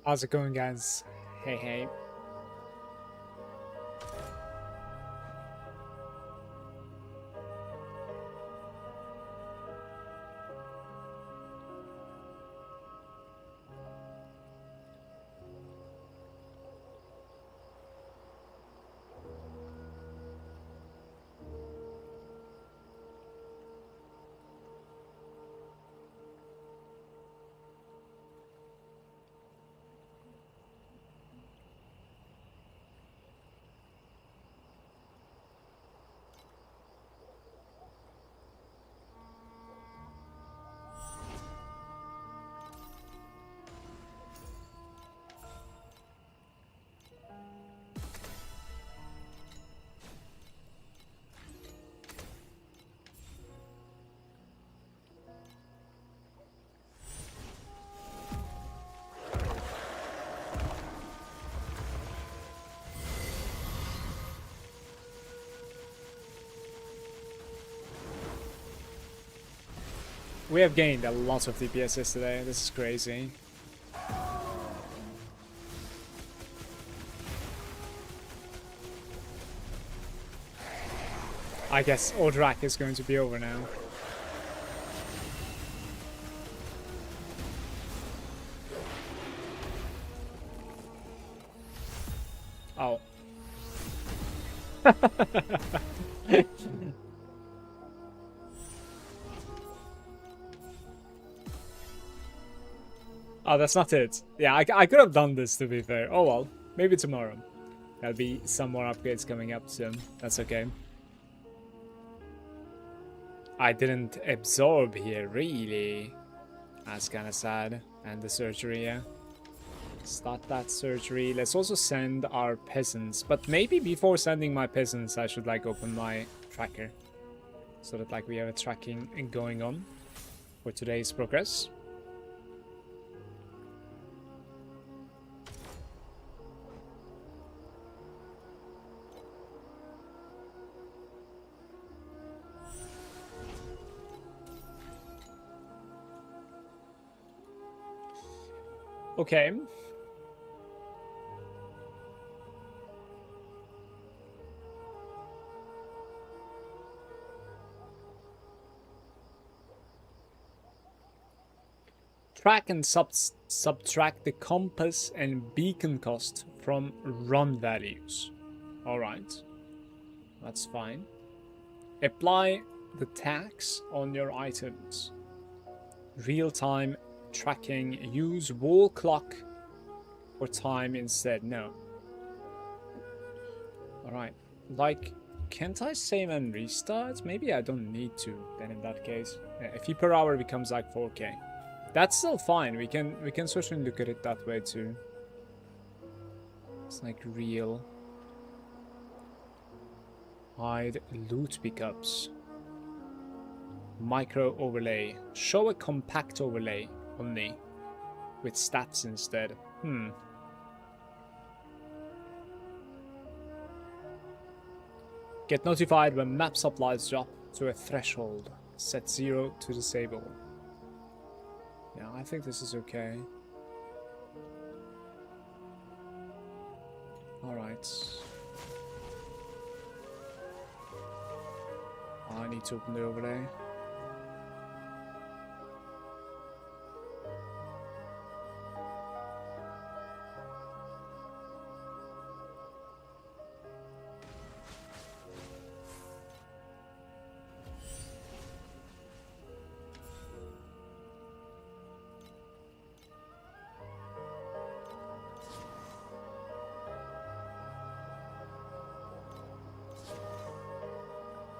How's it going, guys? Hey, hey. We have gained a lot of DPSs today. This is crazy. I guess Odrak is going to be over now. Oh. Oh, that's not it. Yeah, I could have done this, to be fair. Oh well, maybe tomorrow. There'll be some more upgrades coming up soon. That's okay. I didn't absorb here, really. That's kind of sad. And the surgery, yeah. Start that surgery. Let's also send our peasants. But maybe before sending my peasants, I should like open my tracker. So that like we have a tracking going on for today's progress. Okay. Track and subtract the compass and beacon cost from run values. Alright. That's fine. Apply the tax on your items. Real-time tracking. Use wall clock for time instead. No. Alright. Like, can't I save and restart? Maybe I don't need to then in that case. Yeah, FP per hour becomes like 4k. That's still fine. We can certainly look at it that way too. It's like real. Hide loot pickups. Micro overlay. Show a compact overlay only. With stats instead. Get notified when map supplies drop to a threshold. Set 0 to disable. Yeah, I think this is okay. Alright. I need to open the overlay.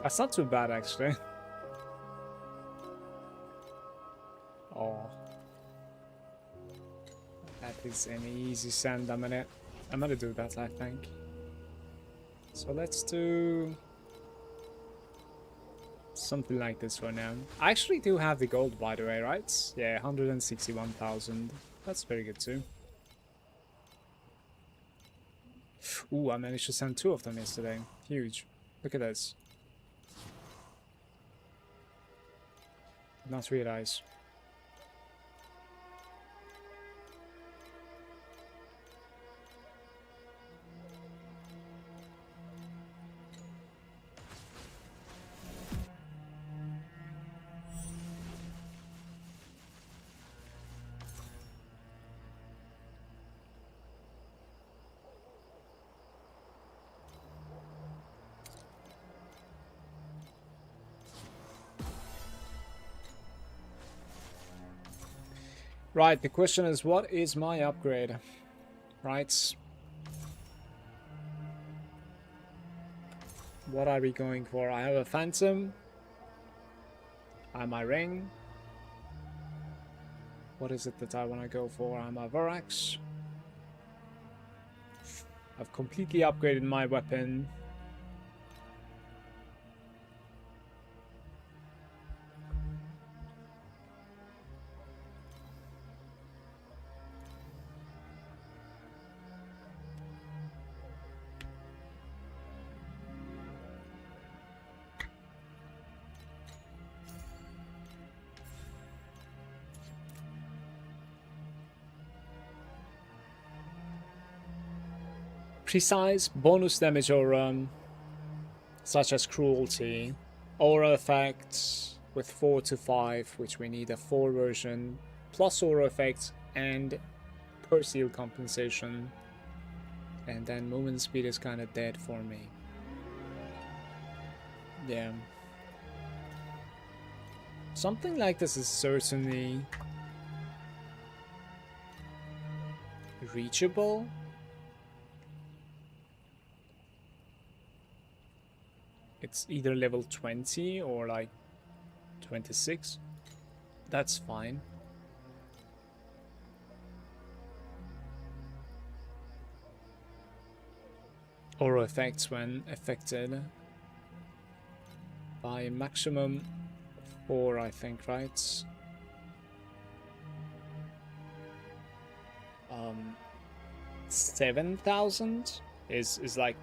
That's not too bad, actually. Oh. That is an easy send. I'm gonna do that, I think. So let's do something like this for now. I actually do have the gold, by the way, right? Yeah, 161,000. That's very good too. Ooh, I managed to send 2 of them yesterday. Huge. Look at this. Did not realize. Right, the question is, what is my upgrade? Right. What are we going for? I have a Phantom. I have my Ring. What is it that I want to go for? I'm a Vorax. I've completely upgraded my weapon. Precise bonus damage aura, such as cruelty, aura effects with 4 to 5, which we need a 4 version, plus aura effects and Perseal compensation. And then movement speed is kind of dead for me. Yeah. Something like this is certainly reachable. It's either level 20 or like 26. That's fine. Aura effects when affected by maximum 4, I think, right? 7,000 is like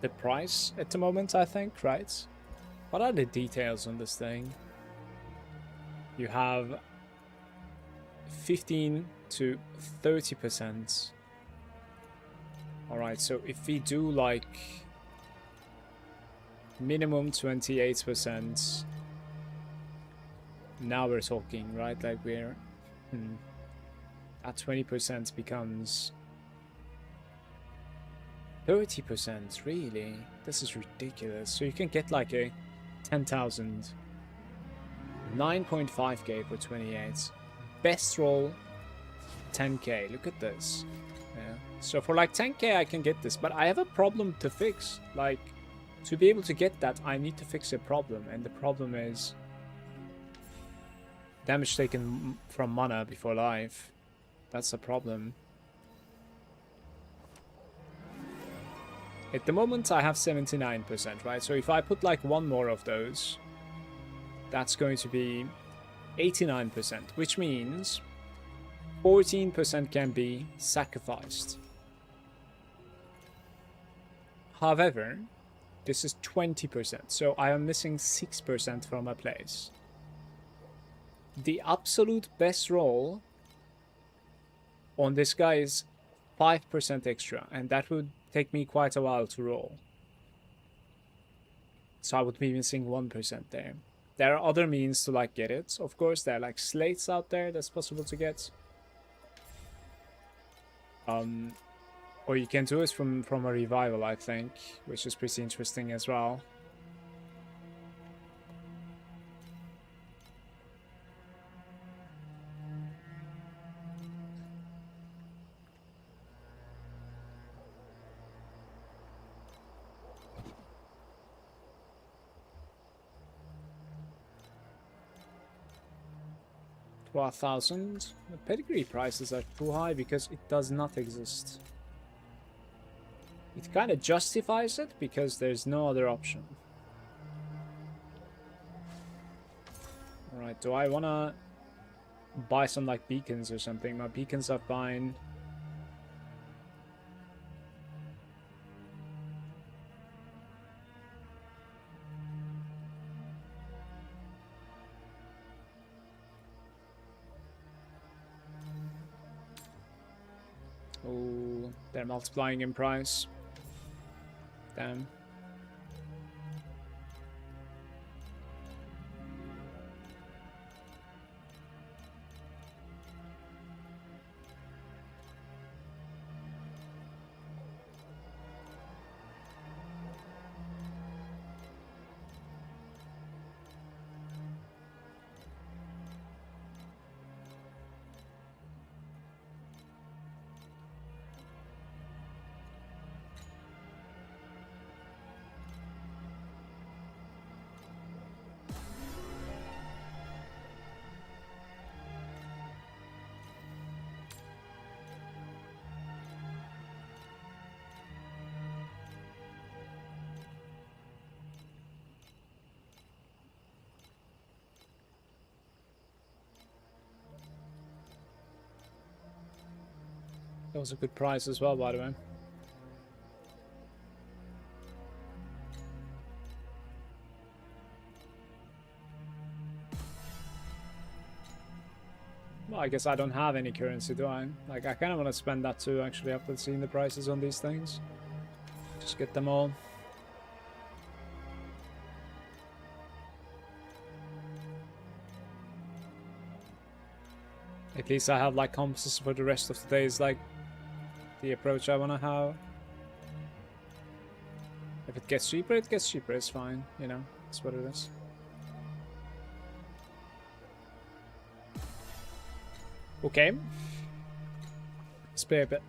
the price at the moment, I think, right? What are the details on this thing? You have 15 to 30%. Alright, so if we do like minimum 28%, now we're talking, right? Like we're at 20% becomes 30%, really? This is ridiculous. So you can get like a 10,000. 9.5k for 28. Best roll 10k. Look at this. Yeah. So for like 10k I can get this, but I have a problem to fix. Like, to be able to get that, I need to fix a problem, and the problem is damage taken from mana before life. That's a problem. At the moment I have 79%, right? So if I put like one more of those, that's going to be 89%, which means 14% can be sacrificed. However, this is 20%, so I am missing 6% from a place. The absolute best roll on this guy is 5% extra, and that would take me quite a while to roll. So I would be missing 1% there. There are other means to like get it. Of course, there are like slates out there that's possible to get. Or you can do it from a revival, I think, which is pretty interesting as well. For 1,000, the pedigree prices are too high because it does not exist. It kind of justifies it because there's no other option. Alright, do I want to buy some like beacons or something? My beacons are fine. Oh, they're multiplying in price. Damn. That was a good price as well, by the way. Well, I guess I don't have any currency, do I? Like, I kind of want to spend that too, actually, after seeing the prices on these things. Just get them all. At least I have, like, compasses for the rest of the day is, like, the approach I want to have. If it gets cheaper, it gets cheaper. It's fine, you know. That's what it is. Okay. Let's play a bit.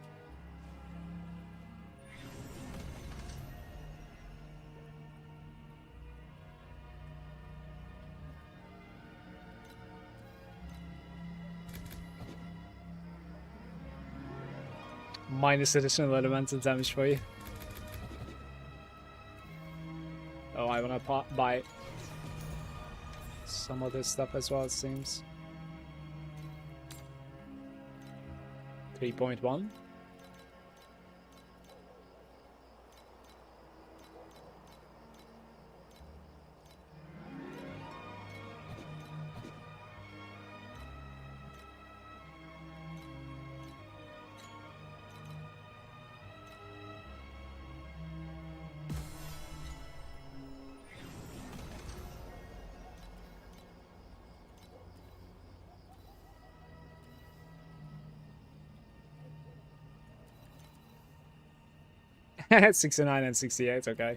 Minus additional elemental damage for you. Oh, I wanna buy some other stuff as well, it seems. 3.1. At 69 and 68, okay.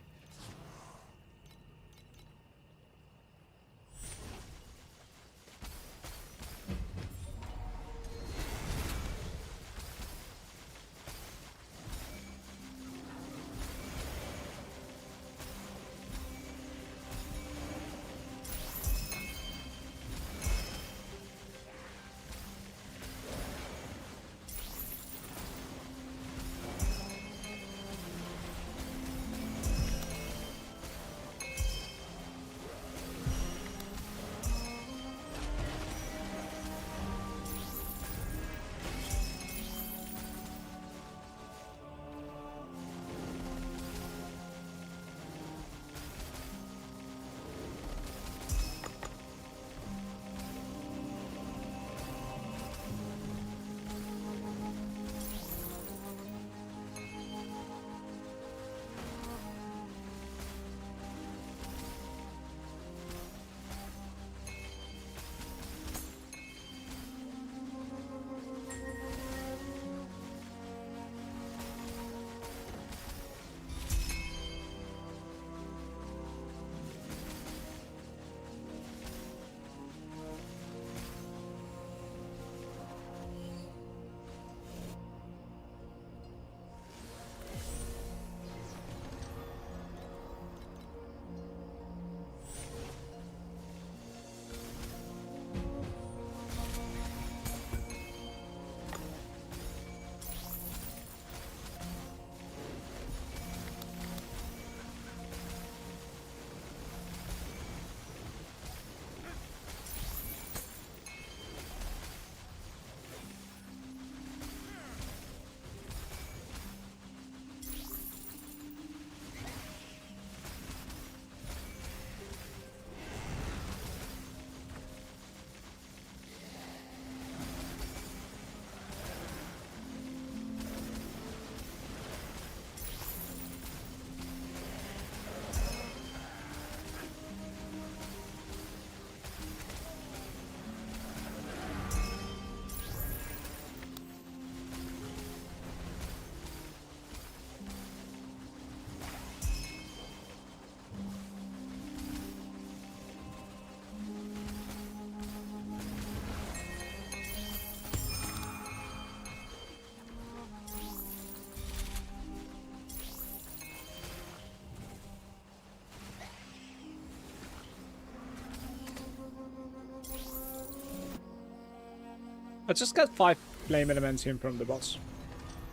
I just got 5 flame elementium from the boss.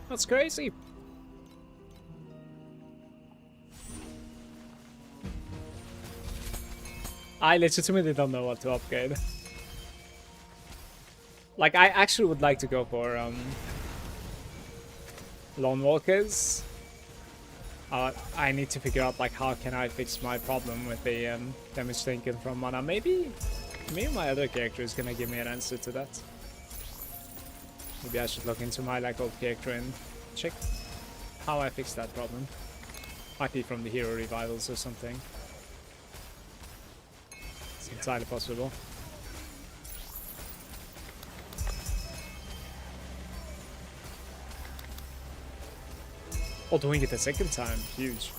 That's crazy. I legitimately don't know what to upgrade. Like, I actually would like to go for Lone Walkers. I need to figure out like how can I fix my problem with the damage taken from mana. Maybe my other character is gonna give me an answer to that. Maybe I should look into my like old character and check how I fix that problem. Might be from the hero revivals or something. It's entirely possible. Oh, doing it a second time, huge.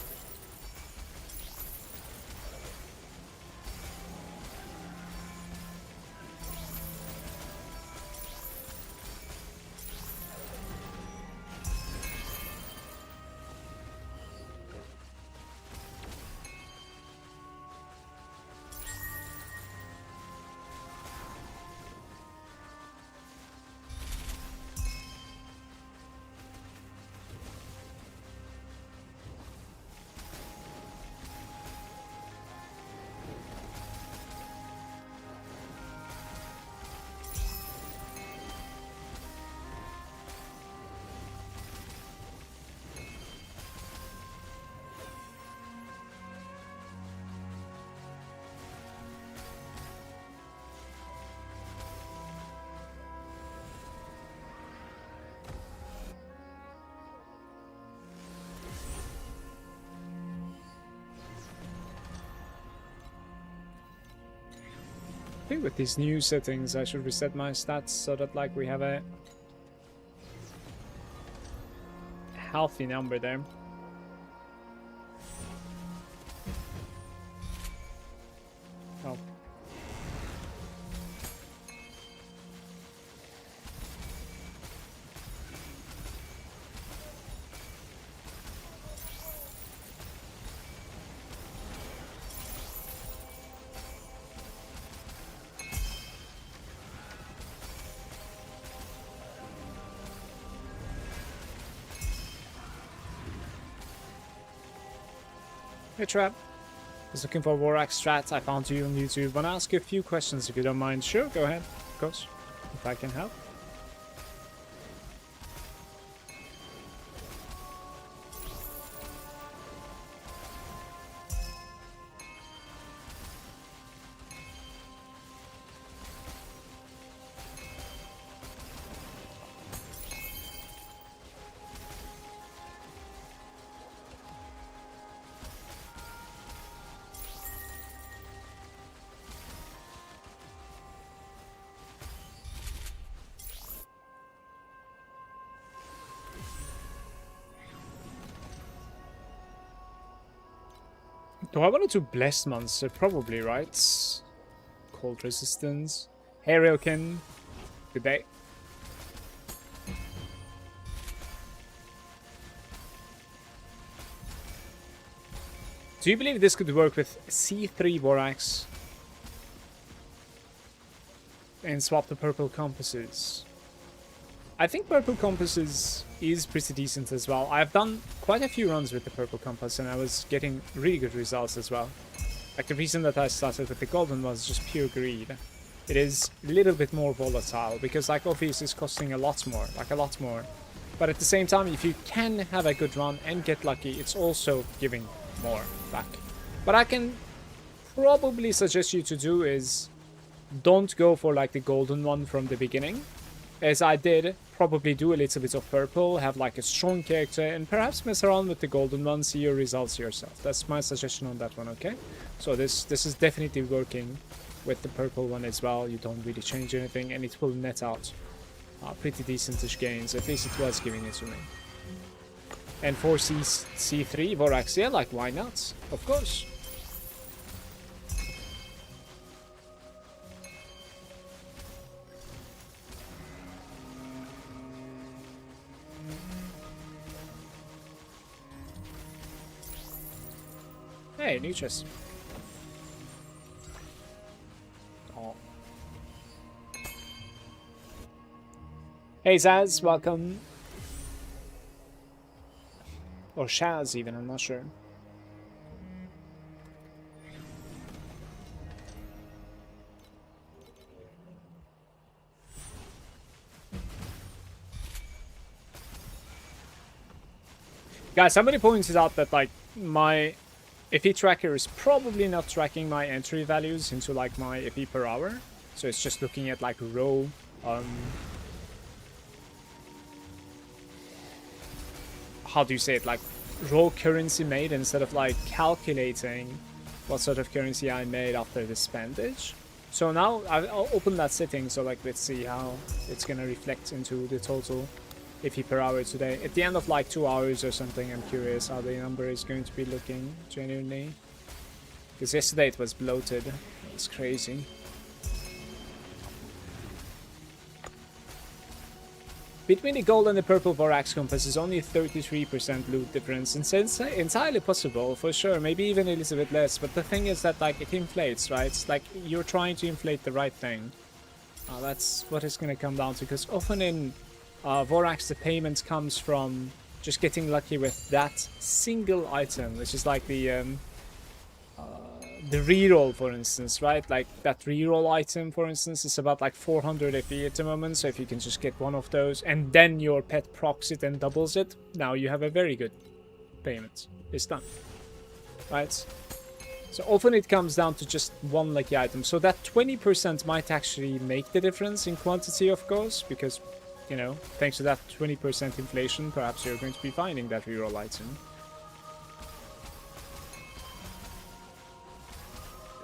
I think with these new settings I should reset my stats so that like we have a healthy number there. Oh. Hey Trap, I was looking for Vorax strats. I found you on YouTube. Wanna ask you a few questions if you don't mind? Sure, go ahead, of course, if I can help. Do I want to do Blessed Monster? Probably, right? Cold Resistance. Hey, Railkin. Good day. Do you believe this could work with C3 Vorax? And swap the purple compasses? I think purple compasses is pretty decent as well. I've done quite a few runs with the purple compass and I was getting really good results as well. Like the reason that I started with the golden was just pure greed. It is a little bit more volatile because like obviously it's costing a lot more, like a lot more. But at the same time, if you can have a good run and get lucky, it's also giving more back. What I can probably suggest you to do is don't go for like the golden one from the beginning. As I did, probably do a little bit of purple, have like a strong character, and perhaps mess around with the golden one, see your results yourself. That's my suggestion on that one, okay? So this is definitely working with the purple one as well. You don't really change anything, and it will net out pretty decentish gains. At least it was giving it to me. And for C3, Vorax, yeah, like why not? Of course. Hey, new chest. Oh. Hey Zaz, welcome. Or Shaz even, I'm not sure. Guys, somebody pointed out that like my FE tracker is probably not tracking my entry values into like my FE per hour. So it's just looking at like raw how do you say it, like raw currency made instead of like calculating what sort of currency I made after the spendage. So now I'll open that setting, so like let's see how it's gonna reflect into the total FE per hour today. At the end of like 2 hours or something, I'm curious how the number is going to be looking genuinely. Because yesterday it was bloated. It's crazy. Between the gold and the purple Vorax compass is only 33% loot difference. It's entirely possible, for sure. Maybe even a little bit less. But the thing is that like it inflates, right? It's like you're trying to inflate the right thing. That's what it's going to come down to. Because often in Vorax, the payment comes from just getting lucky with that single item, which is like the reroll, for instance, right? Like that reroll item, for instance, is about like 400 FE at the moment. So if you can just get one of those and then your pet procs it and doubles it, now you have a very good payment. It's done, right? So often it comes down to just one lucky item. So that 20% might actually make the difference in quantity, of course, because, you know, thanks to that 20% inflation, perhaps you're going to be finding that reroll item.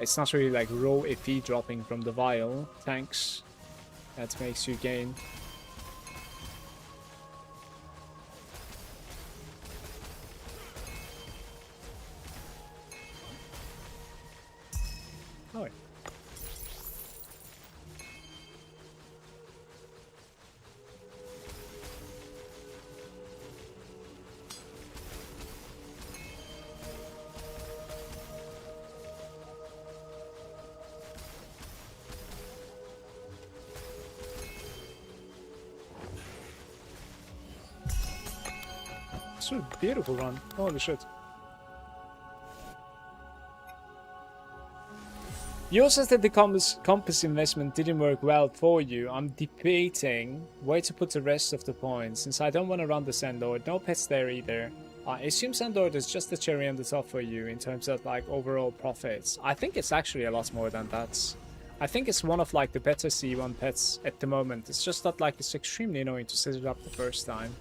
It's not really like raw FE dropping from the vial tanks that makes you gain. Oh, wait. It's a beautiful run. Holy shit. You also said the compass investment didn't work well for you. I'm debating where to put the rest of the points, since I don't want to run the Sandlord. No pets there either. I assume Sandlord is just the cherry on the top for you in terms of like overall profits. I think it's actually a lot more than that. I think it's one of like the better C1 pets at the moment. It's just that like it's extremely annoying to set it up the first time.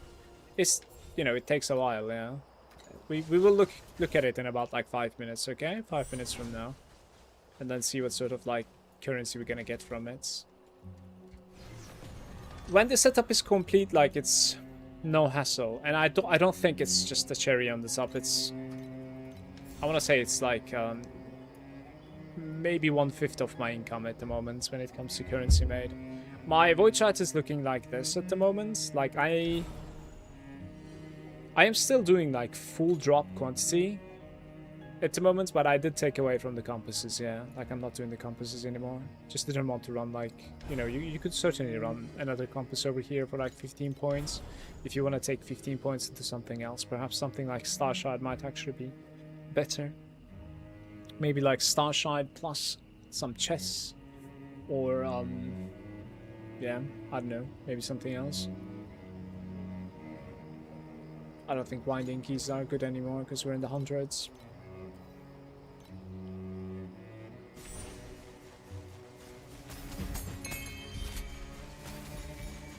It's, you know, it takes a while, yeah. We will look at it in about like 5 minutes, okay? 5 minutes from now. And then see what sort of like currency we're gonna get from it. When the setup is complete, like it's no hassle. And I don't think it's just a cherry on the top. It's, I wanna say it's like maybe 1/5 of my income at the moment when it comes to currency made. My void chart is looking like this at the moment. Like I am still doing like full drop quantity at the moment, but I did take away from the compasses, yeah. Like I'm not doing the compasses anymore. Just didn't want to run like, you know, you could certainly run another compass over here for like 15 points. If you want to take 15 points into something else, perhaps something like Starshide might actually be better. Maybe like Starshide plus some chests, or yeah, I don't know, maybe something else. I don't think winding keys are good anymore because we're in the hundreds.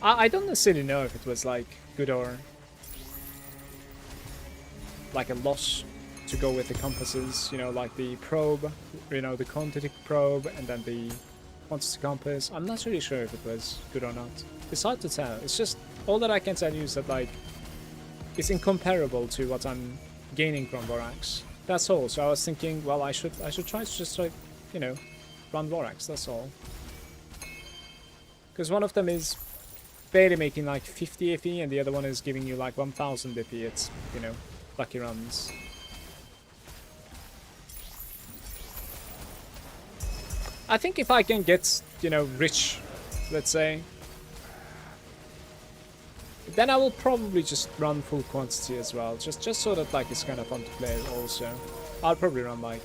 I don't necessarily know if it was like good or like a loss to go with the compasses, you know, like the probe, you know, the quantity probe and then the quantity compass. I'm not really sure if it was good or not. It's hard to tell. It's just, all that I can tell you is that like it's incomparable to what I'm gaining from Vorax. That's all. So I was thinking, well, I should try to just like, you know, run Vorax, that's all. Because one of them is barely making like 50 FE and the other one is giving you like 1000 FE. It's, you know, lucky runs. I think if I can get, you know, rich, let's say, then I will probably just run full quantity as well. Just so that like it's kind of fun to play also. I'll probably run like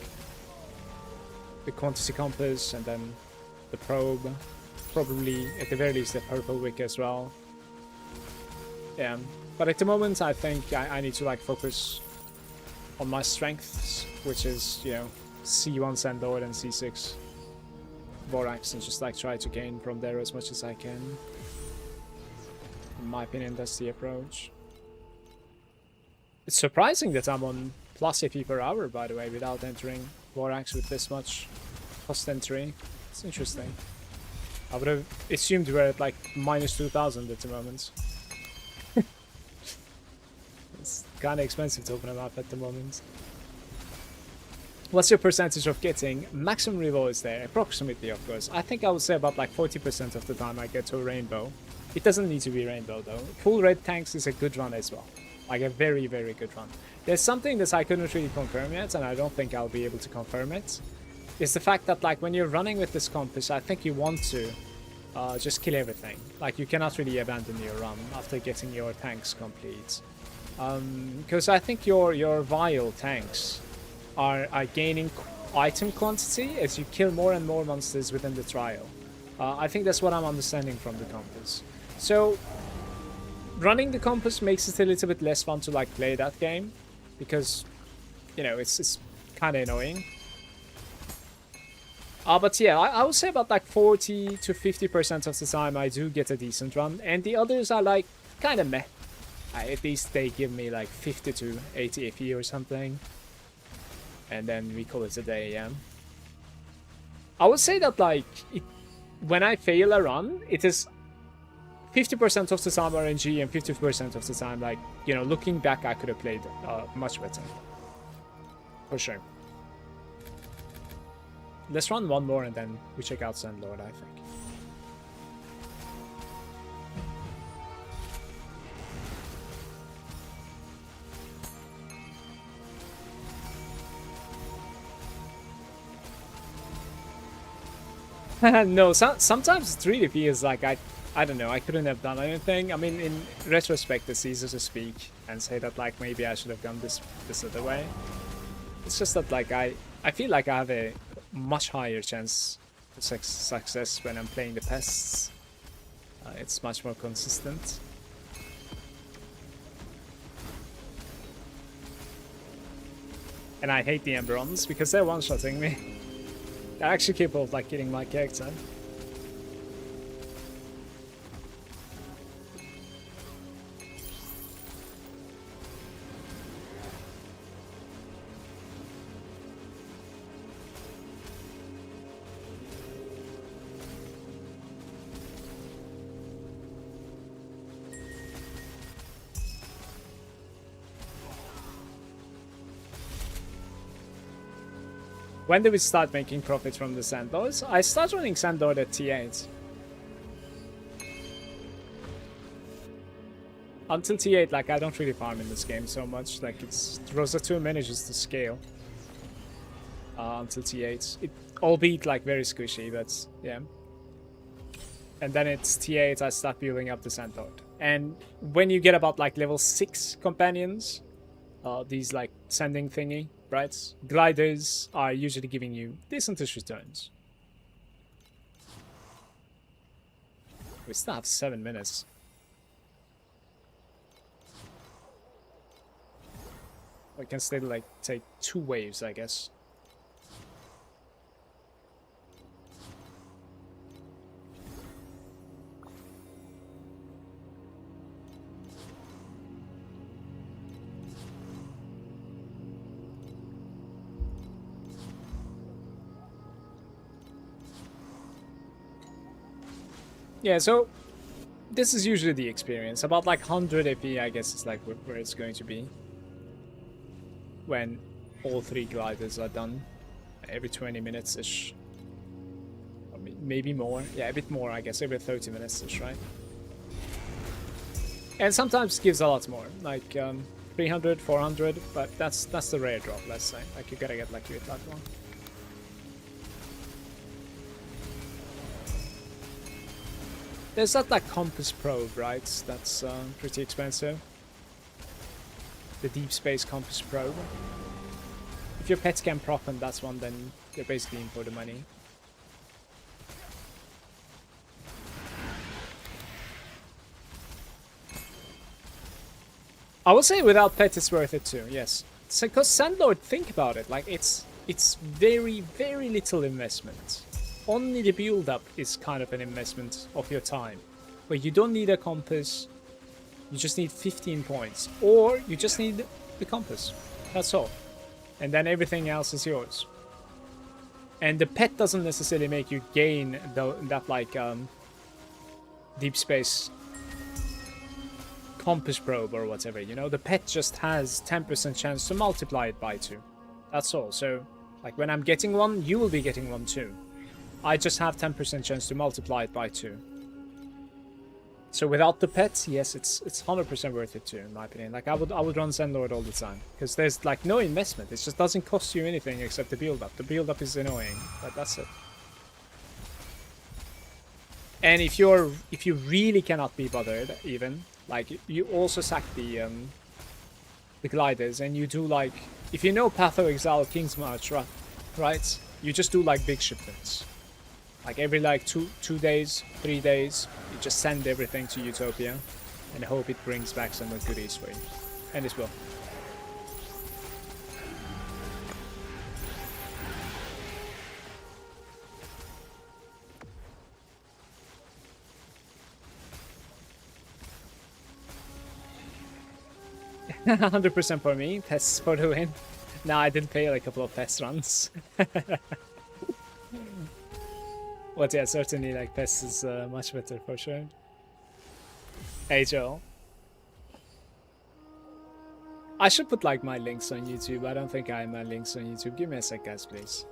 the quantity compass and then the probe. Probably at the very least the purple wick as well. Yeah, but at the moment I think I need to like focus on my strengths, which is, you know, C1 Sandor and C6 Vorax, and just like try to gain from there as much as I can. In my opinion, that's the approach. It's surprising that I'm on plus AP per hour, by the way, without entering Vorax with this much cost entry. It's interesting. I would have assumed we're at like minus 2,000 at the moment. It's kind of expensive to open a map at the moment. What's your percentage of getting maximum rewards there? Approximately, of course. I think I would say about like 40% of the time I get to a rainbow. It doesn't need to be rainbow though. Full red tanks is a good run as well. Like a very, very good run. There's something that I couldn't really confirm yet, and I don't think I'll be able to confirm it. It's the fact that like when you're running with this compass, I think you want to just kill everything. Like you cannot really abandon your run after getting your tanks complete. Because I think your vial tanks are gaining item quantity as you kill more and more monsters within the trial. I think that's what I'm understanding from the compass. So running the compass makes it a little bit less fun to like play that game, because, you know, it's kind of annoying. But yeah, I would say about like 40 to 50% of the time I do get a decent run, and the others are like kind of meh. At least they give me like 50 to 80 AP or something, and then we call it a day. Yeah, I would say that like when I fail a run, it is 50% of the time RNG and 50% of the time, like, you know, looking back, I could have played much better. For sure. Let's run one more and then we check out Sandlord, I think. No, sometimes 3DP is like, I don't know, I couldn't have done anything. I mean, in retrospect, it's easy to speak and say that like maybe I should have gone this other way. It's just that like I feel like I have a much higher chance of success when I'm playing the pests. It's much more consistent. And I hate the Emberons because they're one-shotting me. They're actually capable of like killing my character. When do we start making profit from the Sandlords? I start running Sandlord at T8. Until T8, like, I don't really farm in this game so much. Like, it's Rosa 2 manages to scale until T8. It, albeit, like, very squishy, but yeah. And then it's T8, I start building up the Sandlord. And when you get about, like, level 6 companions, these, like, sending thingy, right? Gliders are usually giving you decentish returns. We still have 7 minutes. We can still like take 2 waves, I guess. Yeah, so this is usually the experience. About like 100 AP, I guess, is like where it's going to be when all 3 gliders are done. Every 20 minutes-ish. Or maybe more. Yeah, a bit more, I guess. Every 30 minutes-ish, right? And sometimes gives a lot more. Like 300, 400, but that's the rare drop, let's say. Like, you gotta get lucky with that one. There's that like compass probe, right? That's pretty expensive. The deep space compass probe. If your pets can proc on that one, then you're basically in for the money. I would say without pet it's worth it too, yes. Because Sandlord, think about it, like it's very, very little investment. Only the build-up is kind of an investment of your time. Where you don't need a compass, you just need 15 points. Or you just need the compass, that's all. And then everything else is yours. And the pet doesn't necessarily make you gain that like deep space compass probe or whatever, you know. The pet just has 10% chance to multiply it by 2. That's all. So like when I'm getting one, you will be getting one too. I just have 10% chance to multiply it by 2. So without the pet, yes, it's 100% worth it too, in my opinion. Like I would run Sandlord all the time because there's like no investment. It just doesn't cost you anything except the build-up. The build-up is annoying, but that's it. And if you really cannot be bothered, even like you also sack the gliders, and you do like, if you know Patho Exile King's March, right? You just do like big shipments. Like every like 2 days, 3 days, you just send everything to Utopia and hope it brings back some goodies for you. And it will. $100% for me, pests for the win. Nah, I did fail a couple of pest runs. But yeah, certainly like pests is much better for sure. Hey Joel. I should put like my links on YouTube. I don't think I have my links on YouTube. Give me a sec, guys, please.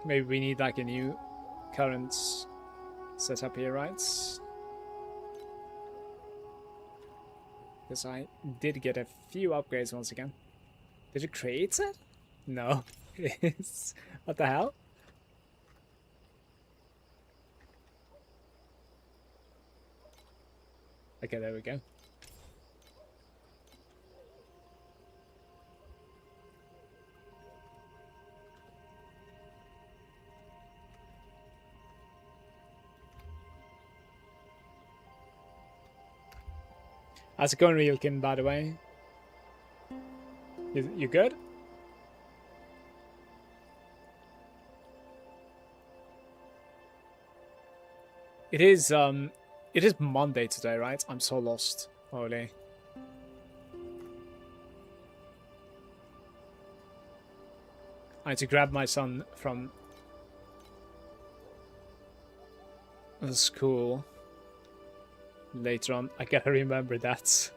Maybe we need like a new current setup here, right? Because I did get a few upgrades once again. Did you create it? No. What the hell? Okay, there we go. How's it going, Realkin, by the way? You good? It is Monday today, right? I'm so lost. Holy. I need to grab my son from the school later on. I gotta remember that.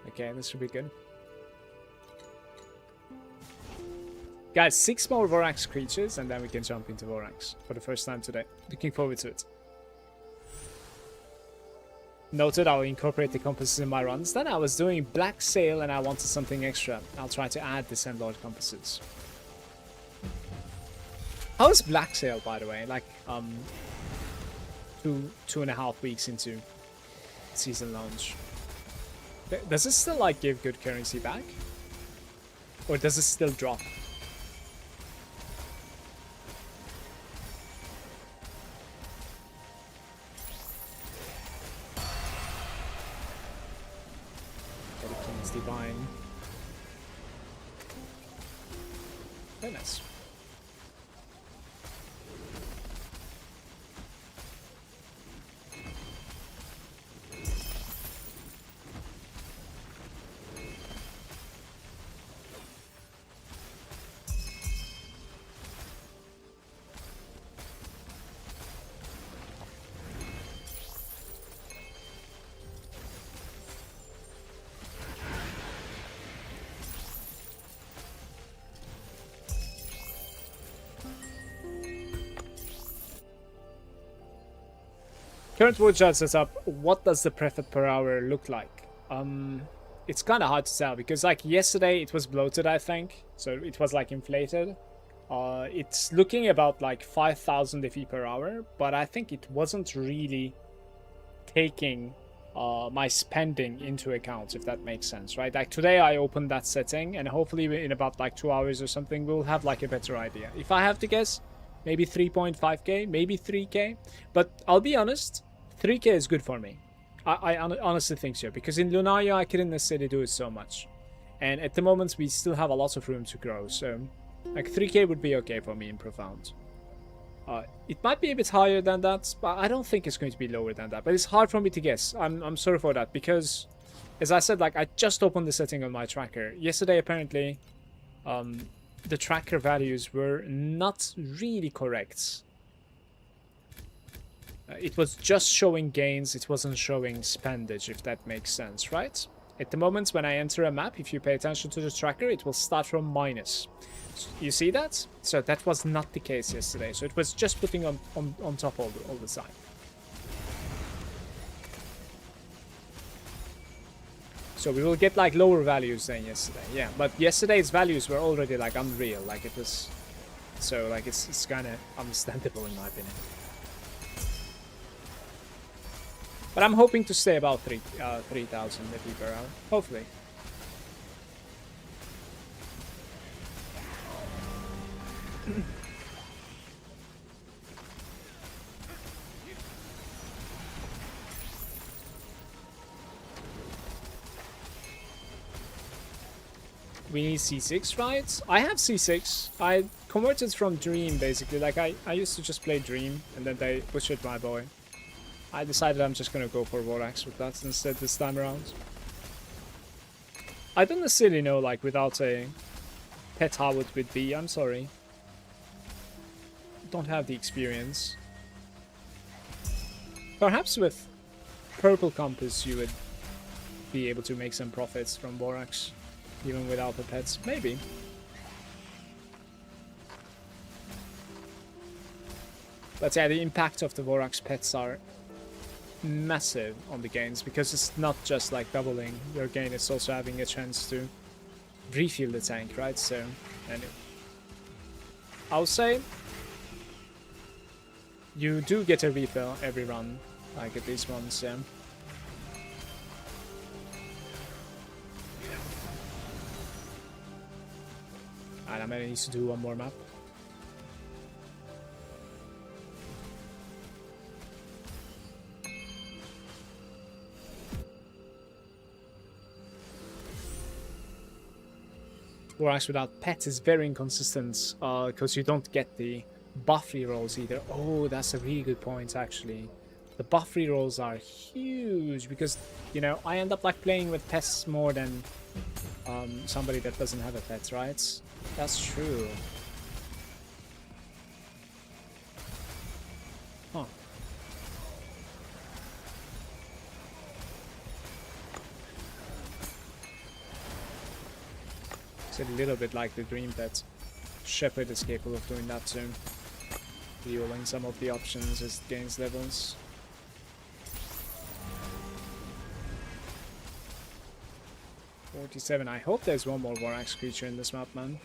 Okay, this should be good. Guys, 6 more Vorax creatures and then we can jump into Vorax for the first time today. Looking forward to it. Noted, I'll incorporate the compasses in my runs. Then I was doing Black Sail and I wanted something extra. I'll try to add the Sandlord compasses. How is Black Sail, by the way? Like, 2.5 weeks into season launch. Does it still like give good currency back? Or does it still drop? The King's Divine. Very nice. Current woodshed setup, what does the profit per hour look like? It's kind of hard to tell because like yesterday it was bloated, I think. So it was like inflated. It's looking about like 5,000 FE per hour, but I think it wasn't really taking my spending into account, if that makes sense, right? Like today I opened that setting, and hopefully in about like 2 hours or something, we'll have like a better idea. If I have to guess, maybe 3.5k, maybe 3k. But I'll be honest, 3k is good for me. I honestly think so, because in Lunaria I couldn't necessarily do it so much. And at the moment we still have a lot of room to grow, so like 3k would be okay for me in Profound. It might be a bit higher than that, but I don't think it's going to be lower than that. But it's hard for me to guess. I'm sorry for that, because as I said, like I just opened the setting on my tracker. Yesterday apparently the tracker values were not really correct. It was just showing gains, it wasn't showing spendage, if that makes sense, right? At the moment when I enter a map, if you pay attention to the tracker, it will start from minus. You see that? So that was not the case yesterday. So it was just putting on top all the time. So we will get like lower values than yesterday. Yeah, but yesterday's values were already like unreal. Like it was... So like it's kind of understandable in my opinion. But I'm hoping to stay about 3,000 maybe per hour. Hopefully. We need C6, right? I have C6. I converted from Dream, basically. Like, I used to just play Dream, and then they butchered my boy. I decided I'm just gonna go for Vorax with that instead this time around. I don't necessarily know, like, without a pet how it would be. I'm sorry. Don't have the experience. Perhaps with Purple Compass you would be able to make some profits from Vorax. Even without the pets, maybe. But yeah, the impact of the Vorax pets are massive on the gains, because it's not just like doubling your gain, it's also having a chance to refuel the tank, right? So, anyway. I'll say you do get a refill every run, like at least once, yeah. And I'm gonna need to do one more map. Vorax without pets is very inconsistent, because you don't get the buff rerolls either. Oh, that's a really good point, actually. The buff rerolls are huge, because, you know, I end up like playing with pests more than somebody that doesn't have a pet, right? That's true. Huh. It's a little bit like the Dream Pet. Shepherd is capable of doing that too. Revealing some of the options as it gains levels. $47. I hope there's one more Vorax creature in this map, man.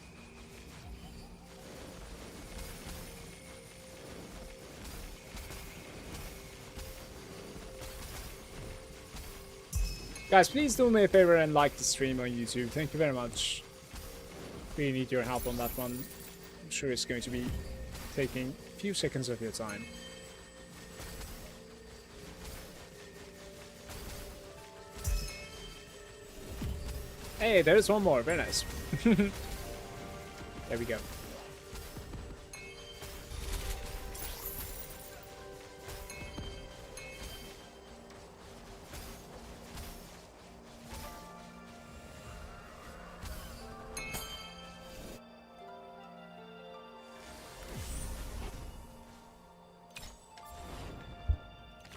Guys, please do me a favor and like the stream on YouTube. Thank you very much. Really need your help on that one. I'm sure it's going to be taking a few seconds of your time. Hey, there's one more. Very nice. There we go.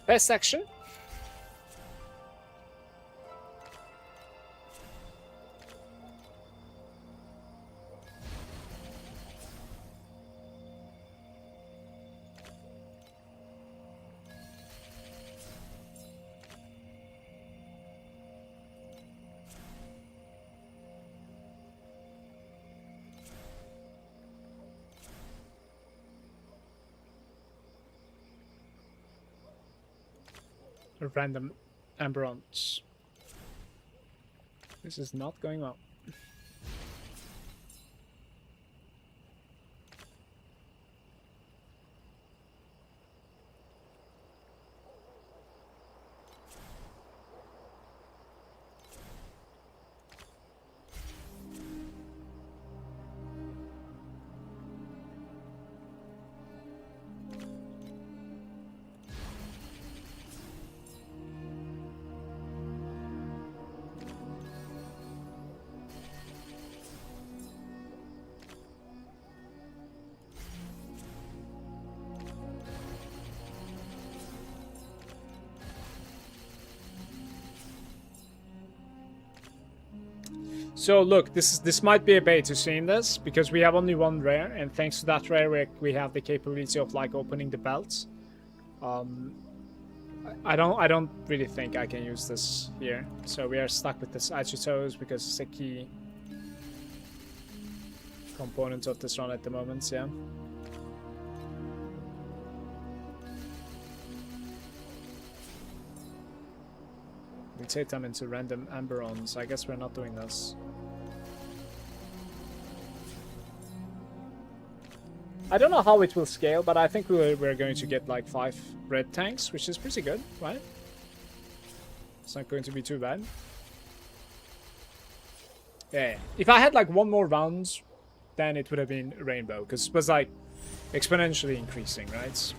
Best section. random Amberons. This is not going well. So look, this might be a bait to seeing this, because we have only one rare, and thanks to that rare we have the capability of like opening the belts. I don't really think I can use this here, so we are stuck with this Ichitos because it's a key component of this run at the moment. Yeah. We take them into random Amberons. I guess we're not doing this. I don't know how it will scale, but I think we're going to get like 5 red tanks, which is pretty good, right? It's not going to be too bad. Yeah, if I had like one more round, then it would have been rainbow, because it was like exponentially increasing, right?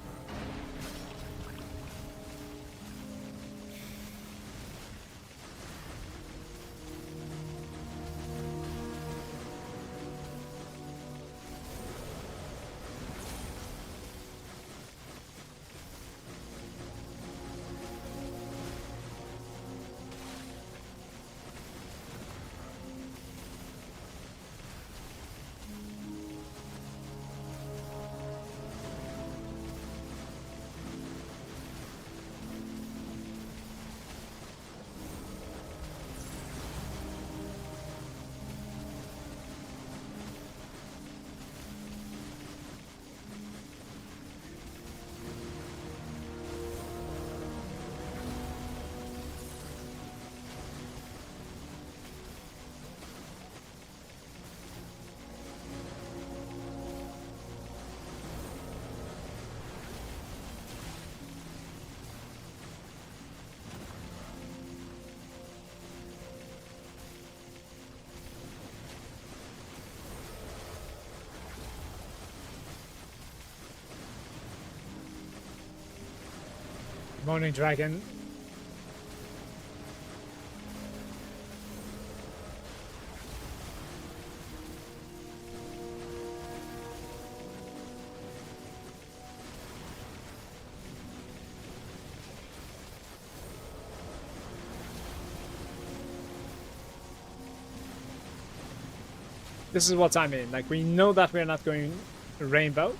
Morning, Dragon. This is what I mean. Like, we know that we're not going rainbow,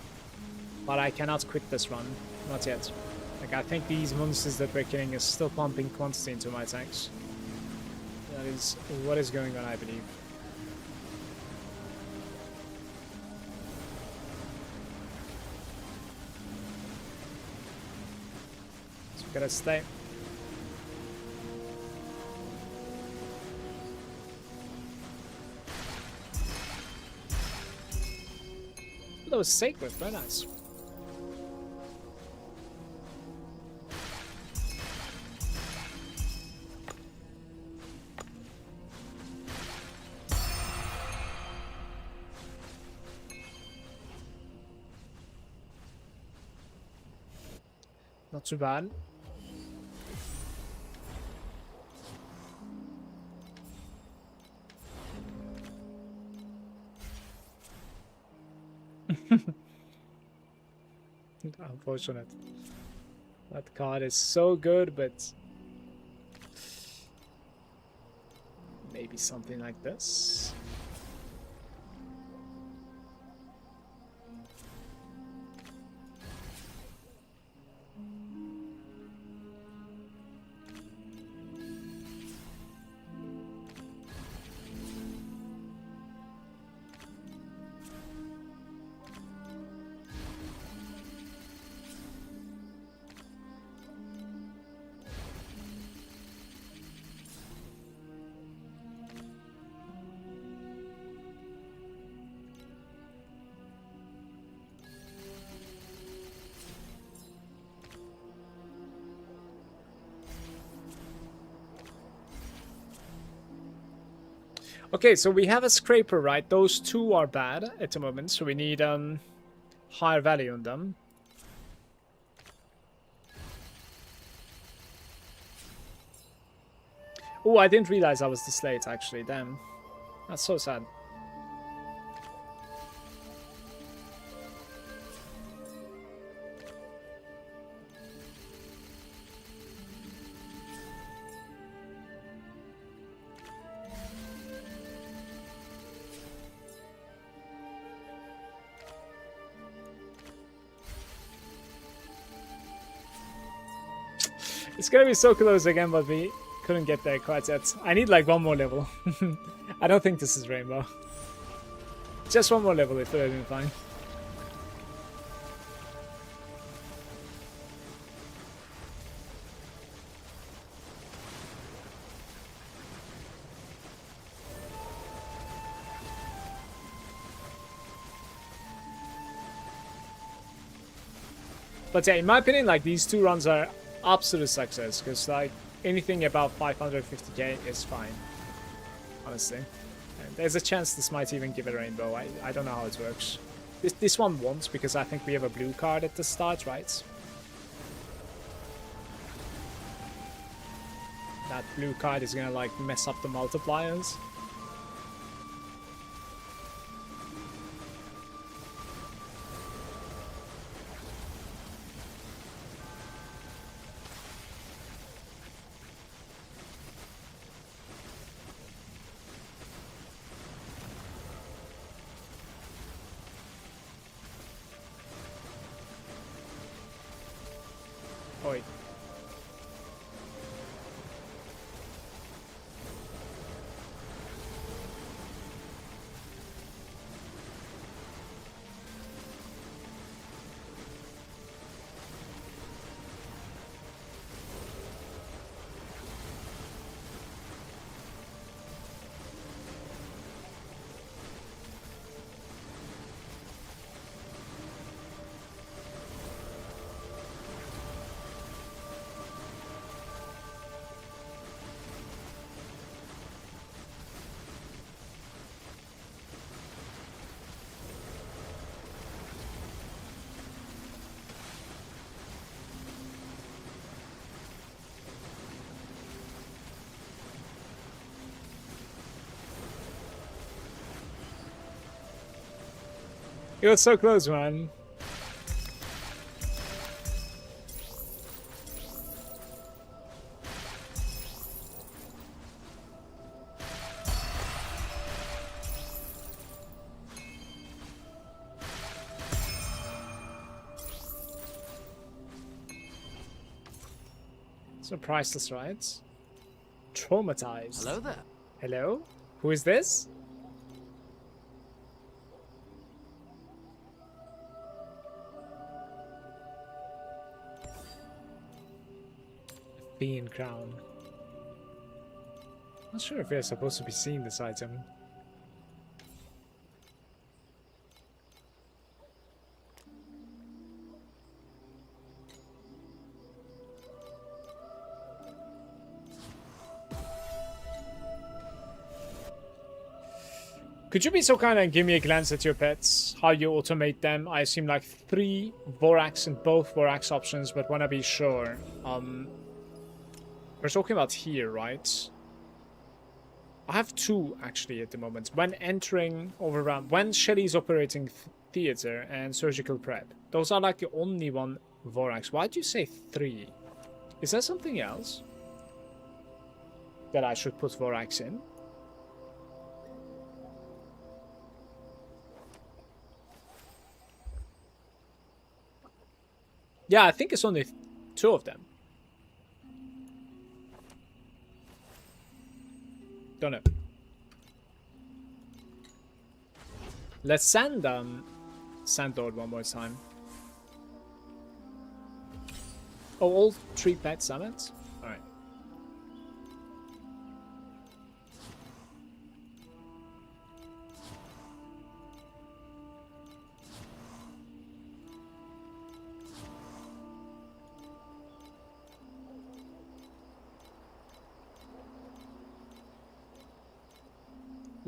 but I cannot quit this run. Not yet. Like, I think these monsters that we're killing is still pumping quantity into my tanks. That is what is going on, I believe. So we gotta stay. That was sacred, very nice. Not too bad. Unfortunate. That card is so good, but maybe something like this. Okay, so we have a scraper, right? Those two are bad at the moment, so we need higher value on them. Oh, I didn't realize I was this late, actually. Damn. That's so sad. It's gonna be so close again, but we couldn't get there quite yet. I need like one more level. I don't think this is Rainbow. Just one more level if we're doing fine. But yeah, in my opinion, like these two runs are absolute success, because like anything above 550k is fine, honestly. And there's a chance this might even give it a rainbow. I don't know how it works. This one won't, because I think we have a blue card at the start, right? That blue card is gonna like mess up the multipliers. Oi. It was so close, man. So priceless, right? Traumatized. Hello there. Hello? Who is this? Fiend crown. Not sure if we're supposed to be seeing this item. Could you be so kind and give me a glance at your pets? How you automate them? I assume like 3 Vorax and both Vorax options, but wanna be sure. We're talking about here, right? I have 2 actually at the moment. When entering overrun, when Shelly's operating theater and surgical prep. Those are like the only one Vorax. Why do you say 3? Is there something else that I should put Vorax in? Yeah, I think it's only 2 of them. Don't know. Let's send Sandlord one more time. Oh, all 3 pet summons? Alright.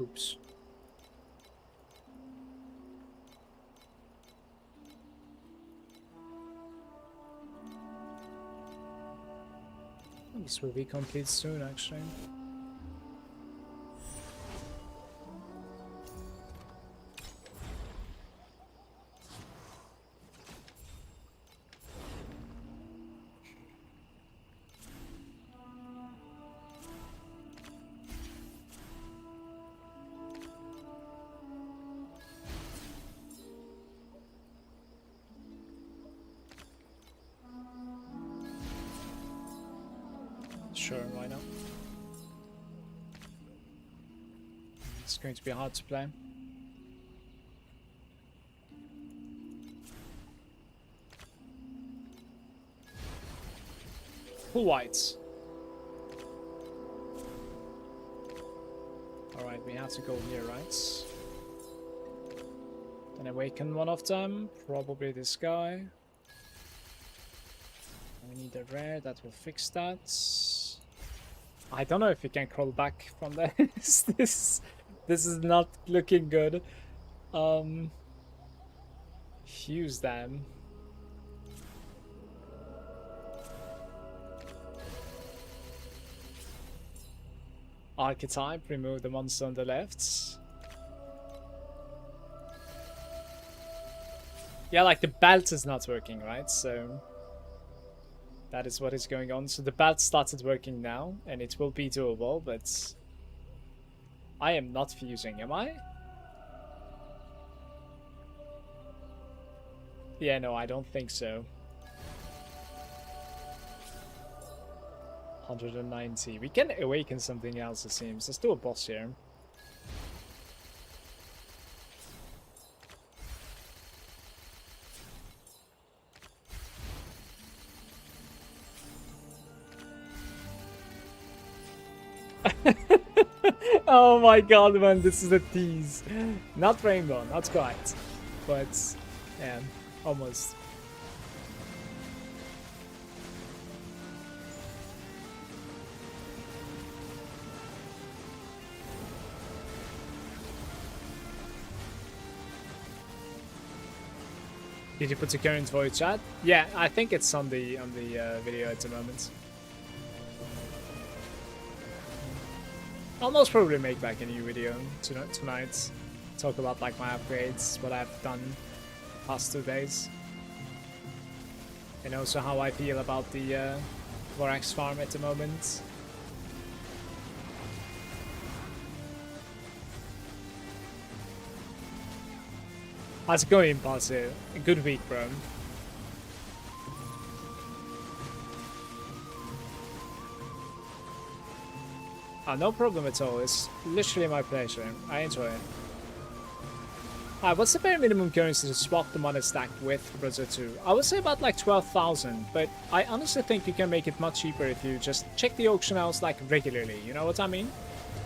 Oops. This will be complete soon, actually. Sure, why not? It's going to be hard to play. Full whites. Alright, we have to go here, right? Then awaken one of them. Probably this guy. We need a rare that will fix that. I don't know if we can crawl back from this. This is not looking good. Use them. Archetype, remove the monster on the left. Yeah, like the belt is not working, right? So that is what is going on. So the belt started working now, and it will be doable, but I am not fusing, am I? Yeah, no, I don't think so. 190. We can awaken something else, it seems. Let's do a boss here. Oh my god, man, this is a tease. Not rainbow, not quite. But, yeah, almost. Did you put the current voice chat? Yeah, I think it's on the video at the moment. I'll most probably make back a new video tonight. Talk about like my upgrades, what I've done past 2 days. And also how I feel about the Vorax farm at the moment. How's it going, Impulsive? A good week, bro. Oh, no problem at all. It's literally my pleasure. I enjoy it. Alright, what's the bare minimum currency to swap the money stack with Rosa 2? I would say about like 12,000, but I honestly think you can make it much cheaper if you just check the auction house like regularly, you know what I mean?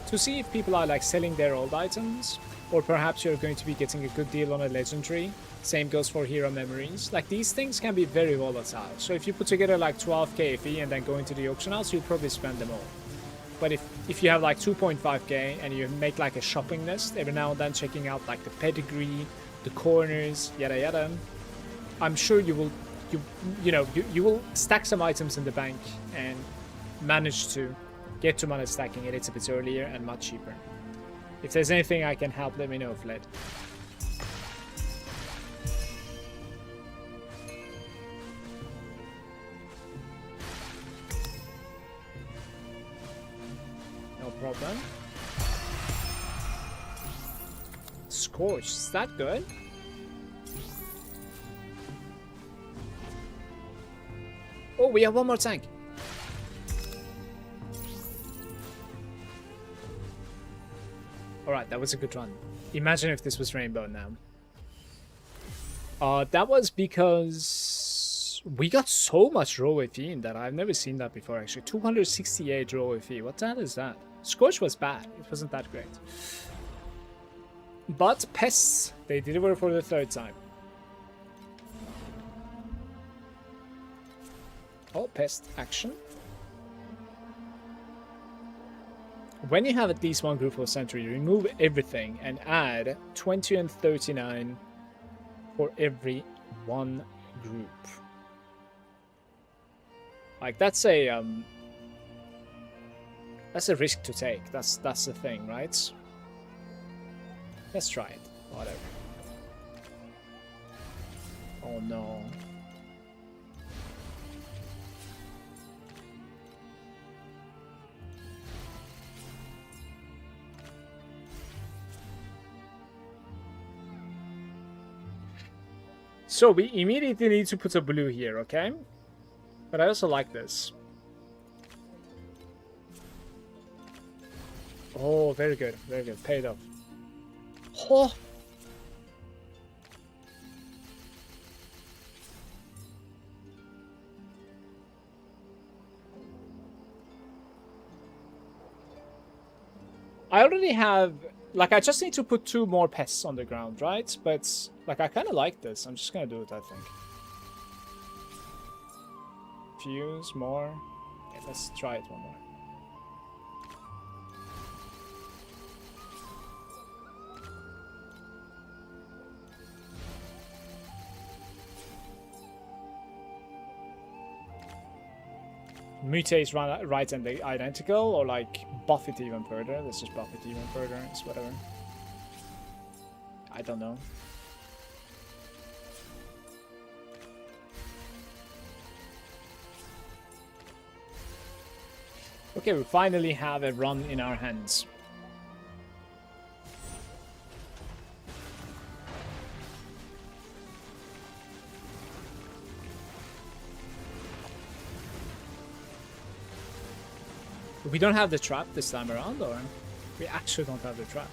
To see if people are like selling their old items, or perhaps you're going to be getting a good deal on a legendary. Same goes for hero memories. Like these things can be very volatile, so if you put together like 12k FE and then go into the auction house, you'll probably spend them all. But if you have like 2.5k and you make like a shopping list every now and then, checking out like the pedigree, the corners, yada yada, I'm sure you will stack some items in the bank and manage to get to money stacking it a bit earlier and much cheaper. If there's anything I can help, let me know, Fled. No problem. Scorch, is that good? Oh, we have one more tank. Alright, that was a good run. Imagine if this was rainbow now. That was because we got so much raw FE in that. I've never seen that before, actually. 268 raw FE. What the hell is that? Scorch was bad. It wasn't that great. But pests, they deliver for the 3rd time. Oh, pest action. When you have at least one group of Sentry, remove everything and add 20 and 39 for every one group. Like that's a risk to take. That's the thing, right? Let's try it. Whatever. Oh no. So we immediately need to put a blue here, okay? But I also like this. Oh, very good, very good. Paid off. Oh! I already have... Like, I just need to put 2 more pests on the ground, right? But, like, I kind of like this. I'm just gonna do it, I think. Fuse more. Okay, let's try it one more. Mutate right and identical, or like buff it even further. Let's just buff it even further. It's whatever. I don't know. Okay, we finally have a run in our hands. We don't have the trap this time around, or we actually don't have the trap.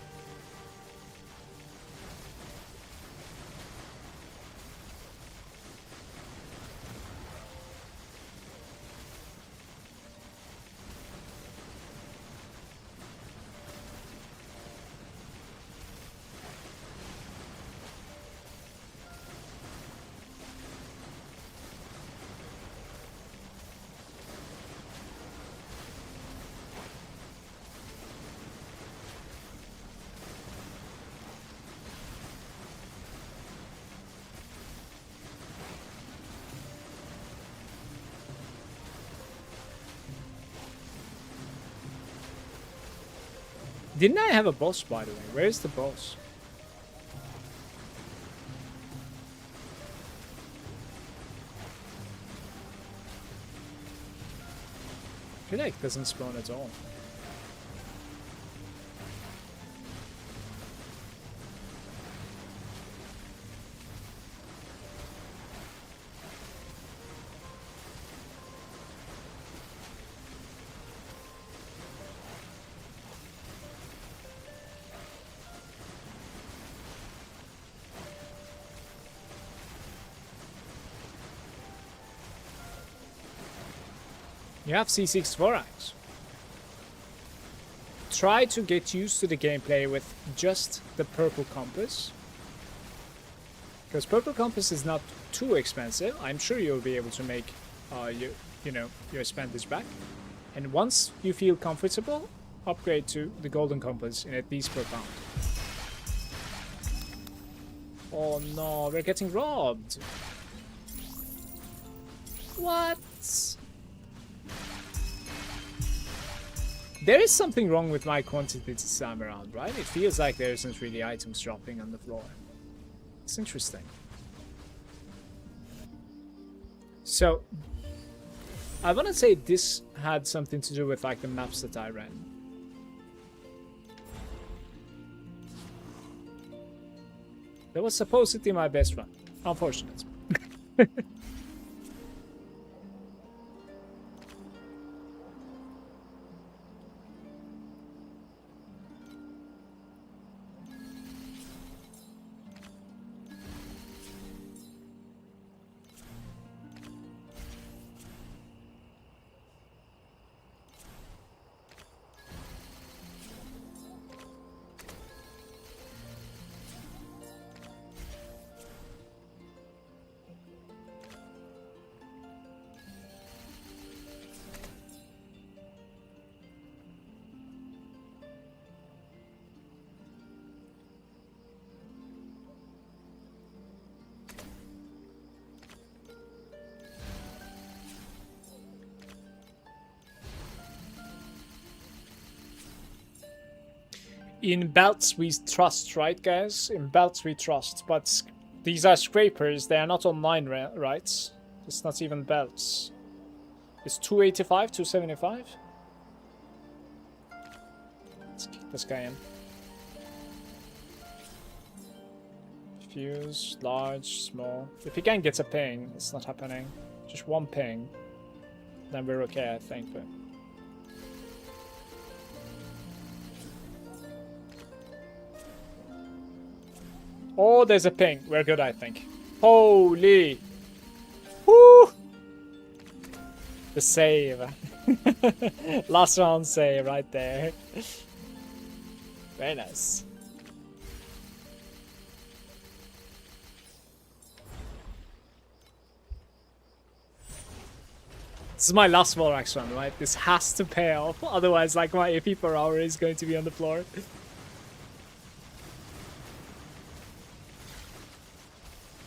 Didn't I have a boss, by the way? Where is the boss? I feel like it doesn't spawn at all. You have C6 Vorax. Try to get used to the gameplay with just the purple compass. Because purple compass is not too expensive. I'm sure you'll be able to make your spendage back. And once you feel comfortable, upgrade to the golden compass in at least per pound. Oh no, we're getting robbed. What? There is something wrong with my quantity this time around, right? It feels like there isn't really items dropping on the floor. It's interesting. So, I want to say this had something to do with like the maps that I ran. That was supposedly my best run. Unfortunate. In belts we trust, right, guys? In belts we trust, but these are scrapers. They are not online, right? It's not even belts. It's 285, 275. Let's kick this guy in. Fuse, large, small. If he can get a ping, it's not happening. Just one ping. Then we're okay, I think, but... Oh, there's a ping. We're good, I think. Holy! Woo! The save. Last round save right there. Very nice. This is my last Vorax run, right? This has to pay off. Otherwise, like, my AP per hour is going to be on the floor.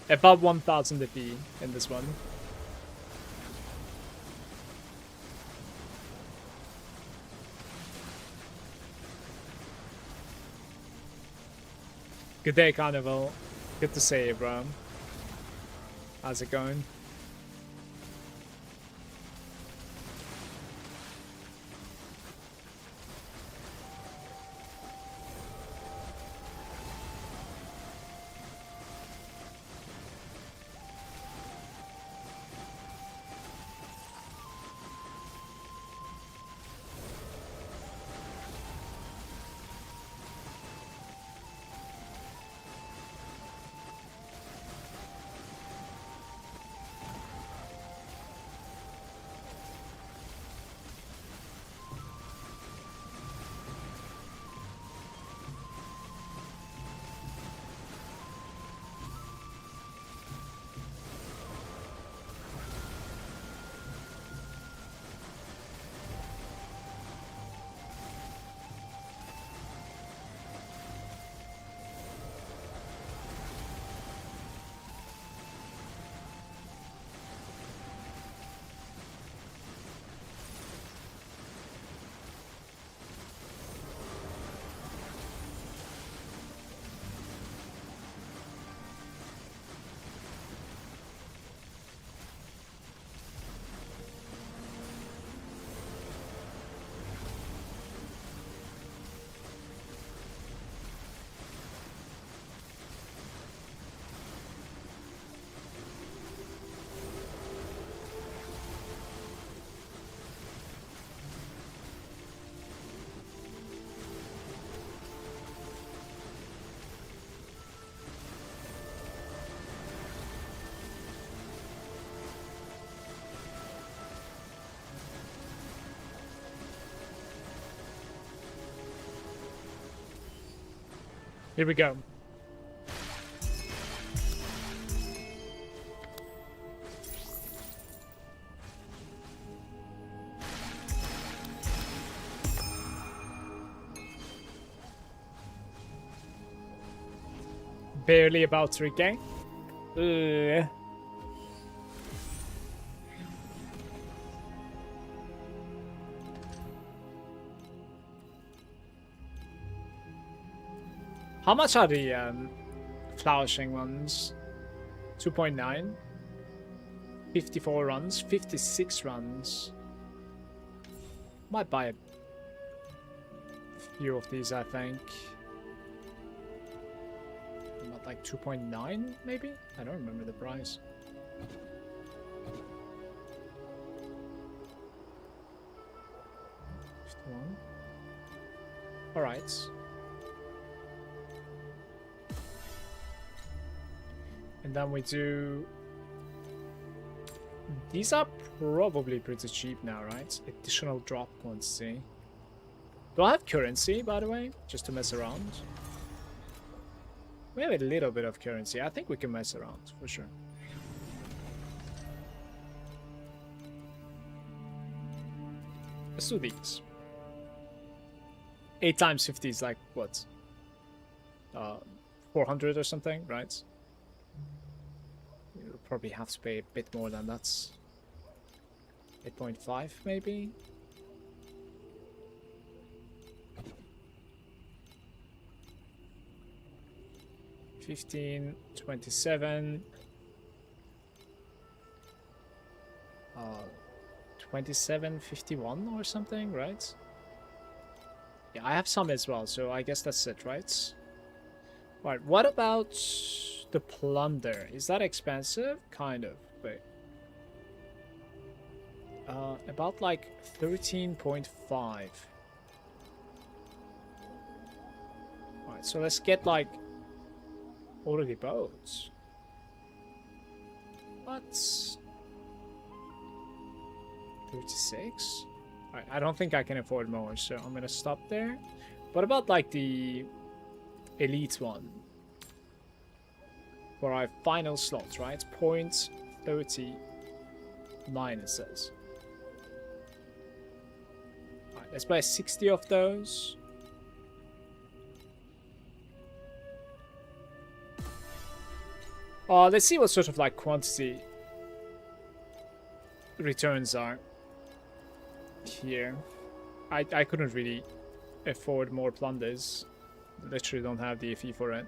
Above 1000 AP in this one. Good day, Carnival. Good to see you, bro. How's it going? Here we go. Barely about to regain. How much are the flourishing ones? 2.9? 54 runs, 56 runs. Might buy a few of these, I think. About like 2.9 maybe? I don't remember the price. Alright. And then we do... These are probably pretty cheap now, right? Additional drop quantity. Do I have currency, by the way? Just to mess around? We have a little bit of currency. I think we can mess around, for sure. Let's do these. 8 times 50 is like, what? 400 or something, right? You'll probably have to pay a bit more than that. 8.5 maybe? 15, 27. 2751 or something, right? Yeah, I have some as well, so I guess that's it, right? Right, what about the plunder? Is that expensive? Kind of, wait. About like 13.5. Alright, so let's get like already boats. What? 36? Alright, I don't think I can afford more, so I'm gonna stop there. What about like the elite one? For our final slot, right? 0.39 it says. Alright, let's buy 60 of those. Let's see what sort of like quantity returns are here. I couldn't really afford more plunders. Literally don't have the FE for it.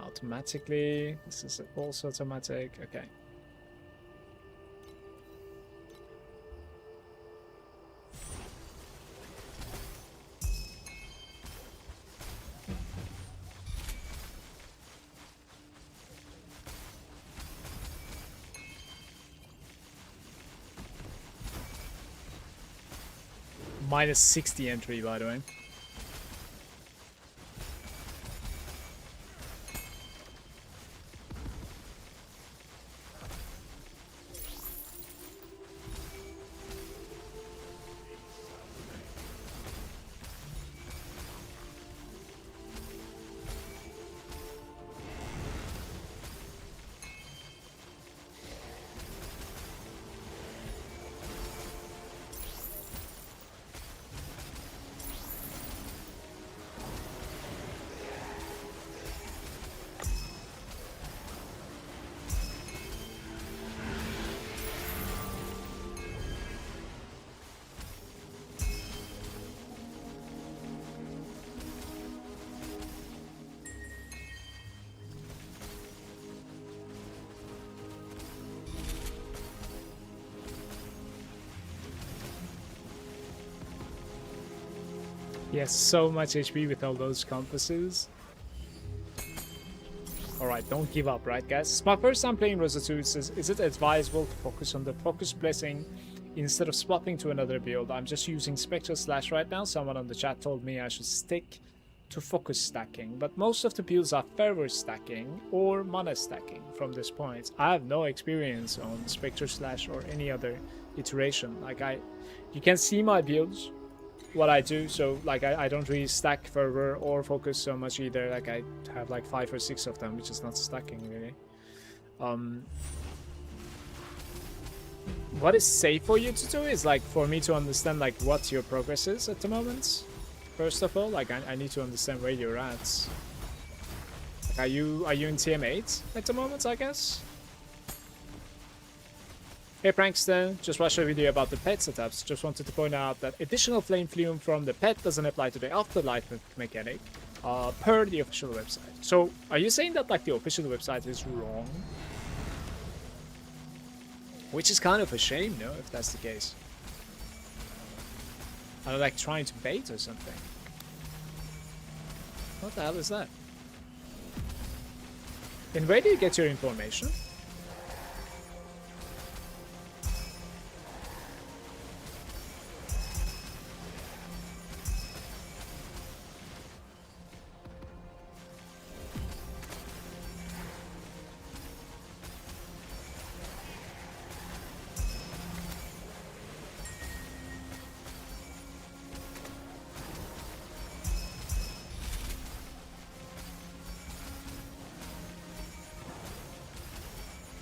Automatically. This is also automatic. Okay. Minus 60 entry, by the way. Yes, so much HP with all those compasses. Alright, don't give up, right guys? It's my first time playing Rosa 2. It says, is it advisable to focus on the focus blessing instead of swapping to another build? I'm just using Spectral Slash right now. Someone on the chat told me I should stick to focus stacking, but most of the builds are fervor stacking or mana stacking from this point. I have no experience on Spectral Slash or any other iteration. Like you can see my builds, what I do, so like I don't really stack fervor or focus so much either. Like I have like 5 or 6 of them, which is not stacking really. What is safe for you to do is like for me to understand like what your progress is at the moment. First of all, like I need to understand where you're at. Like, are you in TM8 at the moment, I guess? Hey Prankster, just watched a video about the pet setups. Just wanted to point out that additional flame flume from the pet doesn't apply to the afterlight mechanic per the official website. So are you saying that like the official website is wrong? Which is kind of a shame, no, if that's the case. Are they like trying to bait or something? What the hell is that? And where do you get your information?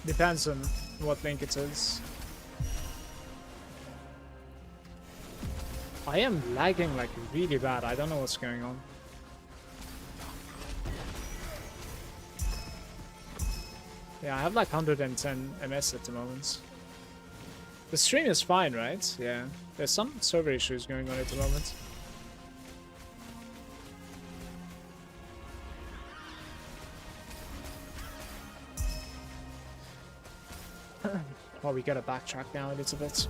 Depends on what link it is. I am lagging like really bad. I don't know what's going on. Yeah, I have like 110 MS at the moment. The stream is fine, right? Yeah. There's some server issues going on at the moment. Oh, we gotta backtrack now a little bit.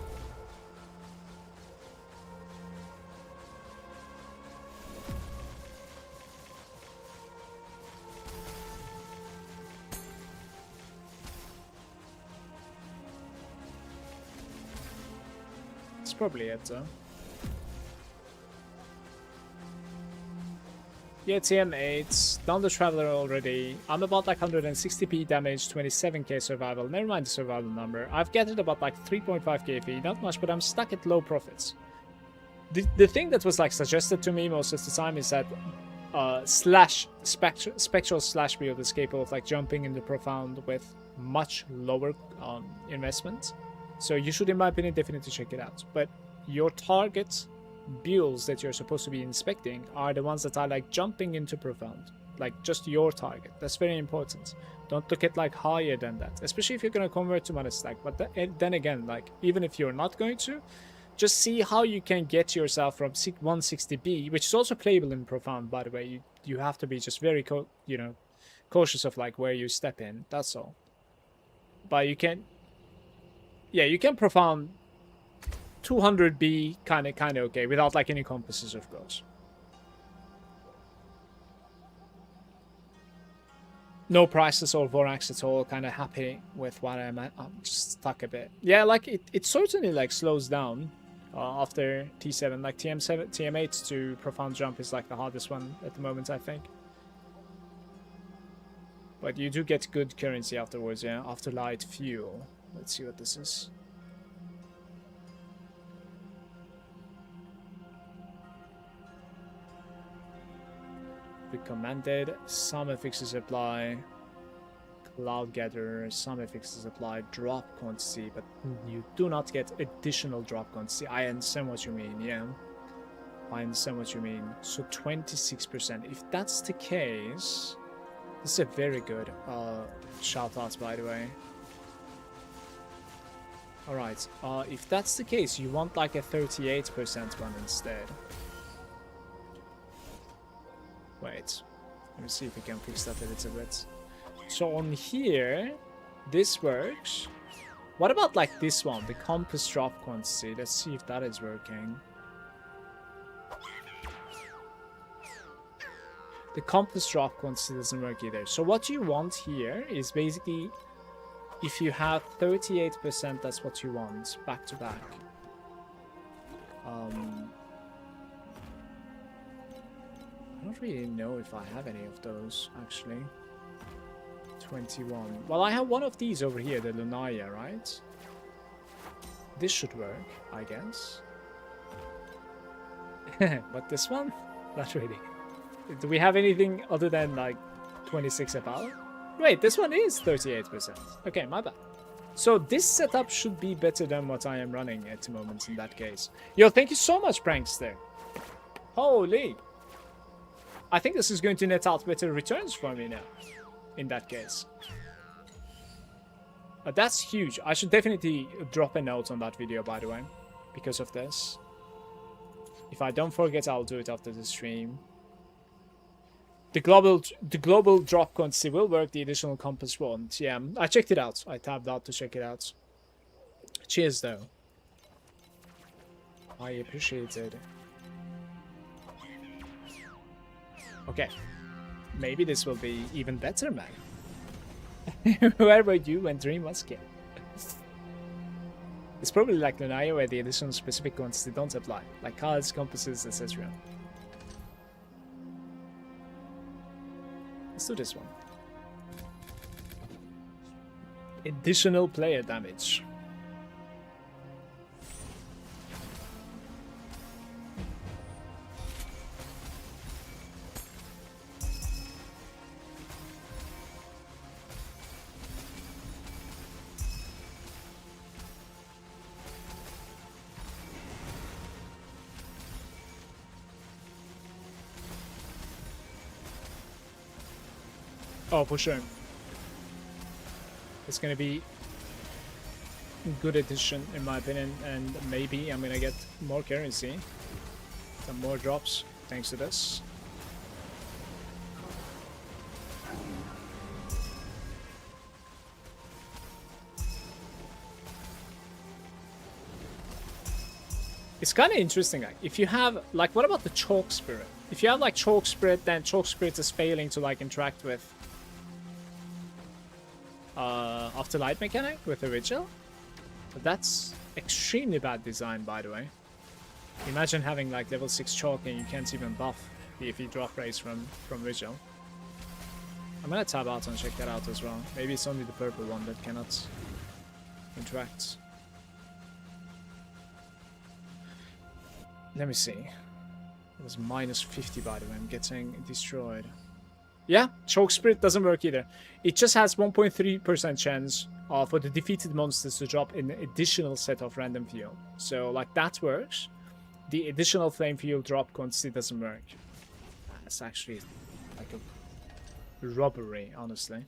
It's probably it though. Yeah, TM8, done the Traveler already. I'm about like 160p damage, 27k survival. Never mind the survival number. I've gathered about like 3.5k fee, not much, but I'm stuck at low profits. The thing that was like suggested to me most of the time is that spectral slash build is capable of like jumping into profound with much lower investment. So you should, in my opinion, definitely check it out. But your target builds that you're supposed to be inspecting are the ones that are like jumping into profound, like just your target. That's very important. Don't look at like higher than that, especially if you're going to convert to mana stack. But then again, like even if you're not going to, just see how you can get yourself from 160b, which is also playable in profound, by the way. You have to be just very cautious of like where you step in. That's all. But you can, yeah, you can profound 200b kind of okay without like any compasses, of course. No prices or Vorax at all. Kind of happy with what I'm at. I'm just stuck a bit. Yeah, like it certainly like slows down after T7. Like TM8 to profound jump is like the hardest one at the moment, I think. But you do get good currency afterwards. Yeah, afterlight fuel. Let's see what this is. Recommended, some affixes apply, cloud gatherer, some affixes apply, drop quantity, but you do not get additional drop quantity. I understand what you mean, yeah. I understand what you mean. So 26%. If that's the case, this is a very good shout out, by the way. Alright, if that's the case, you want like a 38% one instead. Wait, let me see if we can fix that a little bit. So on here, this works. What about like this one, the compass drop quantity? Let's see if that is working. The compass drop quantity doesn't work either. So what you want here is basically, if you have 38%, that's what you want, back to back. I don't really know if I have any of those, actually. 21. Well, I have one of these over here, the Lunaya, right? This should work, I guess. But this one? Not really. Do we have anything other than, like, 26 about? Wait, this one is 38%. Okay, my bad. So this setup should be better than what I am running at the moment in that case. Yo, thank you so much, Prankster. Holy! I think this is going to net out better returns for me now, in that case. That's huge. I should definitely drop a note on that video, by the way, because of this. If I don't forget, I'll do it after the stream. The global drop quantity will work, the additional compass won't. Yeah, I checked it out. I tabbed out to check it out. Cheers, though. I appreciate it. Okay, maybe this will be even better, man. Where were you when Dream was killed? It's probably like Lunaya where the additional specific quantity don't apply, like cards, compasses, etc. Let's do this one. Additional player damage. Oh, for sure. It's gonna be a good addition, in my opinion, and maybe I'm gonna get more currency, some more drops thanks to this. It's kind of interesting. Like, if you have, like, what about the Chalk Spirit? If you have, like, Chalk Spirit, then Chalk Spirit is failing to, like, interact with afterlight mechanic with the Vigil. But that's extremely bad design, by the way. Imagine having, like, level 6 Chalk and you can't even buff if you drop rays from Vigil. I'm gonna tab out and check that out as well. Maybe it's only the purple one that cannot interact. Let me see. It was minus 50, by the way. I'm getting destroyed. Yeah, Choke Spirit doesn't work either. It just has 1.3% chance for the defeated monsters to drop an additional set of random fuel. So, like, that works. The additional flame fuel drop quantity doesn't work. That's actually like a robbery, honestly.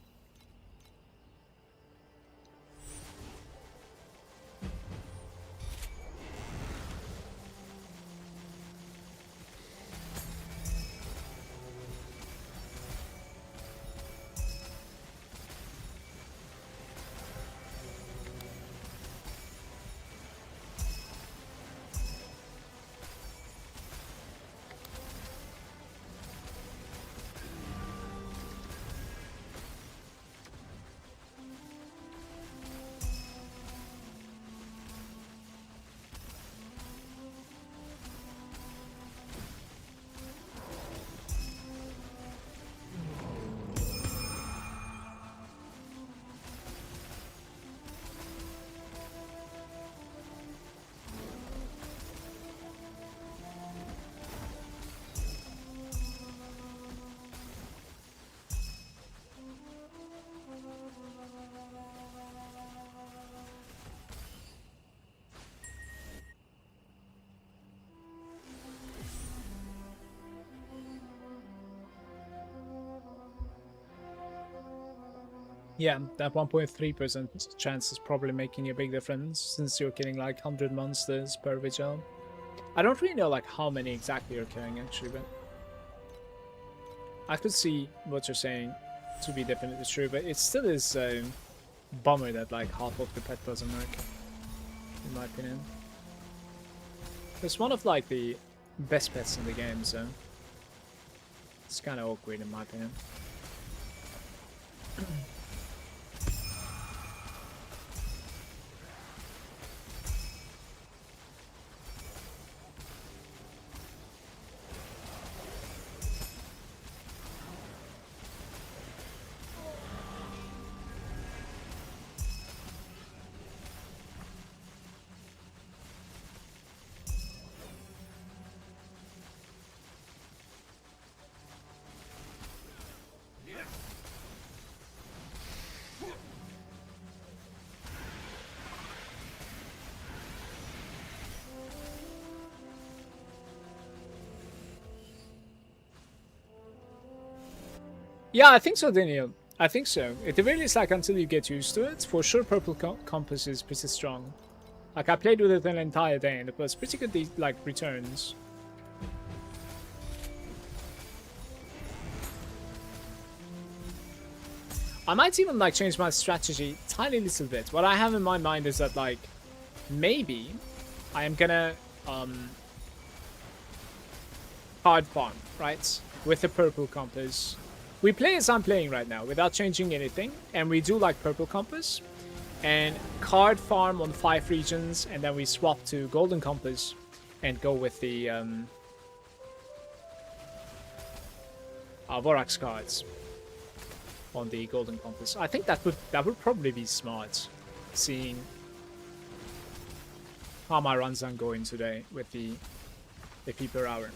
Yeah, that 1.3% chance is probably making a big difference since you're killing like 100 monsters per vigil. I don't really know like how many exactly you're killing actually, but I could see what you're saying to be definitely true, but it still is a bummer that like half of the pet doesn't work, in my opinion. It's one of like the best pets in the game, so it's kind of awkward in my opinion. Yeah, I think so, Daniel. I think so. At the very least, like, until you get used to it, for sure Purple Compass is pretty strong. Like, I played with it an entire day, and it was pretty good, like, returns. I might even, like, change my strategy a tiny little bit. What I have in my mind is that, like, maybe I am gonna, hard farm, right? With the Purple Compass. We play as I'm playing right now without changing anything, and we do like Purple Compass and card farm on 5 regions, and then we swap to Golden Compass and go with the Vorax cards on the Golden Compass. I think that would probably be smart, seeing how my runs are going today with the FP per hour.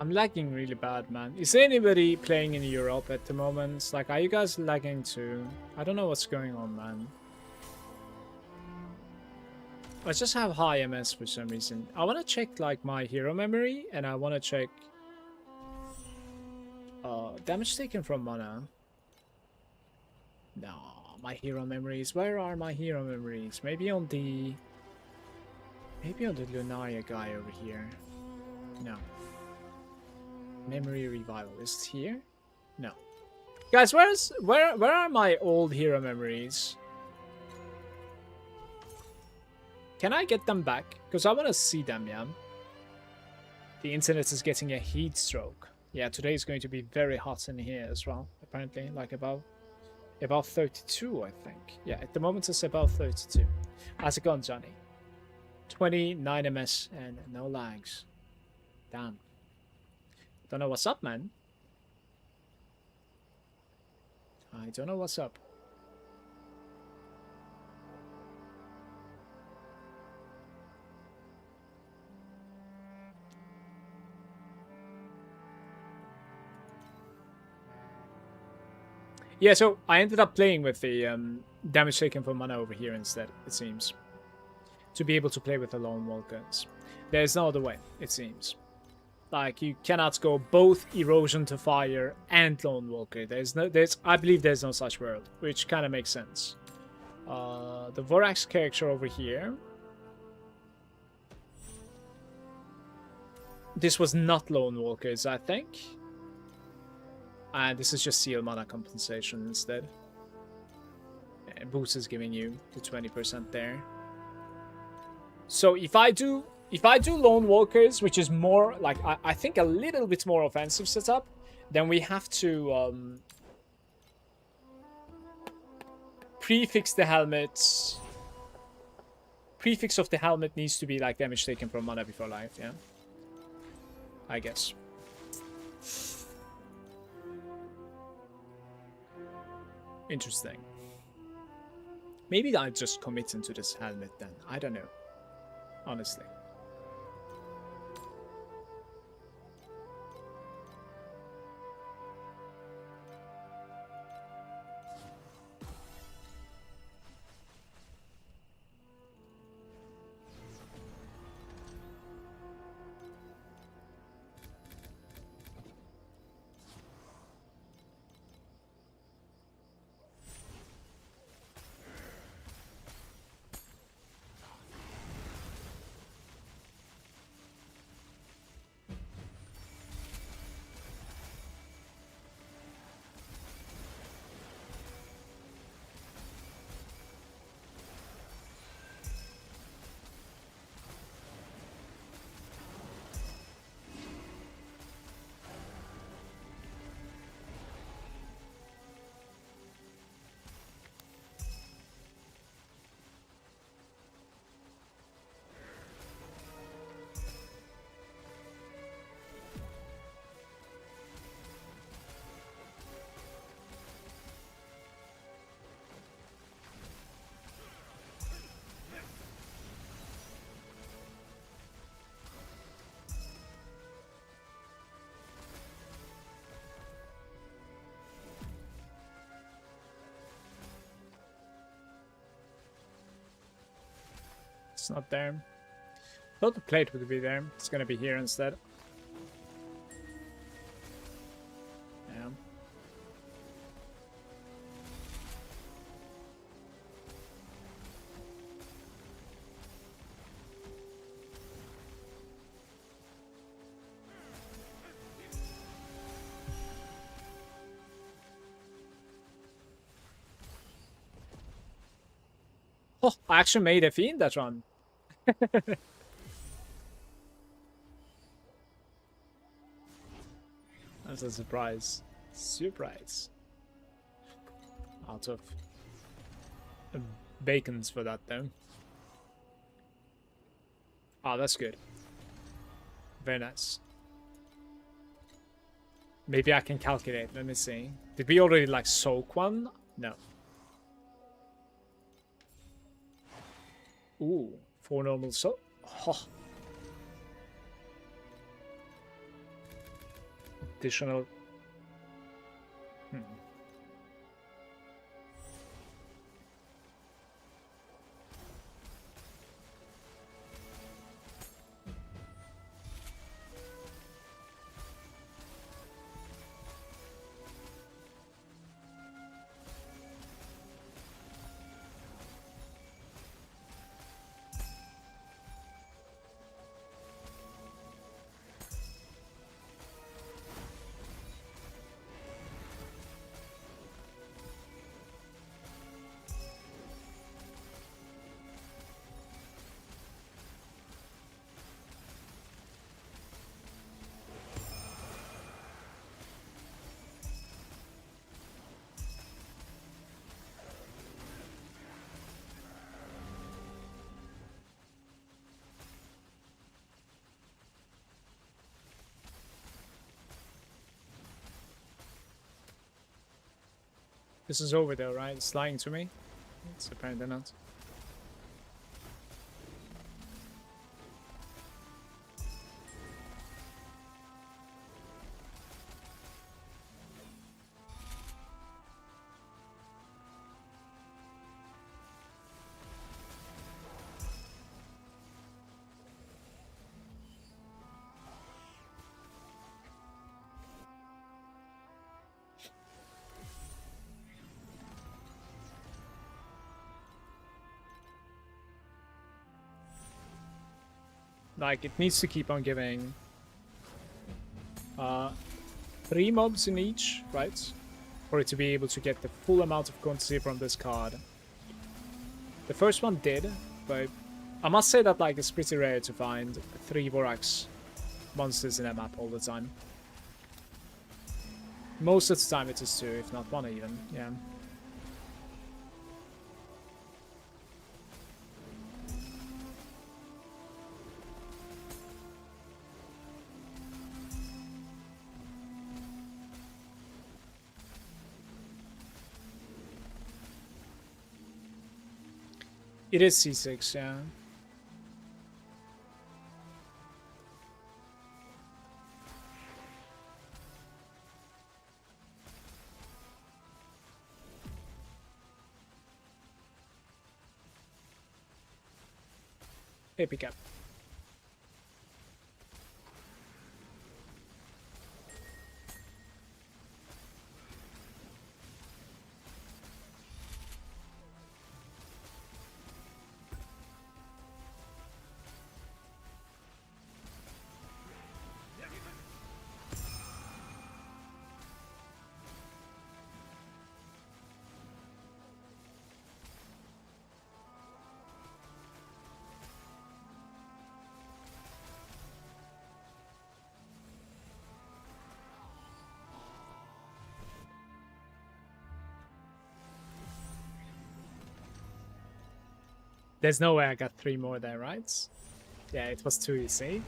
I'm lagging really bad, man. Is there anybody playing in Europe at the moment? Like, are you guys lagging too? I don't know what's going on, man. I just have high MS for some reason. I want to check, like, my hero memory, and I want to check... damage taken from mana. No, my hero memories. Where are my hero memories? Maybe on the... Maybe on the Lunaria guy over here. No. Memory revival. Is it here? No. Guys, where are my old hero memories? Can I get them back? Because I want to see them, yeah. The internet is getting a heat stroke. Yeah, today is going to be very hot in here as well. Apparently, like about 32, I think. Yeah, at the moment it's about 32. How's it going, Johnny? 29 ms and no lags. Damn. Don't know what's up, man. I don't know what's up. Yeah, so I ended up playing with the damage taken from mana over here instead, it seems. To be able to play with the Lone Walkers. There's no other way, it seems. Like, you cannot go both Erosion to Fire and Lone Walker. I believe there's no such world, which kind of makes sense. The Vorax character over here. This was not Lone Walkers, I think. And this is just seal mana compensation instead. And Boost is giving you the 20% there. So if I do Lone Walkers, which is more like I think a little bit more offensive setup, then we have to prefix the helmet. Prefix of the helmet needs to be like damage taken from mana before life, yeah. I guess. Interesting. Maybe I just commit into this helmet then. I don't know. Honestly. It's not there. Thought the plate would be there. It's gonna be here instead. Yeah. Oh, I actually made a fiend that run. That's a surprise. Surprise. Out of bacons for that though. Oh, that's good. Very nice. Maybe I can calculate. Let me see. Did we already like soak one? No. Ooh, 4 normal soak. Oh. additional... This is over there, right? It's lying to me? It's apparently not. Like, it needs to keep on giving 3 mobs in each, right? For it to be able to get the full amount of quantity from this card. The first one did, but I must say that like it's pretty rare to find 3 Vorax monsters in a map all the time. Most of the time it is 2, if not 1 even, yeah. It is C6, yeah. Hey, pick up. There's no way I got 3 more there, right? Yeah, it was 2, you see?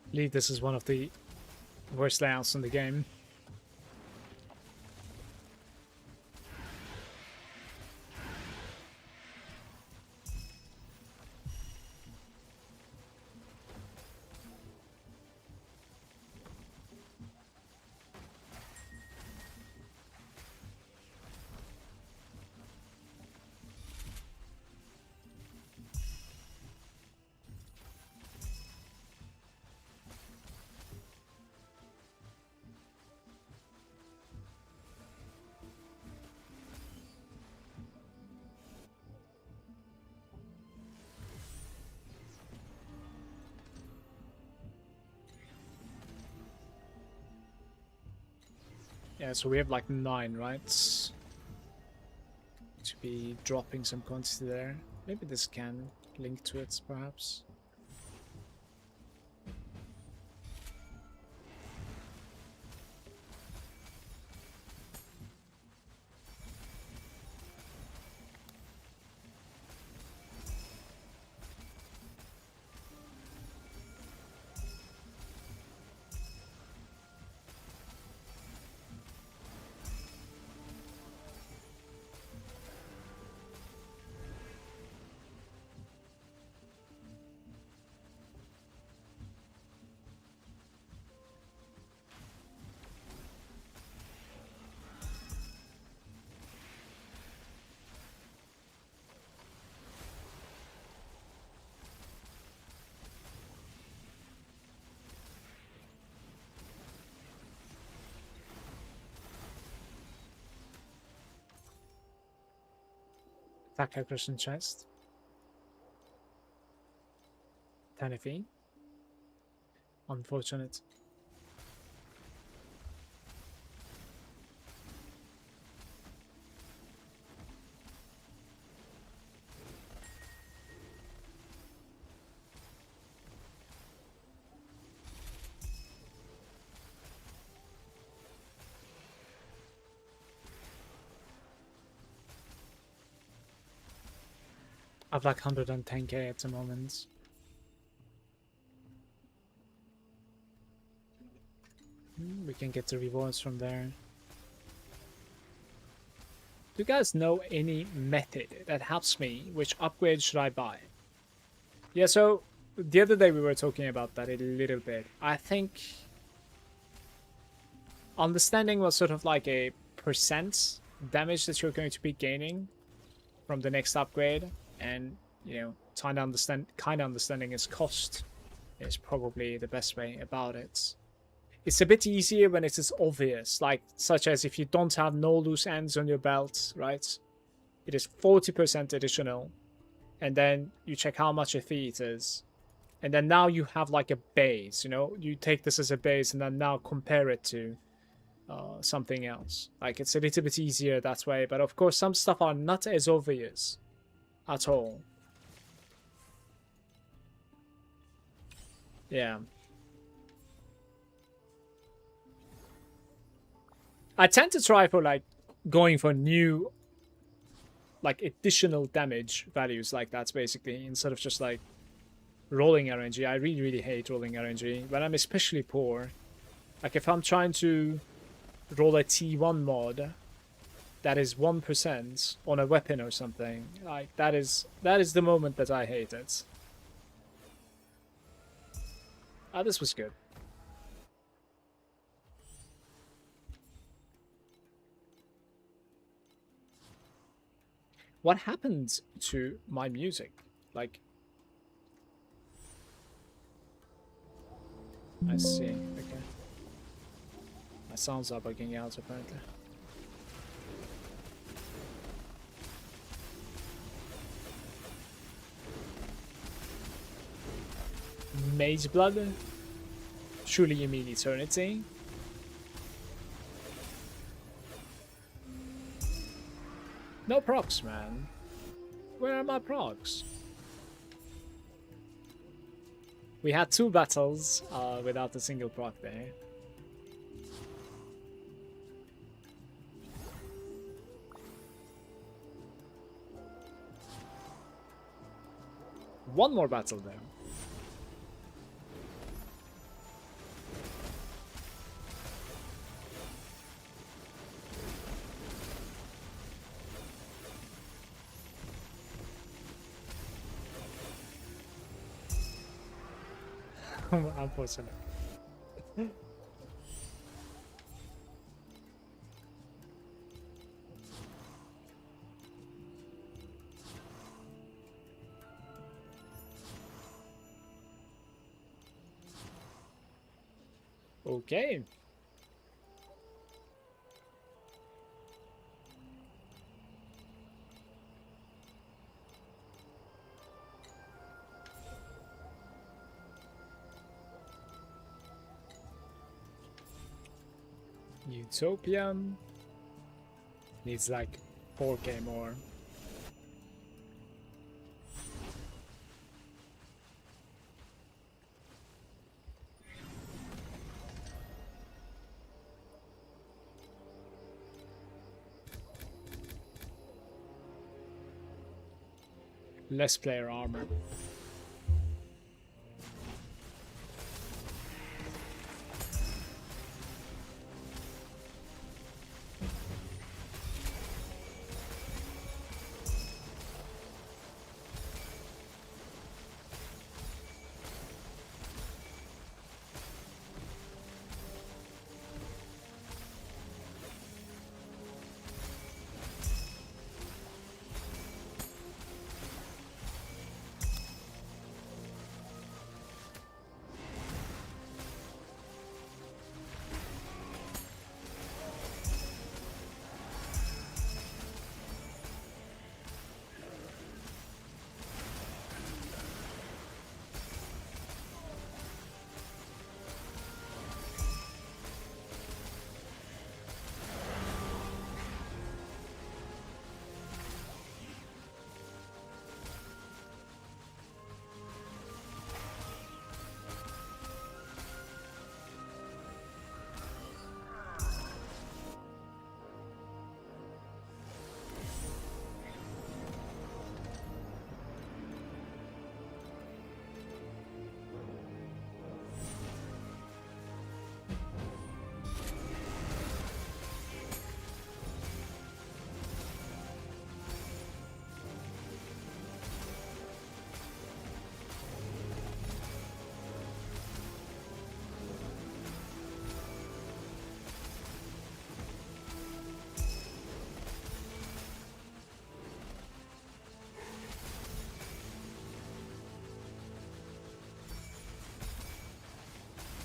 I believe this is one of the worst layouts in the game. Yeah, so we have like 9, right? To be dropping some quantity there. Maybe this can link to it, perhaps. Attack aggression chest. 10 FE. Unfortunate. I've like 110k at the moment. We can get the rewards from there. Do you guys know any method that helps me? Which upgrade should I buy? Yeah, so the other day we were talking about that a little bit. I think understanding what sort of like a percent damage that you're going to be gaining from the next upgrade, and you know, kind of understanding its cost is probably the best way about it. It's a bit easier when it is obvious, like such as if you don't have no loose ends on your belt, right? It is 40% additional, and then you check how much a fee it is, and then now you have like a base, you know, you take this as a base and then now compare it to something else. Like it's a little bit easier that way, but of course some stuff are not as obvious at all. Yeah. I tend to try for like going for new, like additional damage values like that basically, instead of just like rolling RNG. I really, really hate rolling RNG when I'm especially poor. Like if I'm trying to roll a T1 mod that is 1% on a weapon or something, like that is the moment that I hate it. Ah, this was good. What happened to my music? Like, I see. Okay. My sounds are bugging out apparently. Mage Blood? Surely you mean Eternity? No procs, man. Where are my procs? We had 2 battles without a single proc there. One more battle there. Unfortunately. Okay. Utopia needs like 4k more. Less player armor.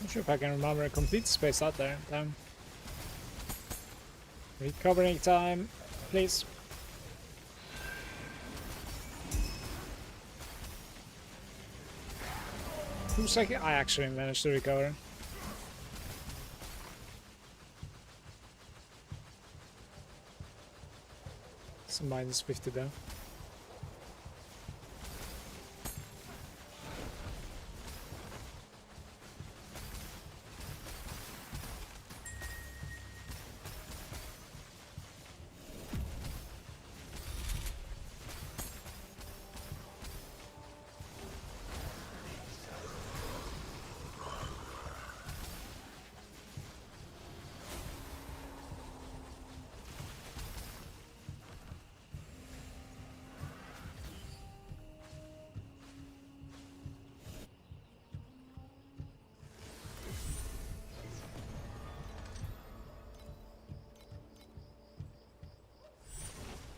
Not sure if I can remember a complete space out there. Damn. Recovering time, please. 2 seconds. I actually managed to recover. It's a minus 50 though.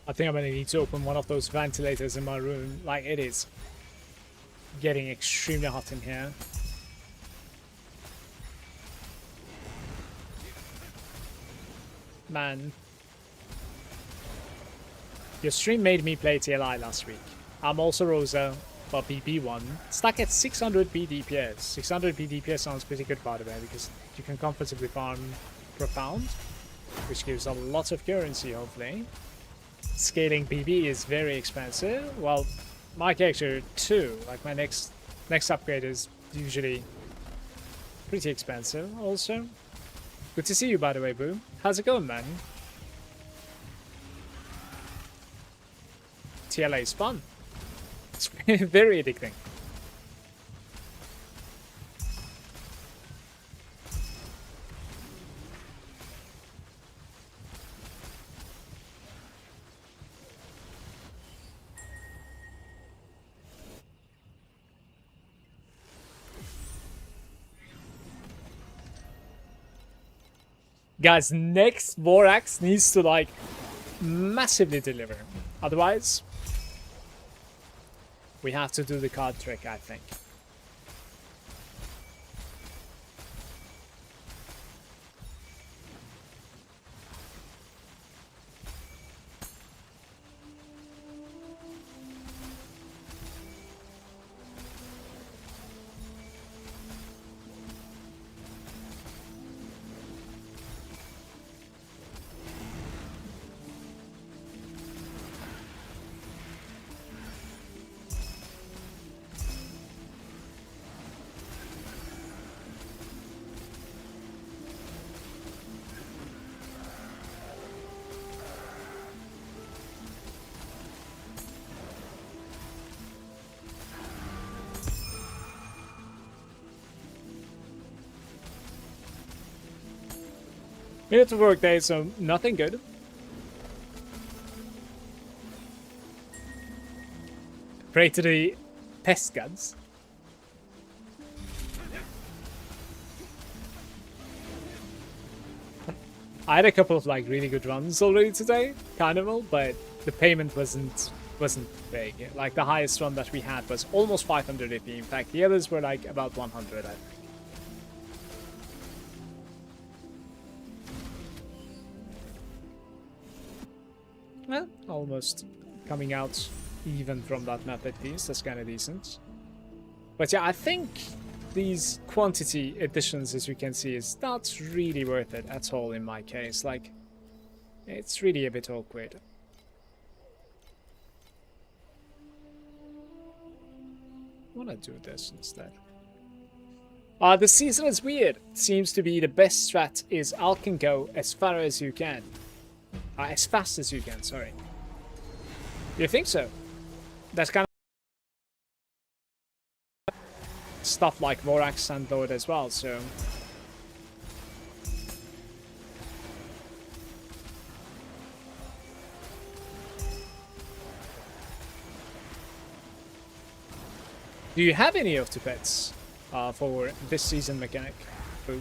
I think I'm gonna need to open one of those ventilators in my room. Like, it is getting extremely hot in here. Man. Your stream made me play TLI last week. I'm also Rosa, but BB1. Stuck at 600 BDPS. 600 BDPS sounds pretty good, by the way, because you can comfortably farm Profound, which gives a lot of currency, hopefully. Scaling BB is very expensive. Well, my character too. Like, my next upgrade is usually pretty expensive also. Good to see you, by the way, Boo. How's it going, man? TLA is fun. It's very addicting. Guys, next Vorax needs to like massively deliver. Otherwise, we have to do the card trick, I think. Minute of work day, so nothing good. Pray to the pest gods. I had a couple of like really good runs already today, Carnival, but the payment wasn't big. Like the highest run that we had was almost 500 AP. In fact, the others were like about 100, I think. Well, almost coming out even from that map at least. That's kind of decent. But yeah, I think these quantity additions, as you can see, is not really worth it at all in my case. Like, it's really a bit awkward. I want to do this instead. The season is weird. Seems to be the best strat is Al can go as far as you can. As fast as you can, sorry. You think so? That's kind of stuff like Vorax and Lord as well, so... Do you have any of the pets for this season mechanic? Ooh.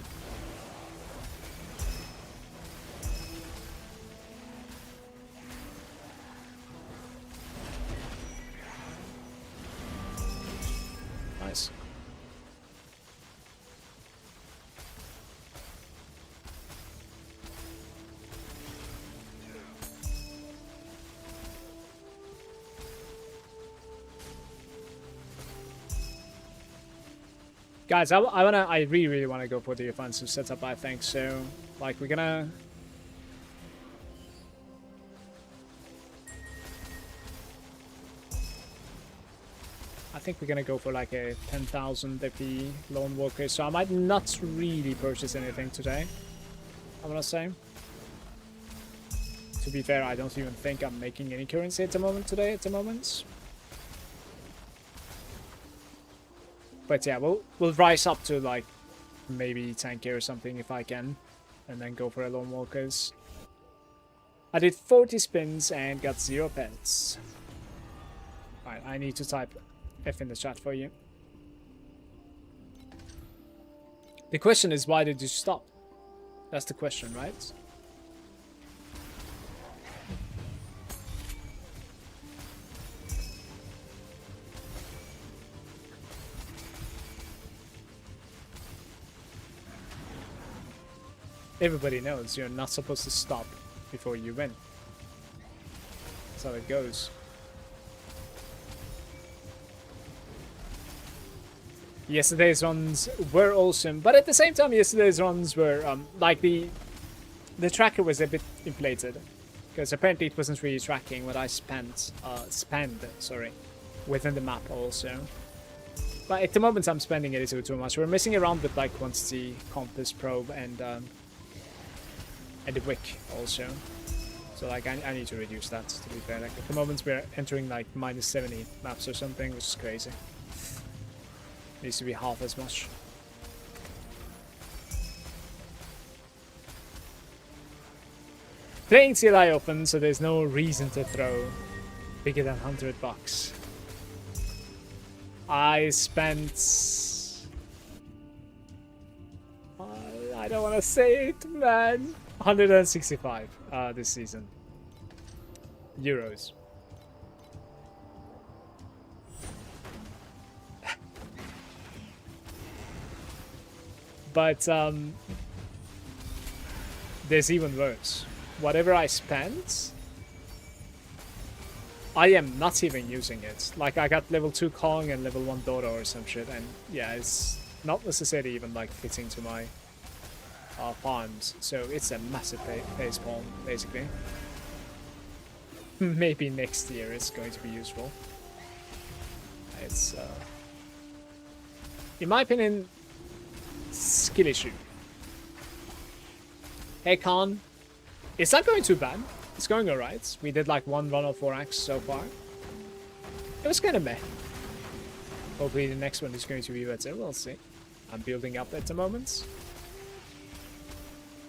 Nice. Guys, I really wanna go for the offensive setup, I think, so like we're gonna I think we're gonna go for like a 10,000 AP Lone Walker, so I might not really purchase anything today, I wanna say. To be fair, I don't even think I'm making any currency at the moment. But yeah, we'll rise up to like maybe 10k or something if I can, and then go for a Lone Walkers. I did 40 spins and got 0 pets. Alright, I need to type F in the chat for you. The question is, why did you stop? That's the question, right? Everybody knows you're not supposed to stop before you win. That's how it goes. Yesterday's runs were awesome, but at the same time, yesterday's runs were like the tracker was a bit inflated because apparently it wasn't really tracking what I spent within the map also. But at the moment, I'm spending it too much. We're messing around with like quantity, compass, probe, and the wick also. So like I need to reduce that, to be fair. Like at the moment we're entering like minus 70 maps or something, which is crazy. Needs to be half as much. Playing CLI open, so there's no reason to throw bigger than $100. I spent I don't want to say it, man. 165 this season. Euros. But there's even worse. Whatever I spent, I am not even using it. Like, I got level 2 Kong and level 1 Dora or some shit, and yeah, it's not necessarily even like fitting to my farms. So it's a massive face palm, basically. Maybe next year it's going to be useful. It's, in my opinion, skill issue. Hey Khan, it's not going too bad. It's going alright. We did like 1 run of Vorax so far. It was kind of meh. Hopefully the next one is going to be better. We'll see. I'm building up at the moment.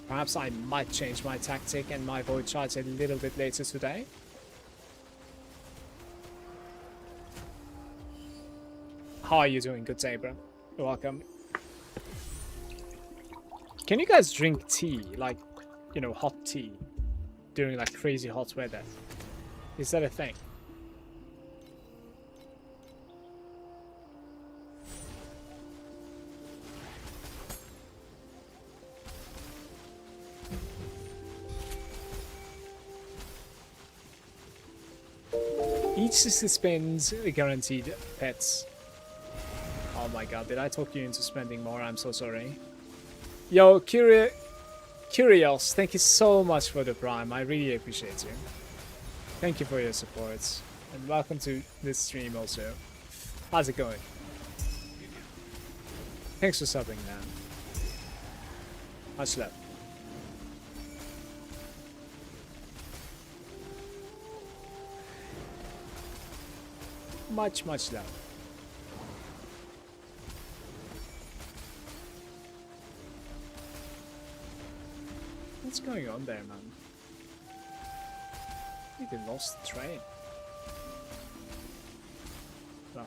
Perhaps I might change my tactic and my void charge a little bit later today. How are you doing? Good day, bro. You're welcome. Can you guys drink tea? Like, you know, hot tea during like crazy hot weather? Is that a thing? Each 60 spins guaranteed pets. Oh my god, did I talk you into spending more? I'm so sorry. Yo, Curios, thank you so much for the prime. I really appreciate you. Thank you for your support. And welcome to this stream also. How's it going? Thanks for subbing, man. Much love. Much love. What's going on there, man? I think they lost the train. Well.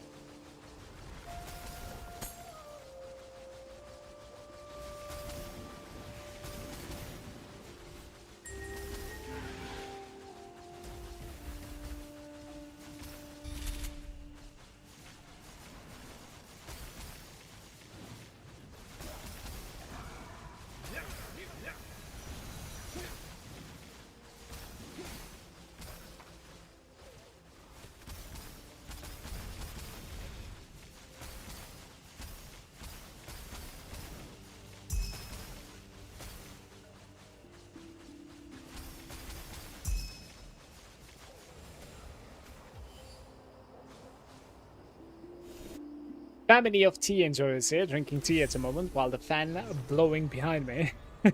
Family of tea enjoyers here, drinking tea at the moment while the fan blowing behind me.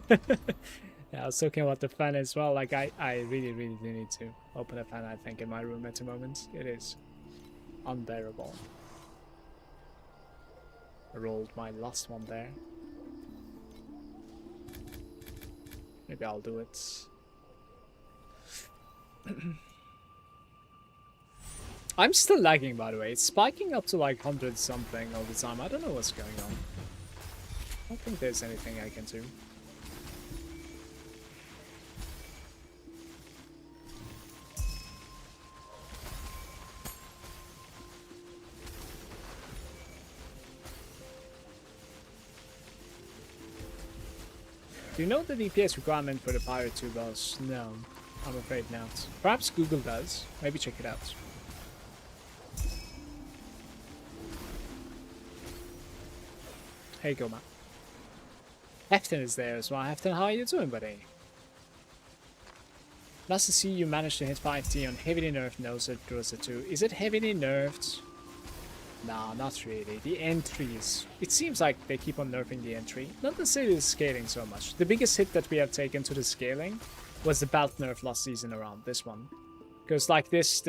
Yeah, I was talking about the fan as well. Like, I really do need to open a fan, I think, in my room at the moment. It is unbearable. I rolled my last one there. Maybe I'll do it. I'm still lagging, by the way. It's spiking up to like 100 something all the time. I don't know what's going on. I don't think there's anything I can do. Do you know the DPS requirement for the Pirate 2 boss? No, I'm afraid not. Perhaps Google does. Maybe check it out. Hey, Goma. Hefton is there as well. Hefton, how are you doing, buddy? Nice to see you managed to hit 5T on heavily nerfed Rosa 2. Is it heavily nerfed? Nah, not really. The entries. It seems like they keep on nerfing the entry. Not necessarily the scaling so much. The biggest hit that we have taken to the scaling was the belt nerf last season around this one. Because like this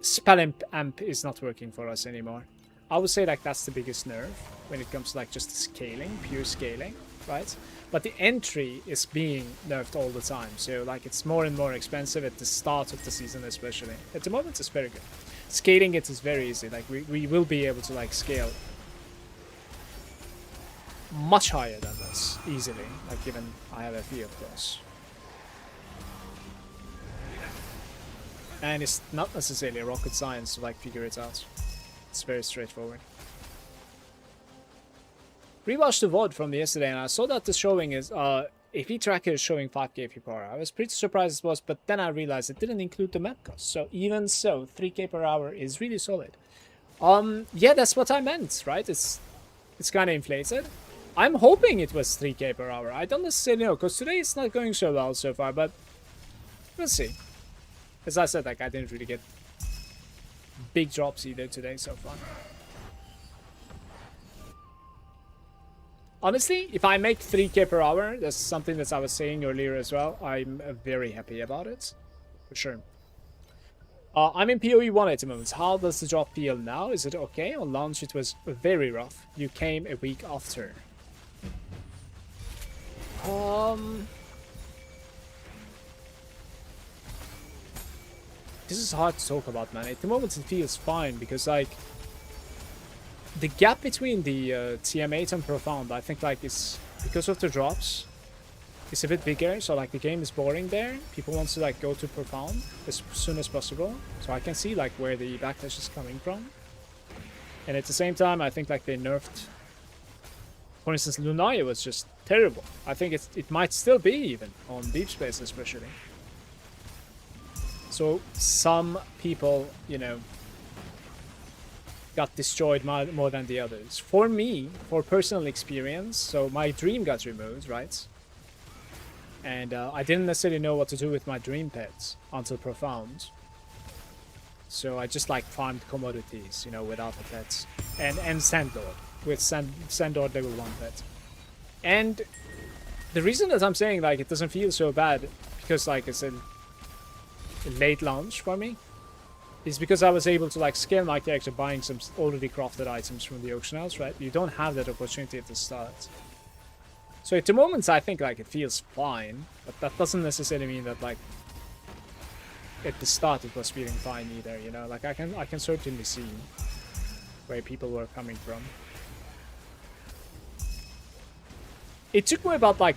spell amp is not working for us anymore. I would say like that's the biggest nerf when it comes to like just scaling, pure scaling, right? But the entry is being nerfed all the time. So like it's more and more expensive at the start of the season especially. At the moment it's very good. Scaling it is very easy. Like we will be able to like scale much higher than this. out easily, like given I have FE, of course. And it's not necessarily rocket science to like figure it out. It's very straightforward. Rewatched the VOD from yesterday and I saw that the showing is FE tracker is showing 5k FE per hour. I was pretty surprised it was, but then I realized it didn't include the map cost. So even so, 3k per hour is really solid. Yeah, that's what I meant, right? It's kind of inflated. I'm hoping it was 3k per hour. I don't necessarily know, because today it's not going so well so far, but we'll see. As I said, like, I didn't really get big drops either today so far. Honestly, if I make 3k per hour, that's something that I was saying earlier as well, I'm very happy about it. For sure. I'm in PoE 1 at the moment. How does the drop feel now? Is it okay? On launch it was very rough. You came a week after. This is hard to talk about, man. At the moment it feels fine because, like, the gap between the TM8 and Profound, I think, like, is because of the drops. It's a bit bigger, so like the game is boring there. People want to like go to Profound as soon as possible. So I can see like where the backlash is coming from. And at the same time, I think like they nerfed. For instance, Lunaria was just terrible. I think it might still be even on Deep Space especially. So some people, you know, got destroyed more than the others. For me, for personal experience, so my dream got removed, right? And I didn't necessarily know what to do with my dream pets until Profound. So I just like farmed commodities, you know, without the pets. And Sandlord, with Sandlord level 1 pet. And the reason that I'm saying like it doesn't feel so bad, because like it's a late launch for me, is because I was able to like scale my character buying some already crafted items from the auction house, right? You don't have that opportunity at the start. So at the moment I think like it feels fine, but that doesn't necessarily mean that like at the start it was feeling fine either, you know? Like I can certainly see where people were coming from. It took me about like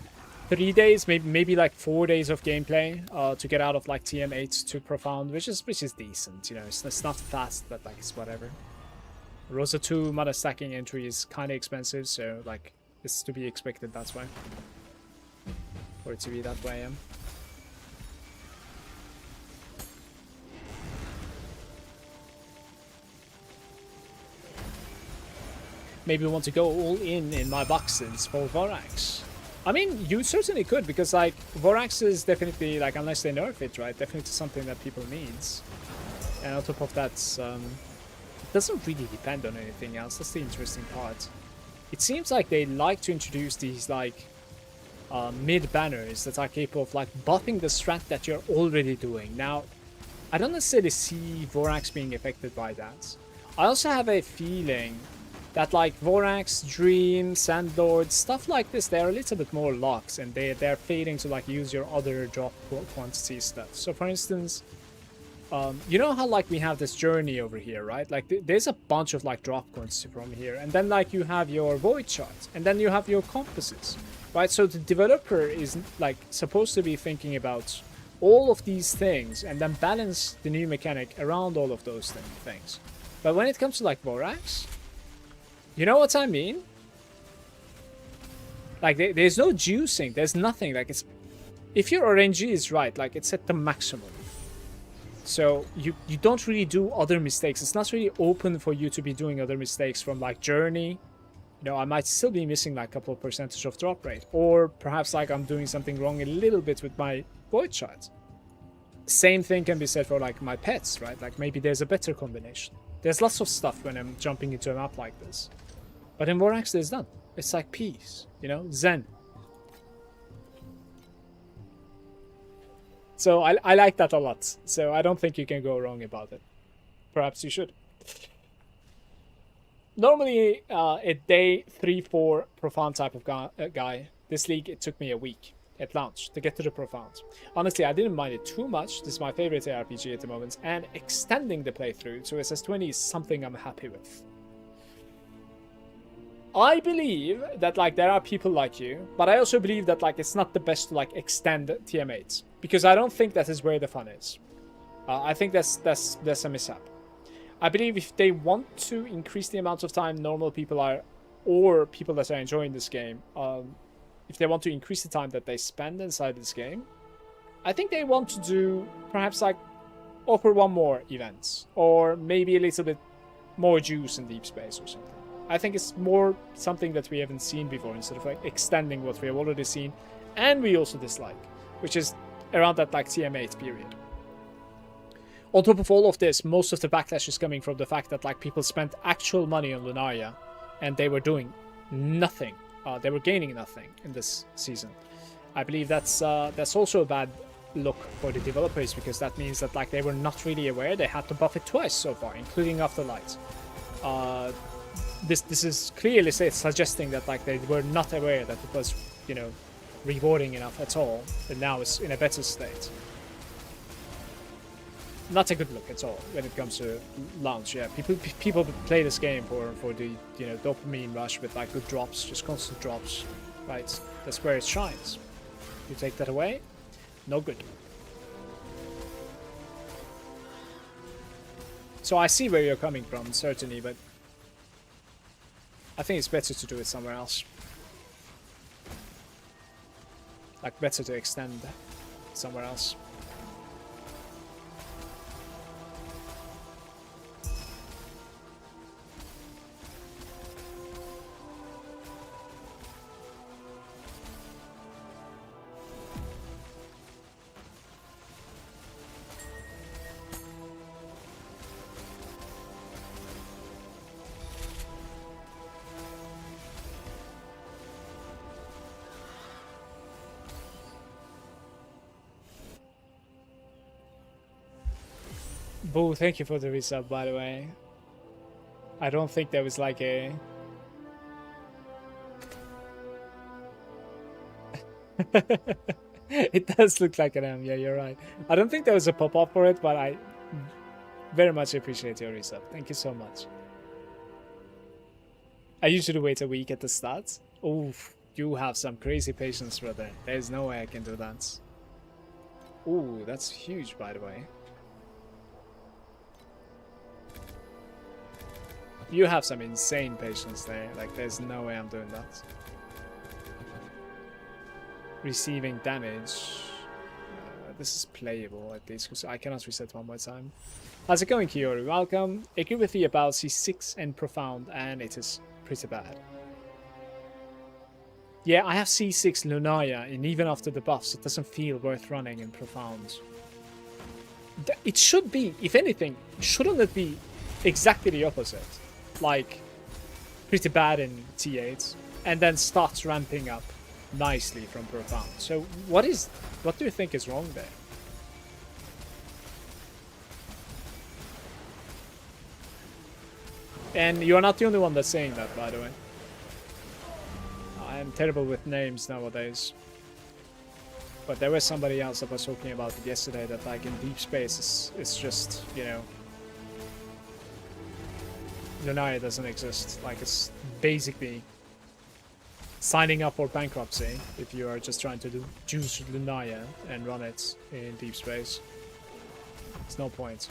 3 days, maybe like 4 days of gameplay to get out of like TM8 to Profound, which is decent, you know. It's not fast, but like it's whatever. Rosa 2 mana stacking entry is kind of expensive, so like it's to be expected, that's why. For it to be that way, Maybe want to go all in my boxes for Vorax. I mean, you certainly could, because like Vorax is definitely, like, unless they nerf it, right, definitely something that people needs. And on top of that, it doesn't really depend on anything else. That's the interesting part. It seems like they like to introduce these like mid banners that are capable of like buffing the strat that you're already doing. Now, I don't necessarily see Vorax being affected by that. I also have a feeling that like Vorax, Dream, Sandlord, stuff like this, they're a little bit more locks, and they're fading to like use your other drop quantity stuff. So for instance, you know how like we have this journey over here, right? Like there's a bunch of like drop quantity from here, and then like you have your void charts, and then you have your compasses, right? So the developer is like supposed to be thinking about all of these things and then balance the new mechanic around all of those things. But when it comes to like Vorax, you know what I mean? Like there's no juicing, there's nothing. Like it's, if your RNG is right, like it's at the maximum. So you don't really do other mistakes. It's not really open for you to be doing other mistakes from like journey. You know, I might still be missing like a couple of percentage of drop rate, or perhaps like I'm doing something wrong a little bit with my void shot. Same thing can be said for like my pets, right? Like maybe there's a better combination. There's lots of stuff when I'm jumping into a map like this. But in Vorax there's none. It's like peace, you know, zen. So I like that a lot. So I don't think you can go wrong about it. Perhaps you should. Normally, at day 3-4 Profound type of guy, this league, it took me a week at launch to get to the Profound. Honestly, I didn't mind it too much. This is my favorite ARPG at the moment. And extending the playthrough to SS20 is something I'm happy with. I believe that like there are people like you, but I also believe that like it's not the best to like extend TM8s, because I don't think that is where the fun is. I think that's a mishap. I believe if they want to increase the amount of time normal people are, or people that are enjoying this game, if they want to increase the time that they spend inside this game, I think they want to do perhaps like offer one more events, or maybe a little bit more juice in deep space or something. I think it's more something that we haven't seen before, instead of like extending what we have already seen and we also dislike, which is around that like TM8 period. On top of all of this, most of the backlash is coming from the fact that like people spent actual money on Lunaria and they were doing nothing. They were gaining nothing in this season. I believe that's also a bad look for the developers, because that means that like they were not really aware. They had to buff it twice so far, including afterlight. This is clearly suggesting that like they were not aware that it was, you know, rewarding enough at all, and now it's in a better state. Not a good look at all when it comes to launch. Yeah, people play this game for the, you know, dopamine rush with like good drops, just constant drops, right? That's where it shines. You take that away, no good. So I see where you're coming from, certainly, but I think it's better to do it somewhere else. Like, better to extend somewhere else. Boo, thank you for the resub, by the way. I don't think there was like a... It does look like an M, yeah, you're right. I don't think there was a pop-up for it, but I very much appreciate your resub. Thank you so much. I usually wait a week at the start. Oof, you have some crazy patience, brother. There's no way I can do that. Ooh, that's huge, by the way. You have some insane patience there. Like, there's no way I'm doing that. Receiving damage. This is playable at least, because I cannot reset one more time. How's it going, Kiyoru? Welcome. Agree with you about C6 and Profound, and it is pretty bad. Yeah, I have C6 Lunaria, and even after the buffs, it doesn't feel worth running in Profound. It should be, if anything, shouldn't it be exactly the opposite? Like, pretty bad in T8, and then starts ramping up nicely from Profound. So what do you think is wrong there? And you're not the only one that's saying that, by the way. I'm terrible with names nowadays. But there was somebody else that was talking about it yesterday, that like in deep space it's just, you know, Lunaria doesn't exist. Like, it's basically signing up for bankruptcy if you are just trying to do juice Lunaria and run it in deep space. There's no point.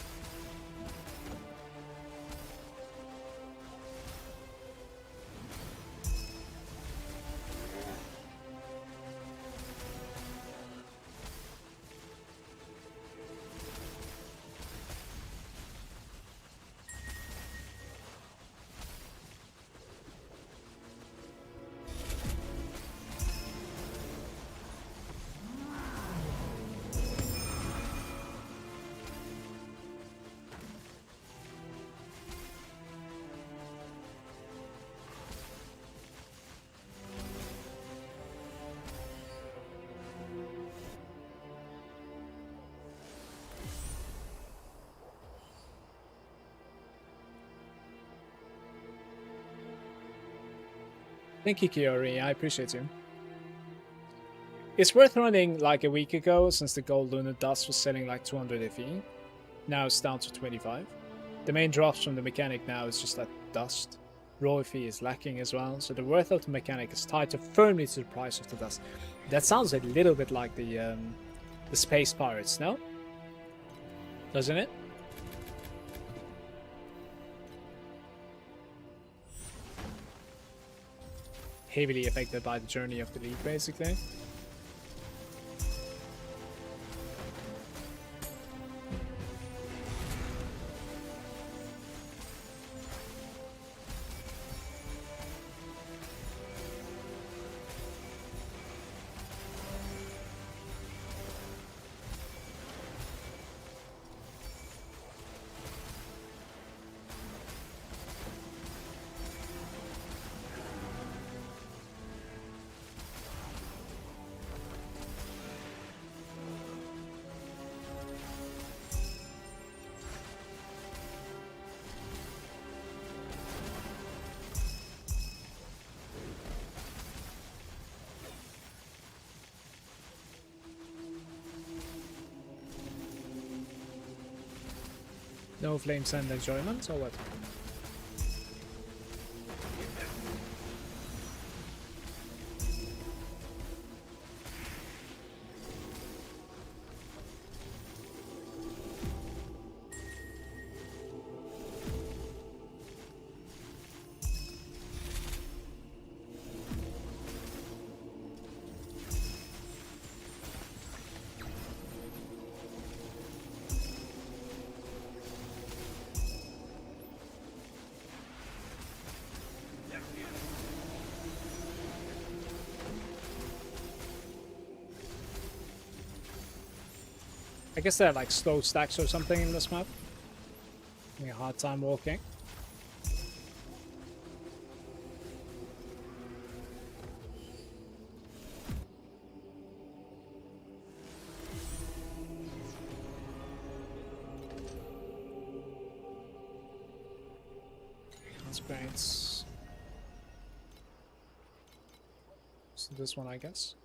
Thank you, Kiori. I appreciate you. It's worth running like a week ago, since the gold lunar dust was selling like 200 FE. Now it's down to 25. The main drops from the mechanic now is just like dust. Royalty is lacking as well, so the worth of the mechanic is tied firmly to the price of the dust. That sounds a little bit like the space pirates, no? Doesn't it? Heavily affected by the journey of the league, basically. No flames and enjoyment, or what? I guess they're like slow stacks or something in this map. Having a hard time walking. That's great. So this one, I guess.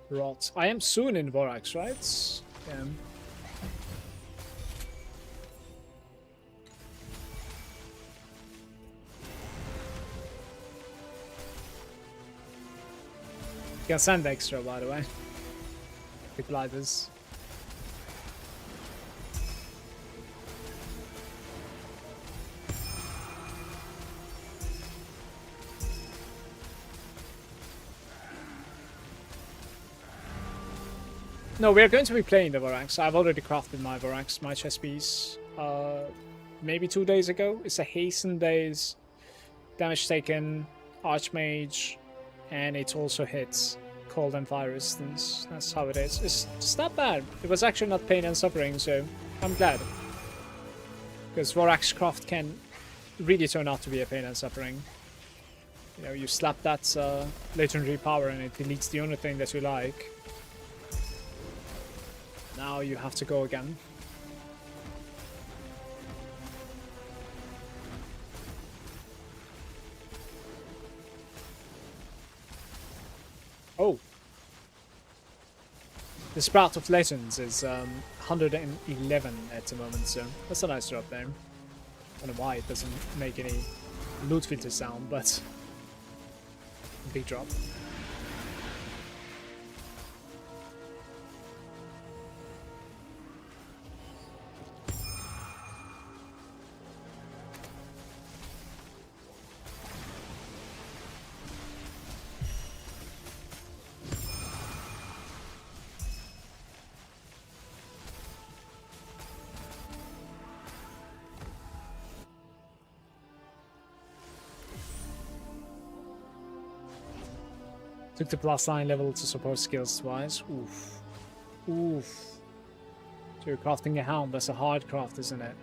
Rot. I am soon in Vorax, right? Yeah. You can send extra, by the way. People like this. No, we are going to be playing the Vorax. I've already crafted my Vorax, my chess piece, maybe 2 days ago. It's a hasten base, damage taken, Archmage, and it also hits cold and fire resistance. That's how it is. It's not bad. It was actually not pain and suffering, so I'm glad. Because Vorax craft can really turn out to be a pain and suffering. You know, you slap that legendary power and it deletes the only thing that you like. Now you have to go again. Oh. The Sprout of Legends is 111 at the moment, so that's a nice drop there. I don't know why it doesn't make any loot filter sound, but big drop. Took the +9 level to support skills twice. Oof. Oof. So you're crafting a hound. That's a hard craft, isn't it?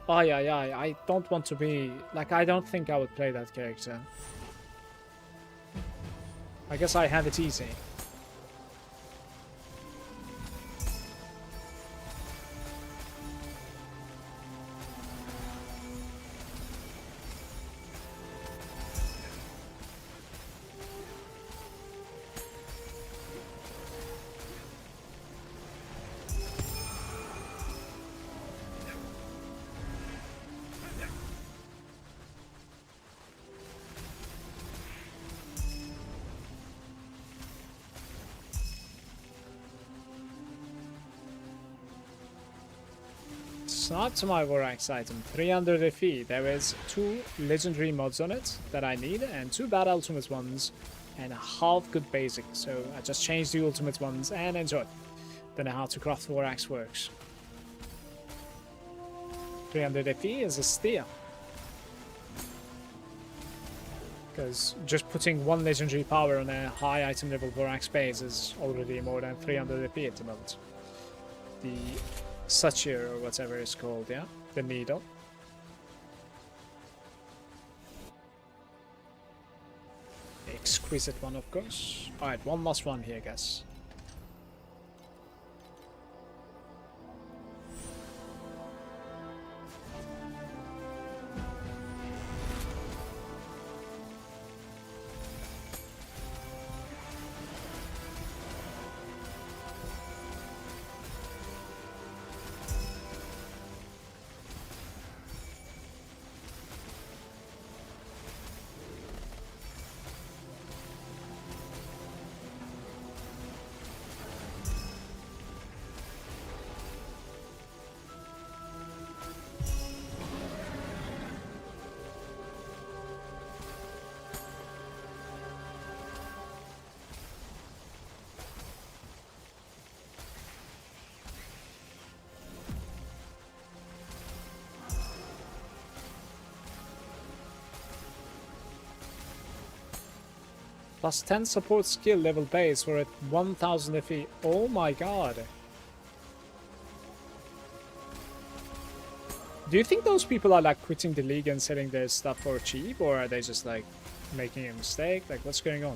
Oh, yeah. I don't want to be... Like, I don't think I would play that character. I guess I have it easy. Not to my Vorax item. 300 FE. There is 2 legendary mods on it that I need, and 2 bad ultimate ones, and a half good basic. So I just changed the ultimate ones and enjoyed. Don't know how to craft Vorax works. 300 FE is a steal. Because just putting 1 legendary power on a high item level Vorax base is already more than 300 FE at the moment. The Satyr or whatever it's called, yeah? The needle. Exquisite one, of course. Alright, one last one here, guys. Plus 10 support skill level base for at 1000 FE. Oh my god. Do you think those people are like quitting the league and selling their stuff for cheap, or are they just like making a mistake? Like, what's going on?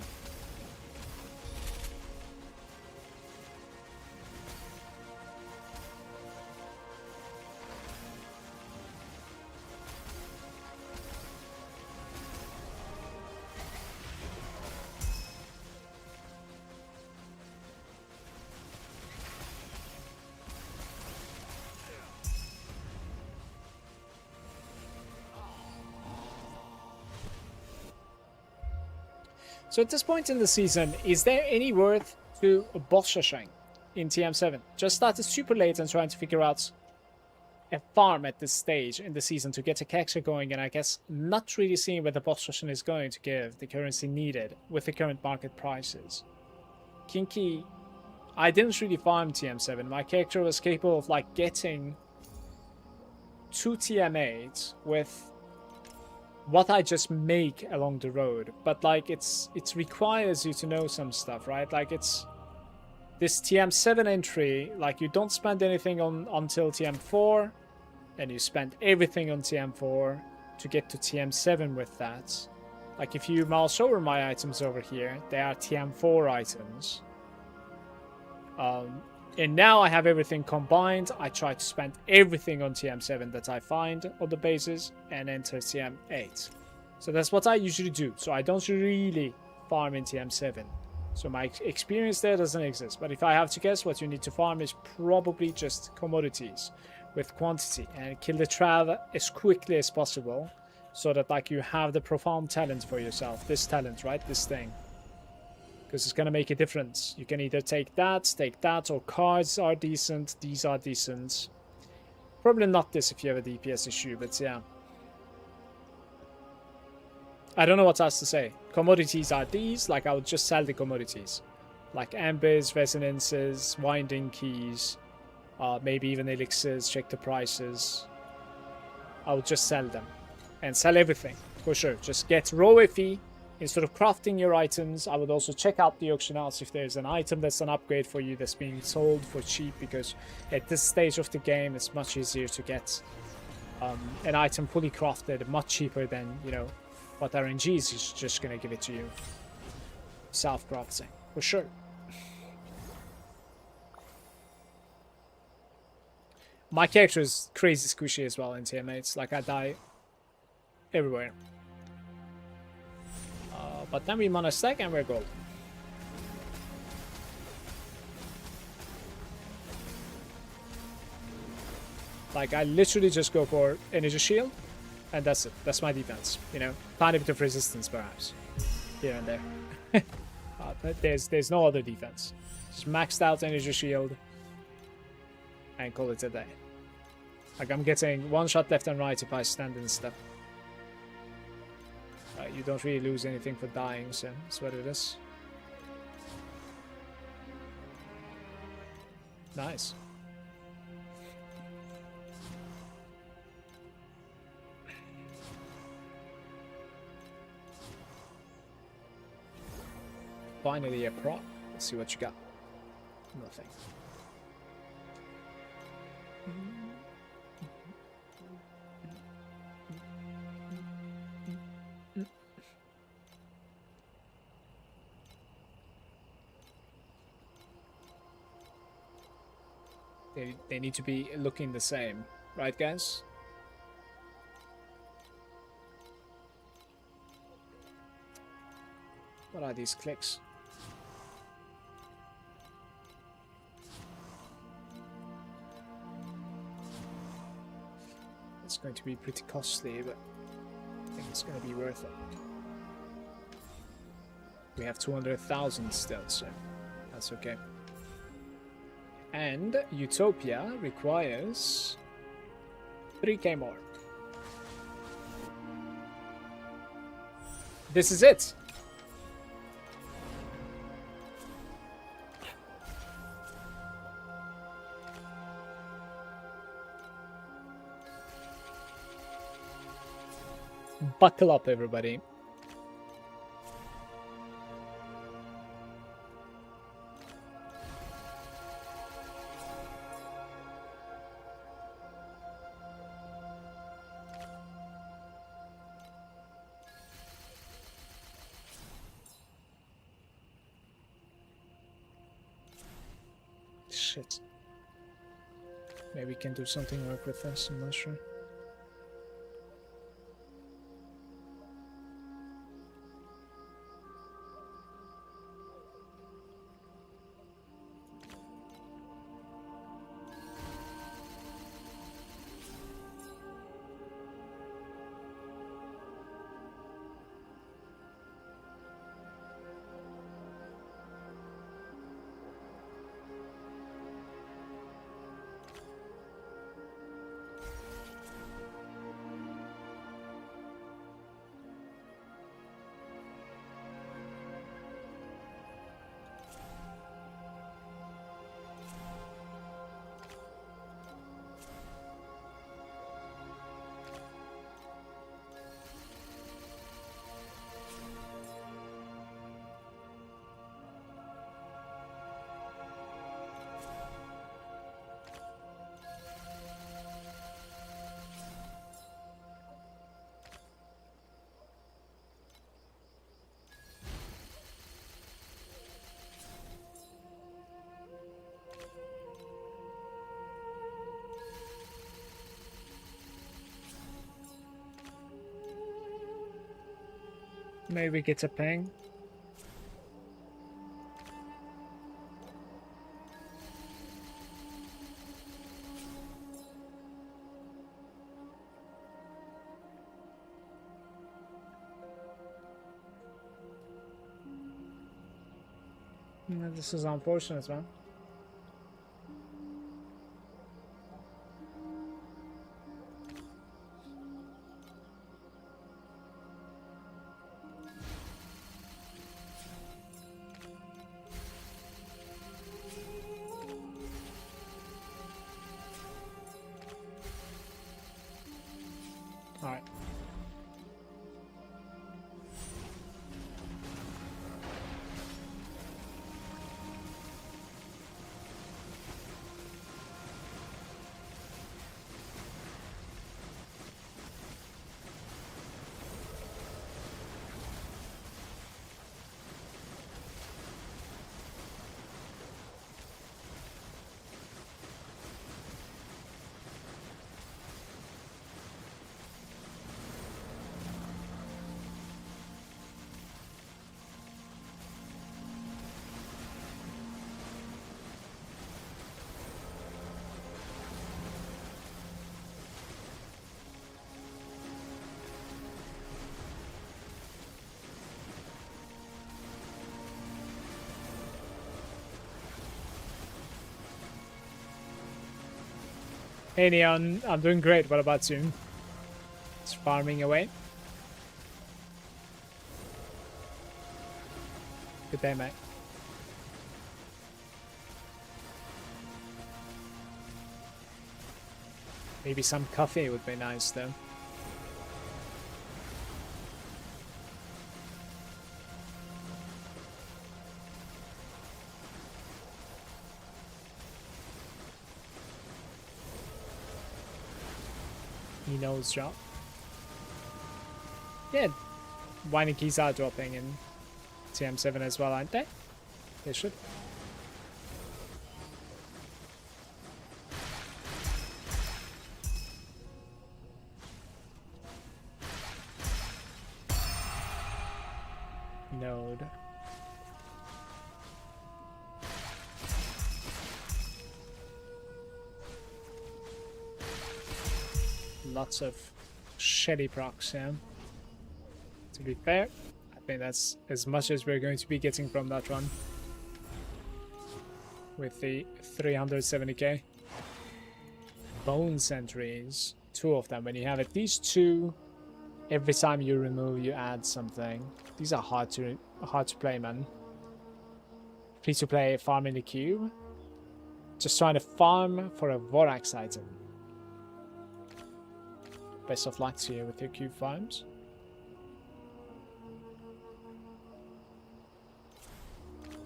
So at this point in the season, is there any worth to boss rushing in TM7? Just started super late and trying to figure out a farm at this stage in the season to get a character going, and I guess not really seeing where the boss rushing is going to give the currency needed with the current market prices. Kinky, I didn't really farm TM7. My character was capable of like getting 2 TM8 with what I just make along the road, but like it requires you to know some stuff, right? Like it's this TM7 entry, like you don't spend anything on until TM4, and you spend everything on TM4 to get to TM7 with that. Like if you mouse over my items over here, they are TM4 items. And now I have everything combined. I try to spend everything on TM7 that I find on the bases and enter TM8. So that's what I usually do. So I don't really farm in TM7. So my experience there doesn't exist. But if I have to guess, what you need to farm is probably just commodities with quantity and kill the trav as quickly as possible, so that like you have the profound talent for yourself. This talent, right? This thing. Because it's going to make a difference. You can either take that, or cards are decent, these are decent. Probably not this if you have a DPS issue, but yeah. I don't know what else to say. Commodities are these, like I would just sell the commodities. Like ambers, resonances, winding keys, maybe even elixirs, check the prices. I would just sell them. And sell everything, for sure. Just get raw FE. Instead of crafting your items, I would also check out the auction house if there's an item that's an upgrade for you that's being sold for cheap, because at this stage of the game it's much easier to get an item fully crafted much cheaper than, you know, what RNG is just going to give it to you. Self-crafting, for sure. My character is crazy squishy as well in TM8s, like I die everywhere. But then we mana stack and we're gold. Like I literally just go for energy shield, and that's it. That's my defense. You know, tiny bit of resistance perhaps here and there. But there's no other defense. Just maxed out energy shield and call it a day. Like, I'm getting one shot left and right if I stand in step. You don't really lose anything for dying, so that's what it is. Nice. Finally a prop. Let's see what you got. Nothing. They need to be looking the same, right, guys? What are these clicks? It's going to be pretty costly, but I think it's going to be worth it. We have 200,000 still, so that's okay. And Utopia requires 3k more. This is it. Buckle up, everybody. Shit. Maybe we can do something work with this, I'm not sure. Maybe get a ping. This is unfortunate, man. All right. Hey Neon, I'm doing great. What about you? It's farming away. Good day, mate. Maybe some coffee would be nice, though. He knows drop. Yeah, Winding Keys are dropping in TM7 as well, aren't they? They should. Node. Lots of shitty procs, yeah. To be fair, I think that's as much as we're going to be getting from that run. With the 370k. Bone sentries. 2 of them. When you have at least 2, every time you remove, you add something. These are hard to play, man. Free to play, farm in the cube. Just trying to farm for a Vorax item. Best of luck to you with your cube farms.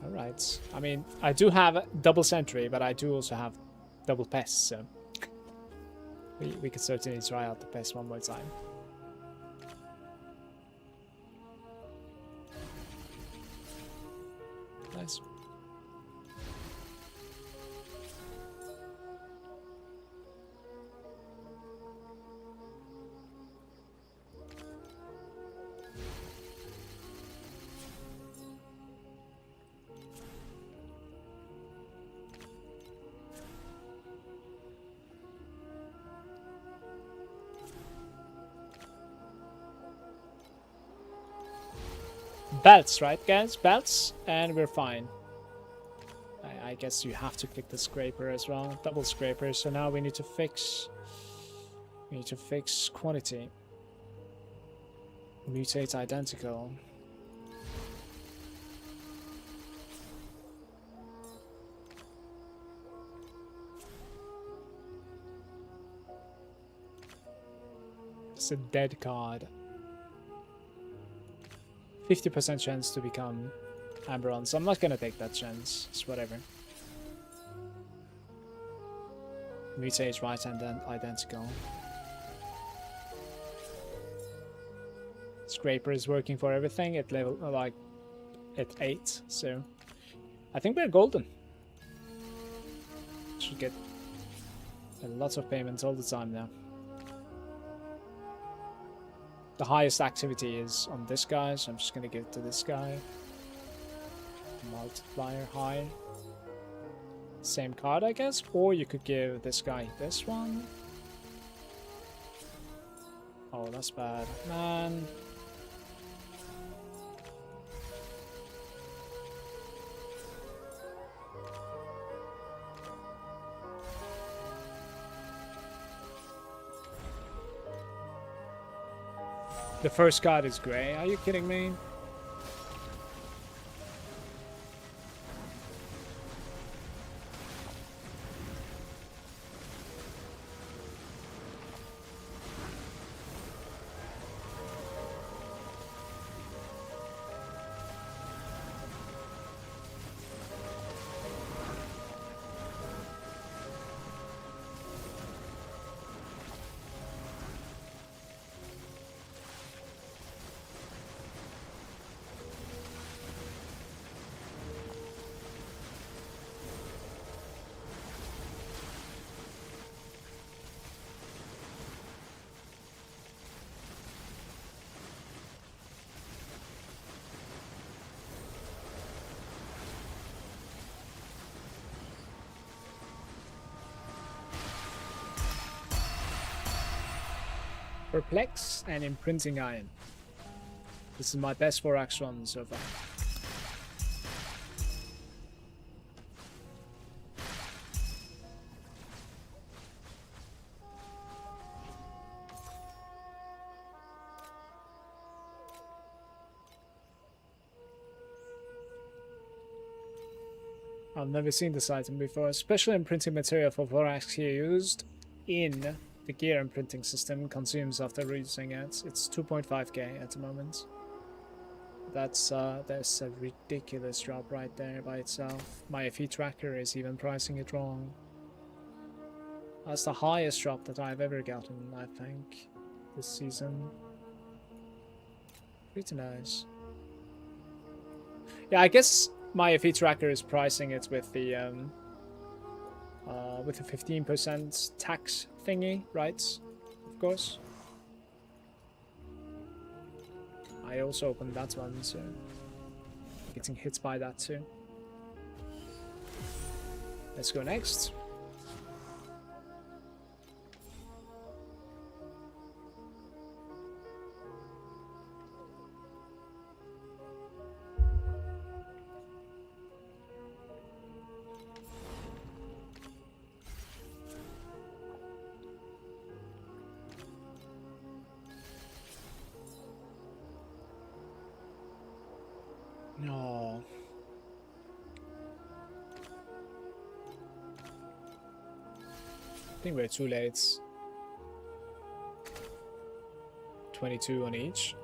Alright. I mean, I do have double sentry, but I do also have double pest, so we could certainly try out the pest one more time. Nice. Belts, right guys? Belts, and we're fine. I guess you have to click the scraper as well. Double scraper, so now we need to fix quantity. Mutate identical. It's a dead card. 50% chance to become Amberon, so I'm not gonna take that chance. It's whatever. Mutate right and then identical. Scraper is working for everything at level like at 8, so I think we're golden. Should get lots of payments all the time now. The highest activity is on this guy, so I'm just gonna give it to this guy. Multiplier high. Same card, I guess, or you could give this guy this one. Oh, that's bad, man. The first card is grey. Are you kidding me? Perplex and Imprinting Iron. This is my best Vorax run so far. I've never seen this item before. Special imprinting material for Vorax here used in the gear imprinting system consumes after reusing it. It's 2.5k at the moment. That's a ridiculous drop right there by itself. My FE tracker is even pricing it wrong. That's the highest drop that I've ever gotten, I think, this season. Pretty nice. Yeah, I guess my FE tracker is pricing it with the 15% tax thingy, right? Of course. I also opened that one, so getting hit by that too. Let's go next. No. I think we're too late. 22 on each.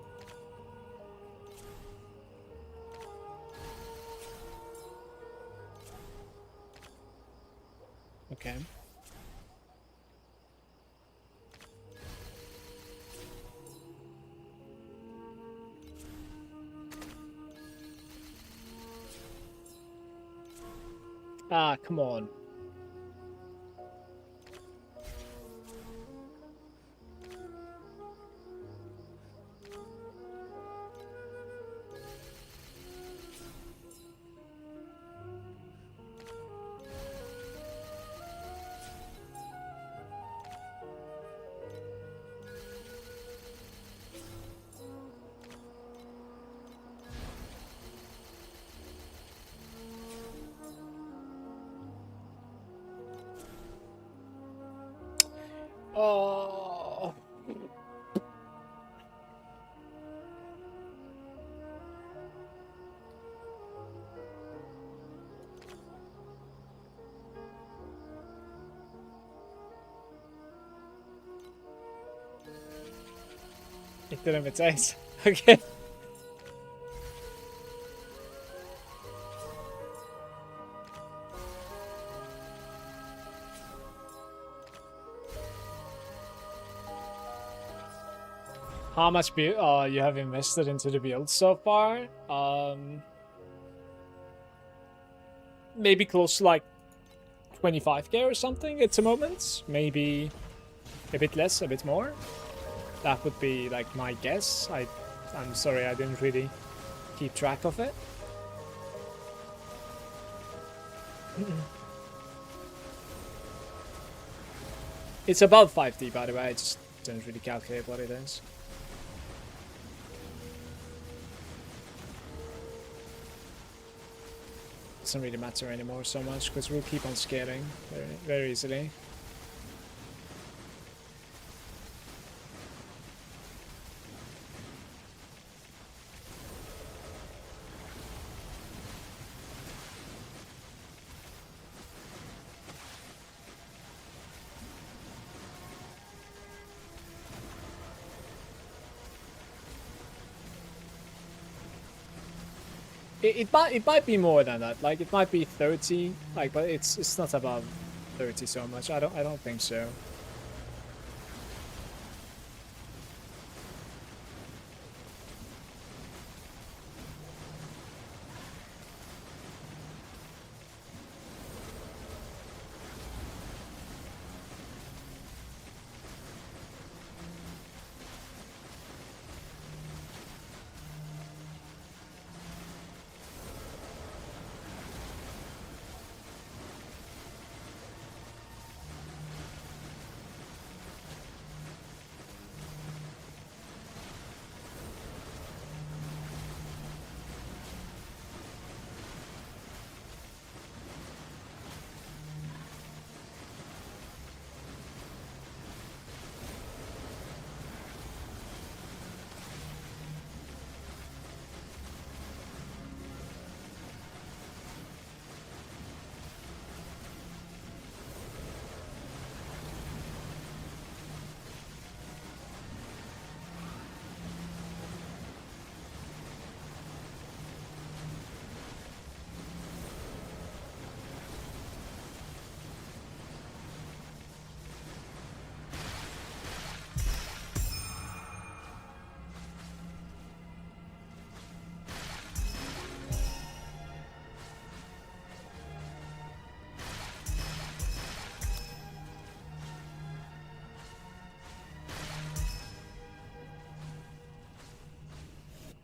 Okay. Ah, come on. Oh. It didn't imitate. Okay. How much you have invested into the build so far? Maybe close to like 25k or something at the moment. Maybe a bit less, a bit more. That would be like my guess. I'm sorry, I didn't really keep track of it. It's above 5D, by the way. I just didn't really calculate what it is. Doesn't really matter anymore so much because we'll keep on scaling very, very easily. It might be more than that. Like it might be 30. Like, but it's not above 30 so much. I don't think so.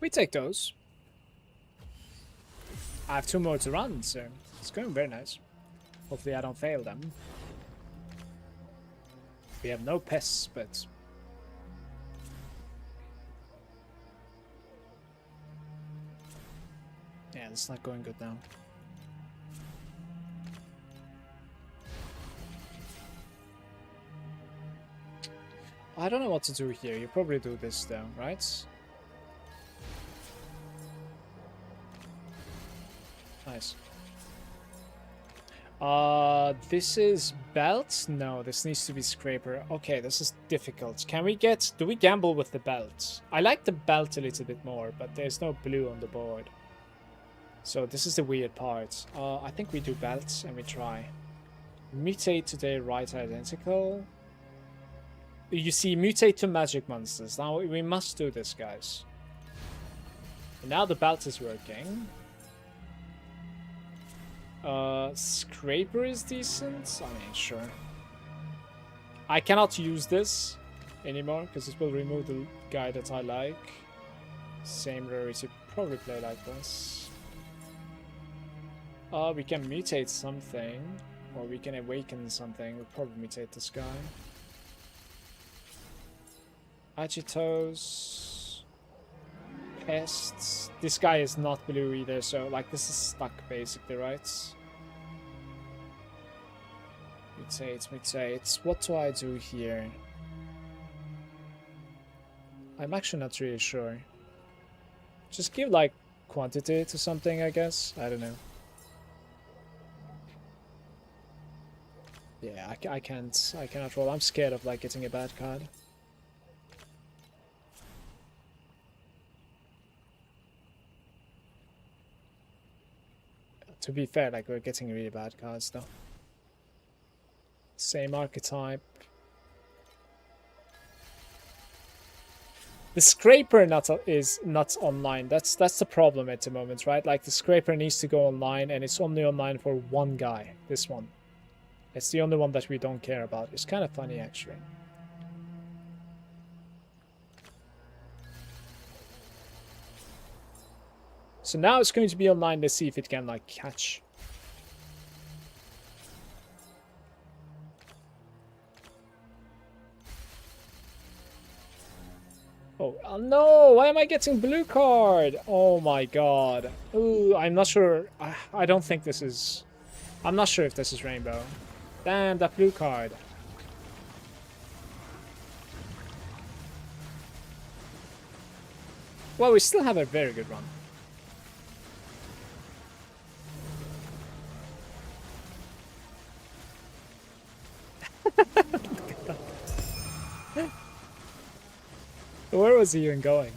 We take those. I have 2 more to run, so it's going very nice. Hopefully I don't fail them. We have no pests, but... yeah, it's not going good now. I don't know what to do here. You probably do this though, right? Nice. This is belt? No, this needs to be scraper. Okay, this is difficult. Can we get... do we gamble with the belt? I like the belt a little bit more, but there's no blue on the board. So this is the weird part. I think we do belts and we try. Mutate to their right identical. You see, mutate to magic monsters. Now we must do this, guys. And now the belt is working. Scraper is decent. I mean, sure. I cannot use this anymore because it will remove the guy that I like. Same rarity, probably play like this. We can mutate something, or we can awaken something. We'll probably mutate this guy. Agitos. Pests. This guy is not blue either, so like this is stuck basically, right? Mutate. What do I do here? I'm actually not really sure. Just give like quantity to something, I guess. I don't know. Yeah, I cannot roll. I'm scared of like getting a bad card. To be fair, like we're getting really bad cards though. Same archetype. The scraper is not online. That's the problem at the moment, right? Like the scraper needs to go online, and it's only online for one guy. This one. It's the only one that we don't care about. It's kind of funny, actually. So now it's going to be online. Let's see if it can, like, catch. Oh, no! Why am I getting blue card? Oh my god. Ooh, I'm not sure. I don't think this is... I'm not sure if this is rainbow. Damn, that blue card. Well, we still have a very good run. Where was he even going?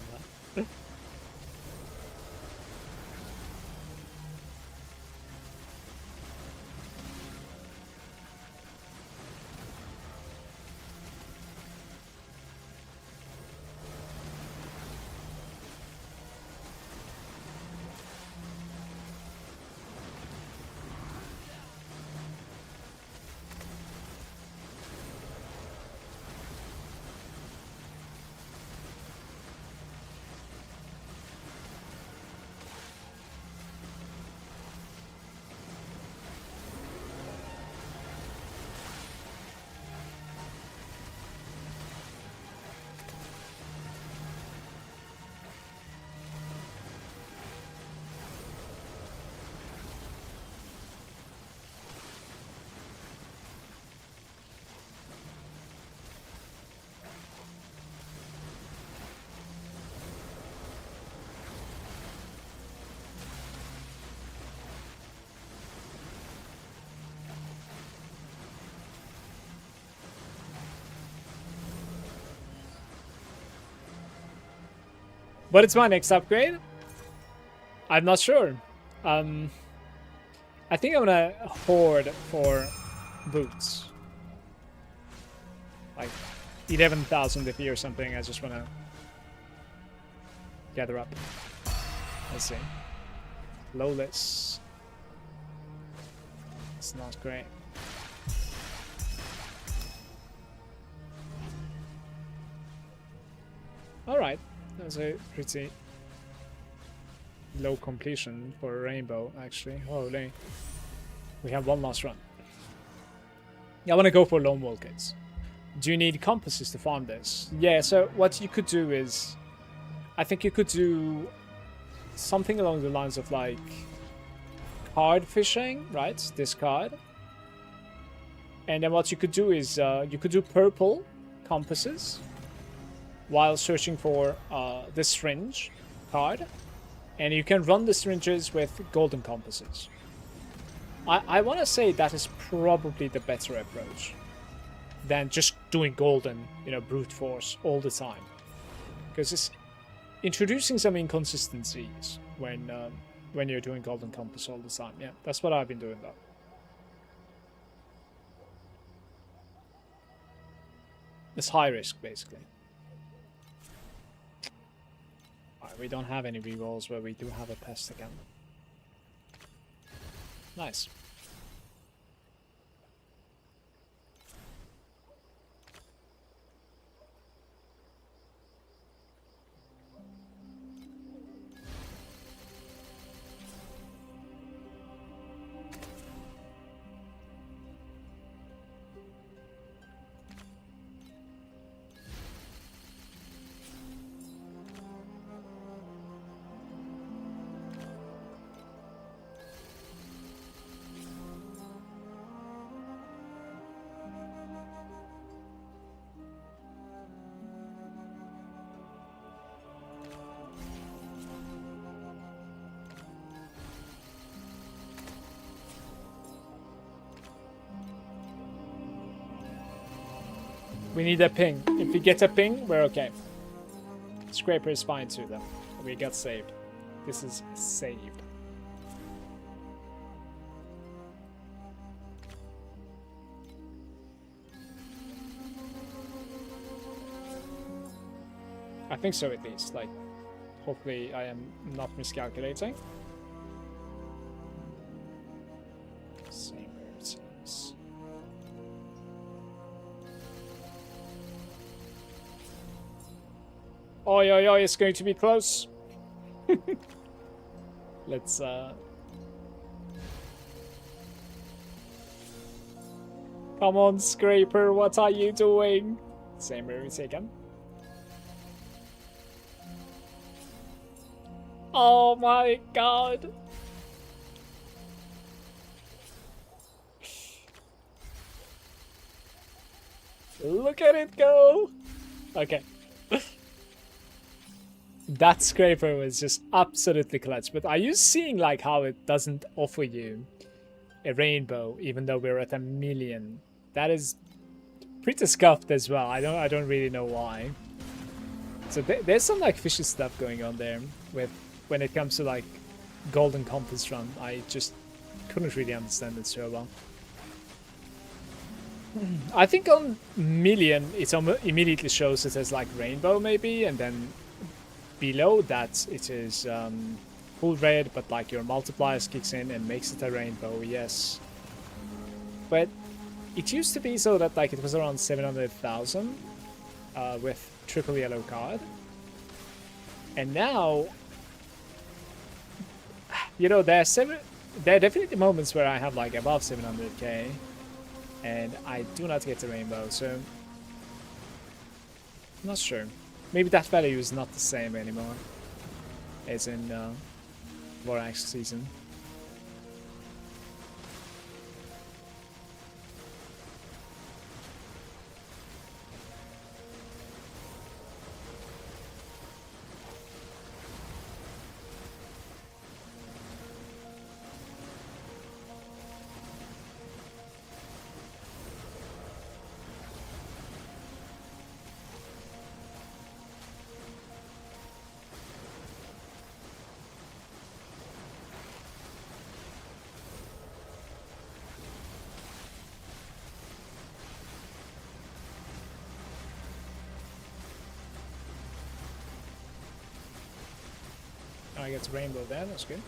But it's my next upgrade? I'm not sure. I think I'm gonna hoard for boots. Like 11,000 if or something. I just wanna gather up. Let's see. Lowless. It's not great. Alright. That's a pretty low completion for a rainbow, actually. Holy. We have one last run. I want to go for lone wolf kits. Do you need compasses to farm this? Yeah, so what you could do is... I think you could do something along the lines of like card fishing, right? This card. And then what you could do is you could do purple compasses while searching for the syringe card. And you can run the syringes with golden compasses. I want to say that is probably the better approach than just doing golden, you know, brute force all the time. Because it's introducing some inconsistencies when you're doing golden compass all the time. Yeah, that's what I've been doing though. It's high risk, basically. Alright, we don't have any rerolls where we do have a pest again. Nice. We need a ping. If we get a ping, we're okay. Scraper is fine too, though. We got saved. This is saved. I think so, at least. Like, hopefully I am not miscalculating. Same where it seems. Oi, oi, oi, it's going to be close. Let's, Come on, Scraper, what are you doing? Same route again. Oh my god. Look at it go. Okay. That Scraper was just absolutely clutch. But are you seeing like how it doesn't offer you a rainbow even though we're at 1 million? That is pretty scuffed as well. I don't really know why. So there's some like fishy stuff going on there with when it comes to like golden compass run. I just couldn't really understand it so well. I think on million it immediately shows it as like rainbow maybe, and then below that it is full red, but like your multipliers kicks in and makes it a rainbow. Yes, but it used to be so that like it was around 700,000 with triple yellow card, and now, you know, there are definitely moments where I have like above 700k and I do not get the rainbow, so I'm not sure. Maybe that value is not the same anymore as in Vorax season. I get rainbow there, that's good.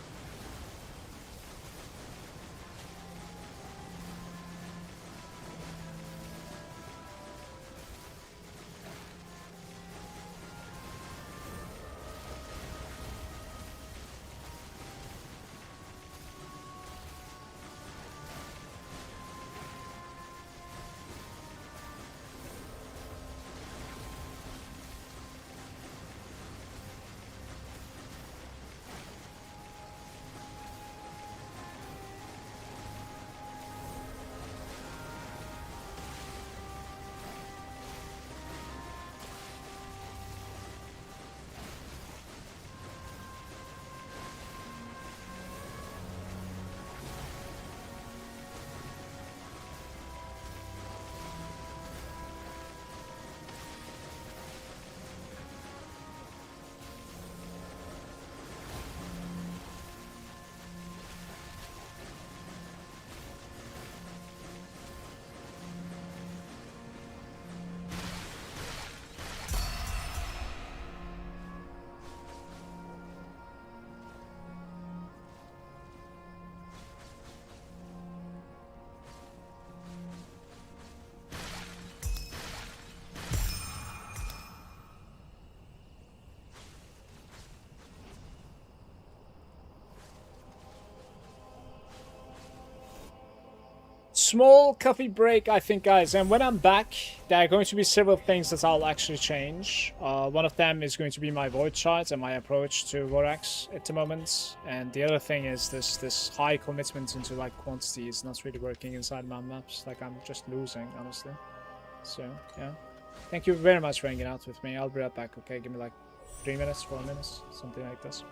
small coffee break, I think, guys. And when I'm back, there are going to be several things that I'll actually change. One of them is going to be my void shards and my approach to Vorax at the moment. And the other thing is this high commitment into like quantity is not really working inside my maps. Like I'm just losing, honestly. So yeah, thank you very much for hanging out with me. I'll be right back. Okay, give me like 3 minutes, 4 minutes, something like this.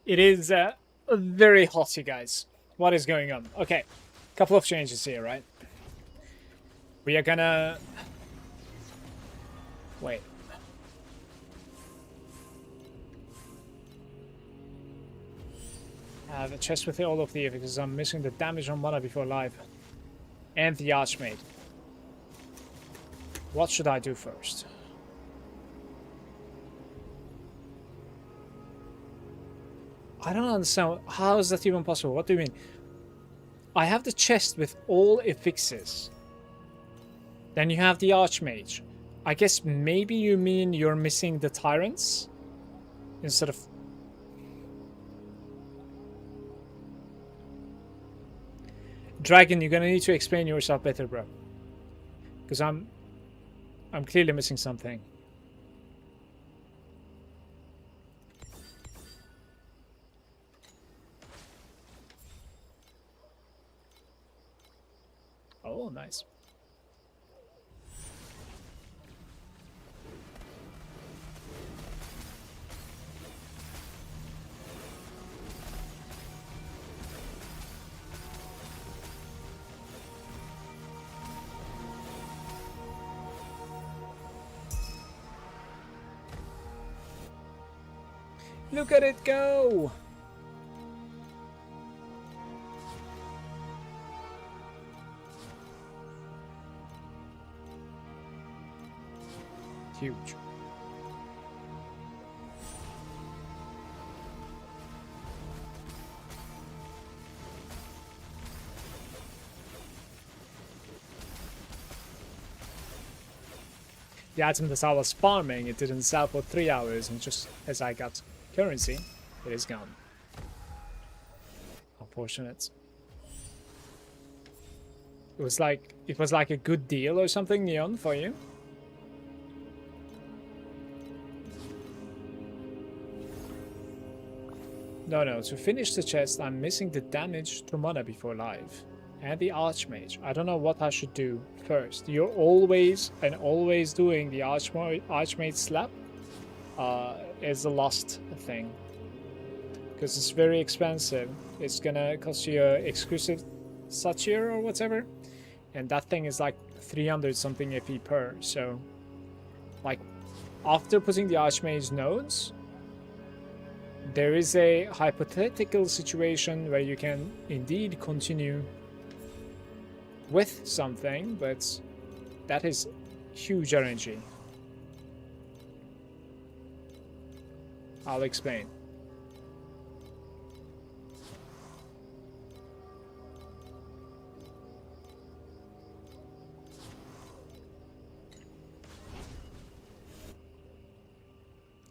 It is very hot, you guys. What is going on? Okay, couple of changes here, right? We are gonna... Wait. I have a chest with all of the because I'm missing the damage on mana before live. And the Archmage. What should I do first? I don't understand. How is that even possible? What do you mean? I have the chest with all affixes. Then you have the Archmage. I guess maybe you mean you're missing the Tyrants? Instead of... Dragon, you're gonna need to explain yourself better, bro. Because I'm clearly missing something. Oh, nice. Look at it go! Huge. The item that I was farming, it didn't sell for 3 hours, and just as I got currency, it is gone. Unfortunate. It was like a good deal or something, Neon, for you. No, to finish the chest, I'm missing the damage to mana before live. And the Archmage. I don't know what I should do first. You're always doing the Archmage slap is the last thing. Because it's very expensive. It's gonna cost you an exclusive Satyr or whatever. And that thing is like 300 something FE per. So, like, after putting the Archmage nodes, there is a hypothetical situation where you can indeed continue with something, but that is huge RNG. I'll explain.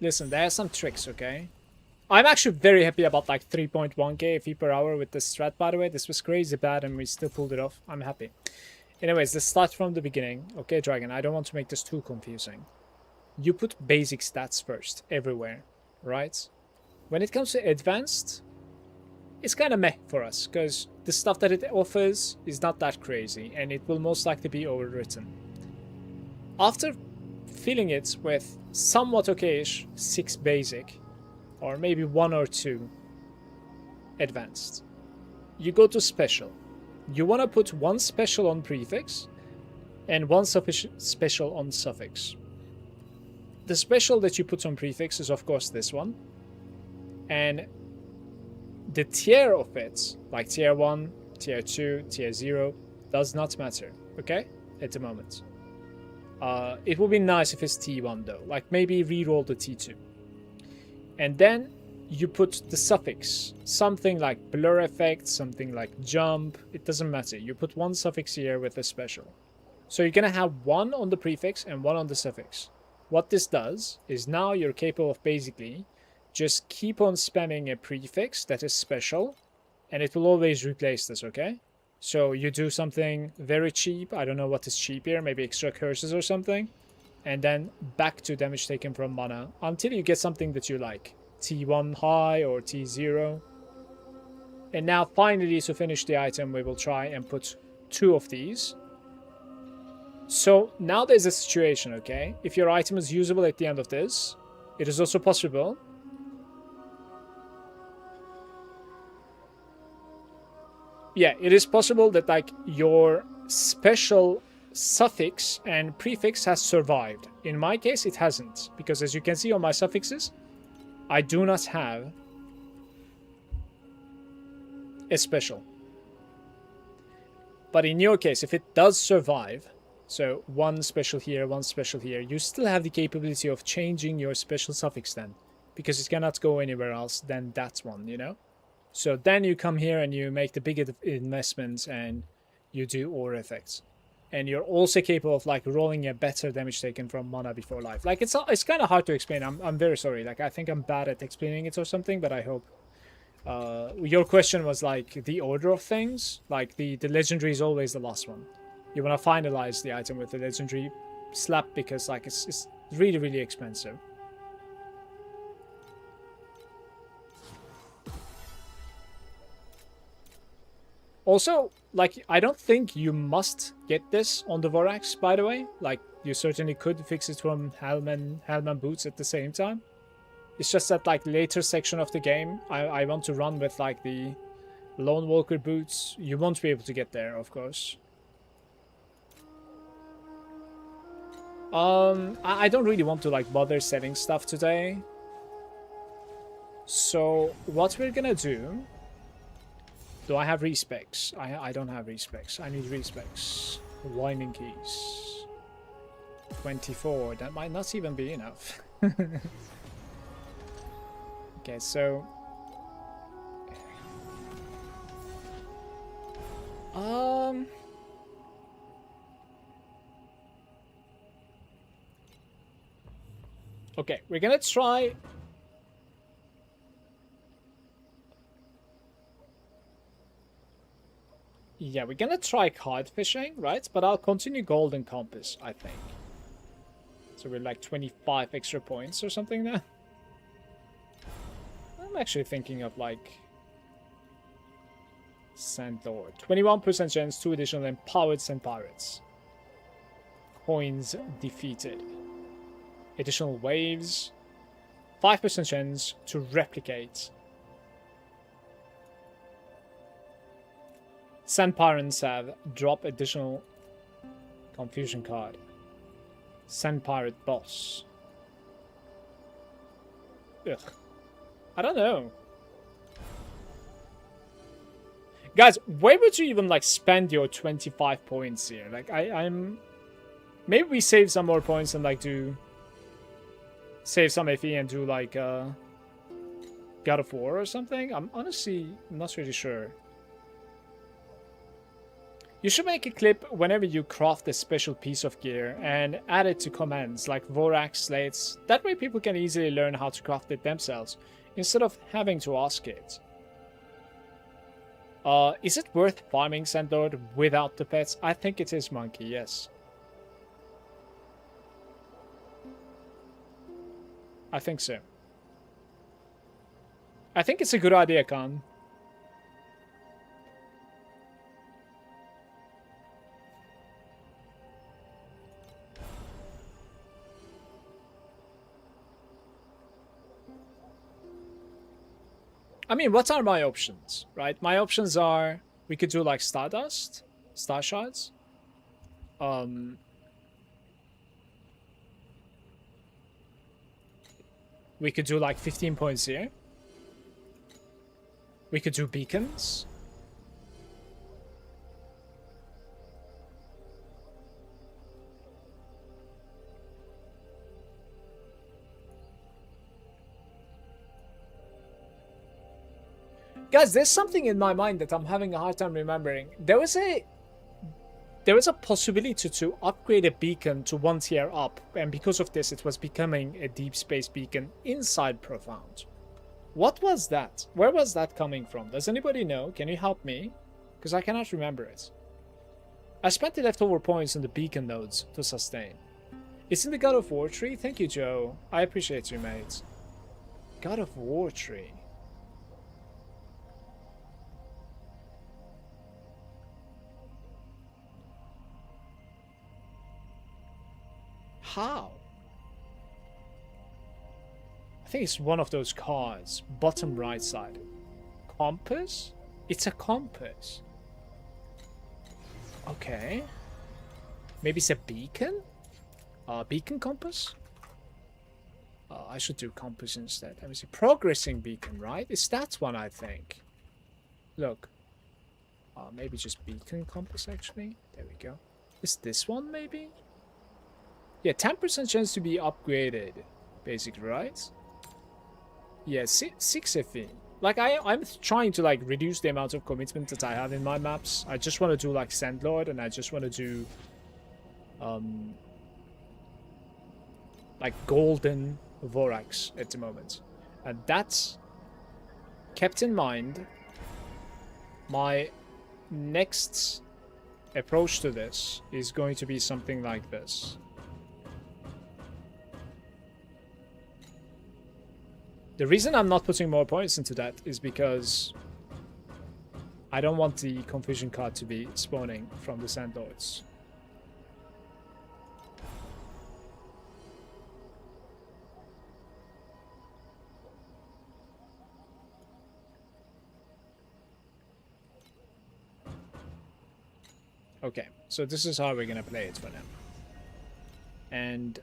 Listen, there are some tricks, okay? I'm actually very happy about like 3.1k FE per hour with this strat, by the way. This was crazy bad and we still pulled it off. I'm happy. Anyways, let's start from the beginning. Okay, Dragon, I don't want to make this too confusing. You put basic stats first, everywhere, right? When it comes to advanced, it's kind of meh for us, because the stuff that it offers is not that crazy, and it will most likely be overwritten. After filling it with somewhat okayish 6 basic, or maybe 1 or 2 advanced, you go to special. You want to put 1 special on prefix and 1 special on suffix. The special that you put on prefix is of course this one, and the tier of it, like tier 1, tier 2, tier 0, does not matter, okay, at the moment. It would be nice if it's T1 though, like maybe reroll the T2. And then you put the suffix, something like blur effect, something like jump, it doesn't matter. You put 1 suffix here with a special. So you're going to have 1 on the prefix and 1 on the suffix. What this does is now you're capable of basically just keep on spamming a prefix that is special, and it will always replace this, okay? So you do something very cheap, I don't know what is cheap here, maybe extra curses or something, and then back to damage taken from mana until you get something that you like. T1 high or T0. And now finally, to finish the item, we will try and put 2 of these. So now there's a situation, okay? If your item is usable at the end of this, it is also possible Yeah, it is possible that like your special suffix and prefix has survived. In my case, it hasn't, because as you can see on my suffixes, I do not have a special. But in your case, if it does survive, so one special here, one special here, you still have the capability of changing your special suffix then, because it cannot go anywhere else than that one, you know? So then you come here and you make the big investments and you do aura effects. And you're also capable of like rolling a better damage taken from mana before life. Like it's kind of hard to explain. I'm very sorry. Like I think I'm bad at explaining it or something, but I hope. Your question was like the order of things. Like the legendary is always the last one. You want to finalize the item with the legendary slap because like it's really, really expensive. Also, like, I don't think you must get this on the Vorax, by the way. Like, you certainly could fix it from Helm and Boots at the same time. It's just that, like, later section of the game, I want to run with, like, the Lone Walker Boots. You won't be able to get there, of course. I don't really want to, like, bother setting stuff today. So, what we're gonna do... Do I have respecs? I don't have respecs. I need respecs. Winding keys. 24. That might not even be enough. Okay, so... Okay, we're gonna try... Yeah, we're gonna try kite fishing, right? But I'll continue Golden Compass, I think. So we're like 25 extra points or something now. I'm actually thinking of like... Sand Lord. 21% chance, 2 additional empowered Sand Pirates. Coins defeated. Additional waves. 5% chance to replicate. Sand Pirates have drop additional confusion card. Sand Pirate boss. Ugh. I don't know. Guys, where would you even like spend your 25 points here? Like I'm maybe we save some more points and like do save some FE and do like God of War or something? I'm honestly not really sure. You should make a clip whenever you craft a special piece of gear and add it to commands like Vorax slates. That way people can easily learn how to craft it themselves instead of having to ask it. Is it worth farming Sandlord without the pets? I think it is, Monkey, yes. I think so. I think it's a good idea, Khan. I mean, what are my options, right? My options are, we could do like Stardust, Star Shards. We could do like 15 points here. We could do beacons. Guys, there's something in my mind that I'm having a hard time remembering. There was a possibility to upgrade a beacon to 1 tier up, and because of this, it was becoming a deep space beacon inside Profound. What was that? Where was that coming from? Does anybody know? Can you help me? Because I cannot remember it. I spent the leftover points on the beacon nodes to sustain. It's in the God of War tree? Thank you, Joe. I appreciate you, mate. God of War tree. How? I think it's one of those cards. Bottom right side. Compass? It's a compass. Okay. Maybe it's a beacon? Beacon compass? I should do compass instead. Let me see. Progressing beacon, right? It's that one, I think. Look. Maybe just beacon compass, actually. There we go. Is this one, maybe? Yeah, 10% chance to be upgraded. Basically, right? Yeah, 6 FE. Like, I'm trying to, like, reduce the amount of commitment that I have in my maps. I just want to do, like, Sandlord, and I just want to do... like, Golden Vorax at the moment. And that's kept in mind. My next approach to this is going to be something like this. The reason I'm not putting more points into that is because I don't want the confusion card to be spawning from the Sandlords. Okay, so this is how we're gonna play it for now. And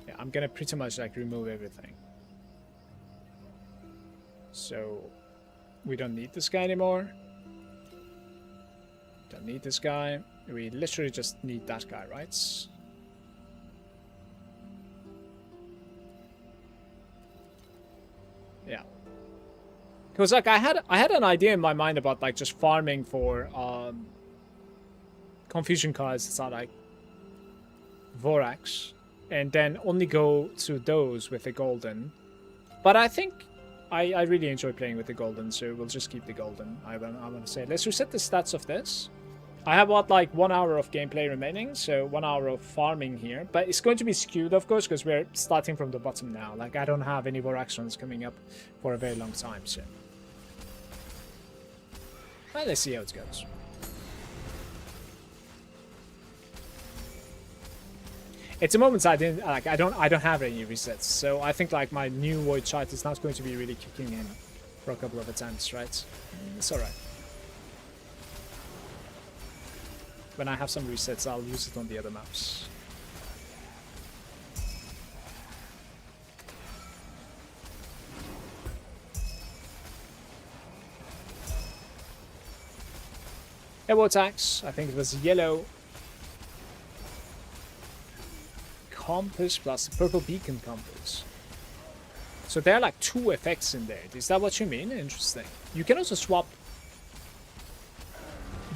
yeah, I'm gonna pretty much like remove everything. So we don't need this guy anymore. Don't need this guy. We literally just need that guy, right? Yeah. Because like I had an idea in my mind about like just farming for confusion cards that are like Vorax, and then only go to those with the golden. But I think I really enjoy playing with the golden, so we'll just keep the golden. I want to say, let's reset the stats of this. I have about like 1 hour of gameplay remaining, so 1 hour of farming here. But it's going to be skewed, of course, because we're starting from the bottom now. Like, I don't have any Vorax runs coming up for a very long time, so... Well, let's see how it goes. At the moment, I don't have any resets, so I think like my new Void Chart is not going to be really kicking in for a couple of attempts, right? It's alright. When I have some resets, I'll use it on the other maps. Airwall attacks. I think it was yellow compass plus purple beacon compass. So there are like 2 effects in there. Is that what you mean? Interesting. You can also swap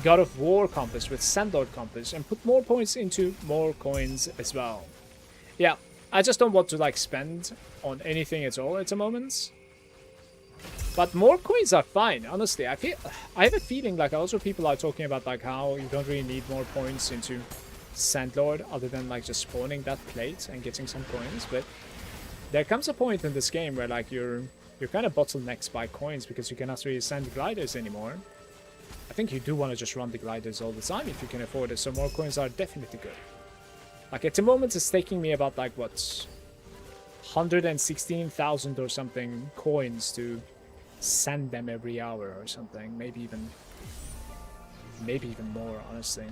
God of War compass with Sandlord compass and put more points into more coins as well. Yeah, I just don't want to like spend on anything at all at the moment. But more coins are fine, honestly. I have a feeling like also people are talking about like how you don't really need more points into Sandlord other than like just spawning that plate and getting some coins. But there comes a point in this game where like you're kind of bottlenecked by coins because you cannot really send gliders anymore. I think you do want to just run the gliders all the time if you can afford it, so more coins are definitely good. Like at the moment it's taking me about like what, 116,000 or something coins to send them every hour or something, maybe even more, honestly.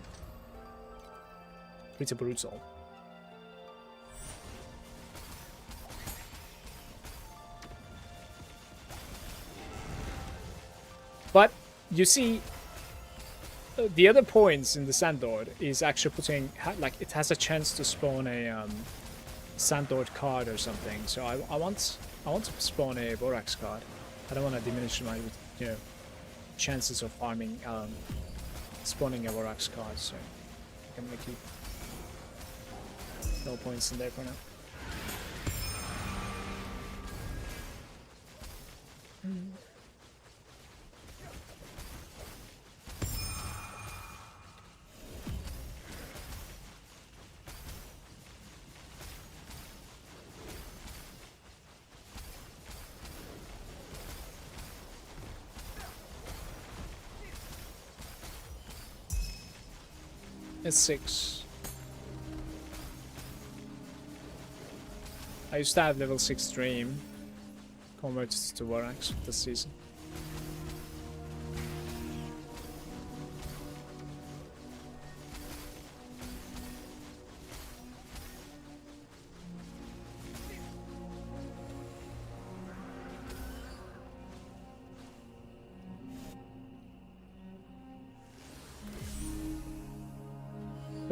Pretty brutal. But you see, the other points in the Sandlord is actually putting, like, it has a chance to spawn a Sandlord card or something. So I want to spawn a Vorax card. I don't want to diminish my, you know, chances of farming, spawning a Vorax card. So I'm gonna keep no points in there for now. It's 6. I used to have level 6 Dream converted to Vorax this season.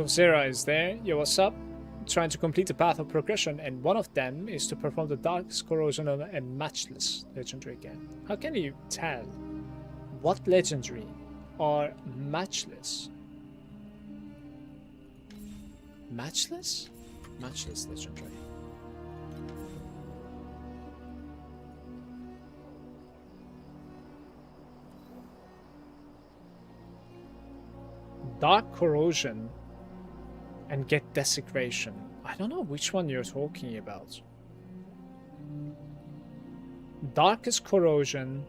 Zera is there. Yo, what's up? Trying to complete the path of progression, and one of them is to perform the Darkest Corrosion on a matchless legendary game. How can you tell what legendary are matchless? Matchless? Matchless legendary. Dark Corrosion and get Desecration. I don't know which one you're talking about. Darkest Corrosion,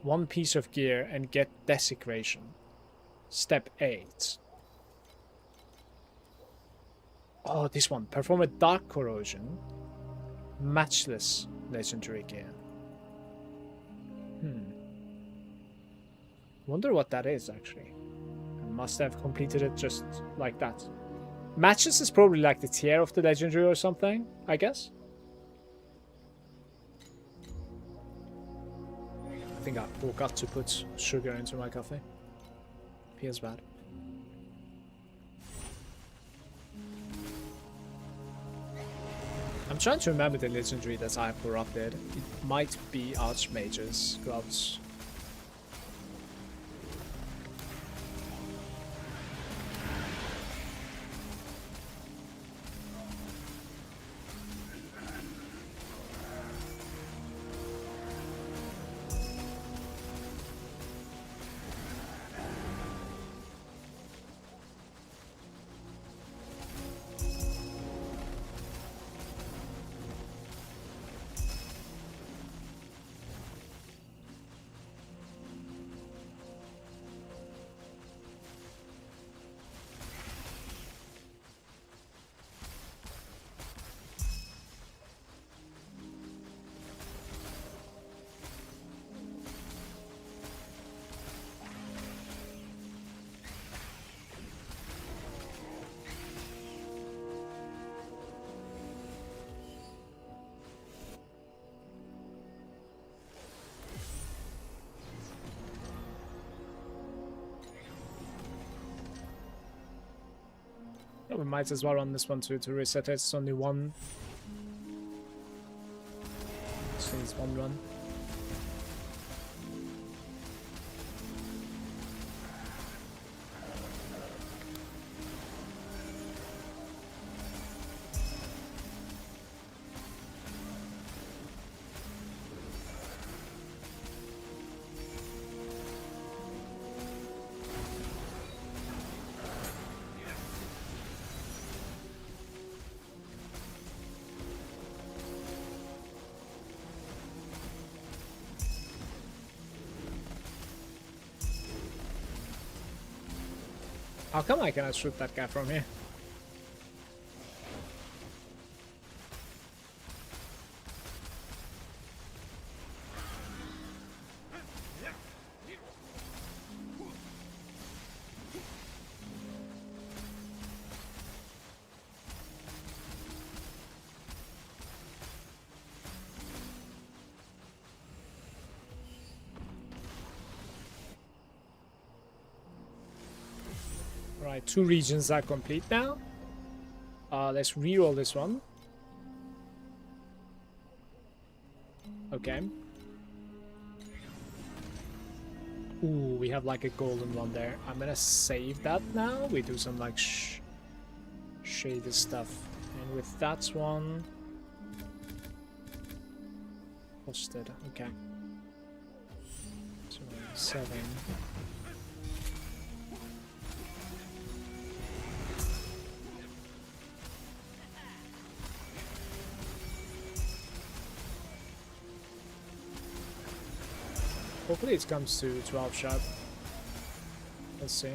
one piece of gear, and get Desecration. Step 8. Oh, this one. Perform a Dark Corrosion. Matchless legendary gear. Wonder what that is, actually. I must have completed it just like that. Matches is probably like the tier of the legendary or something, I guess. I think I forgot to put sugar into my coffee. Feels bad. I'm trying to remember the legendary that I corrupted. It might be Archmage's gloves. We might as well run this one to reset it. It's only one. So it's one run. How come I cannot shoot that guy from here? Right, 2 regions are complete now. Let's reroll this one. Okay. Ooh, we have like a golden one there. I'm gonna save that now. We do some like shady stuff. And with that one... Posted, okay. So, 7... Hopefully it comes to 12 sharp. Let's see.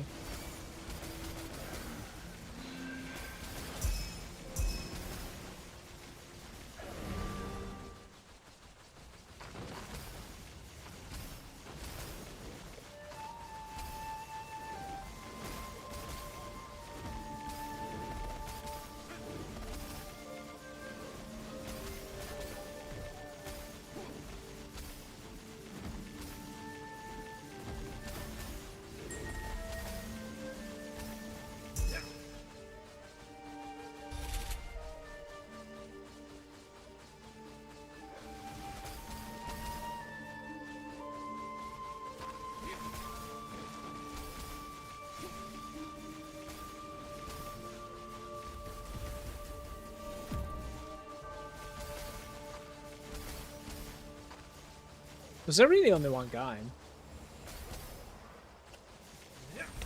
Was there really only one guy?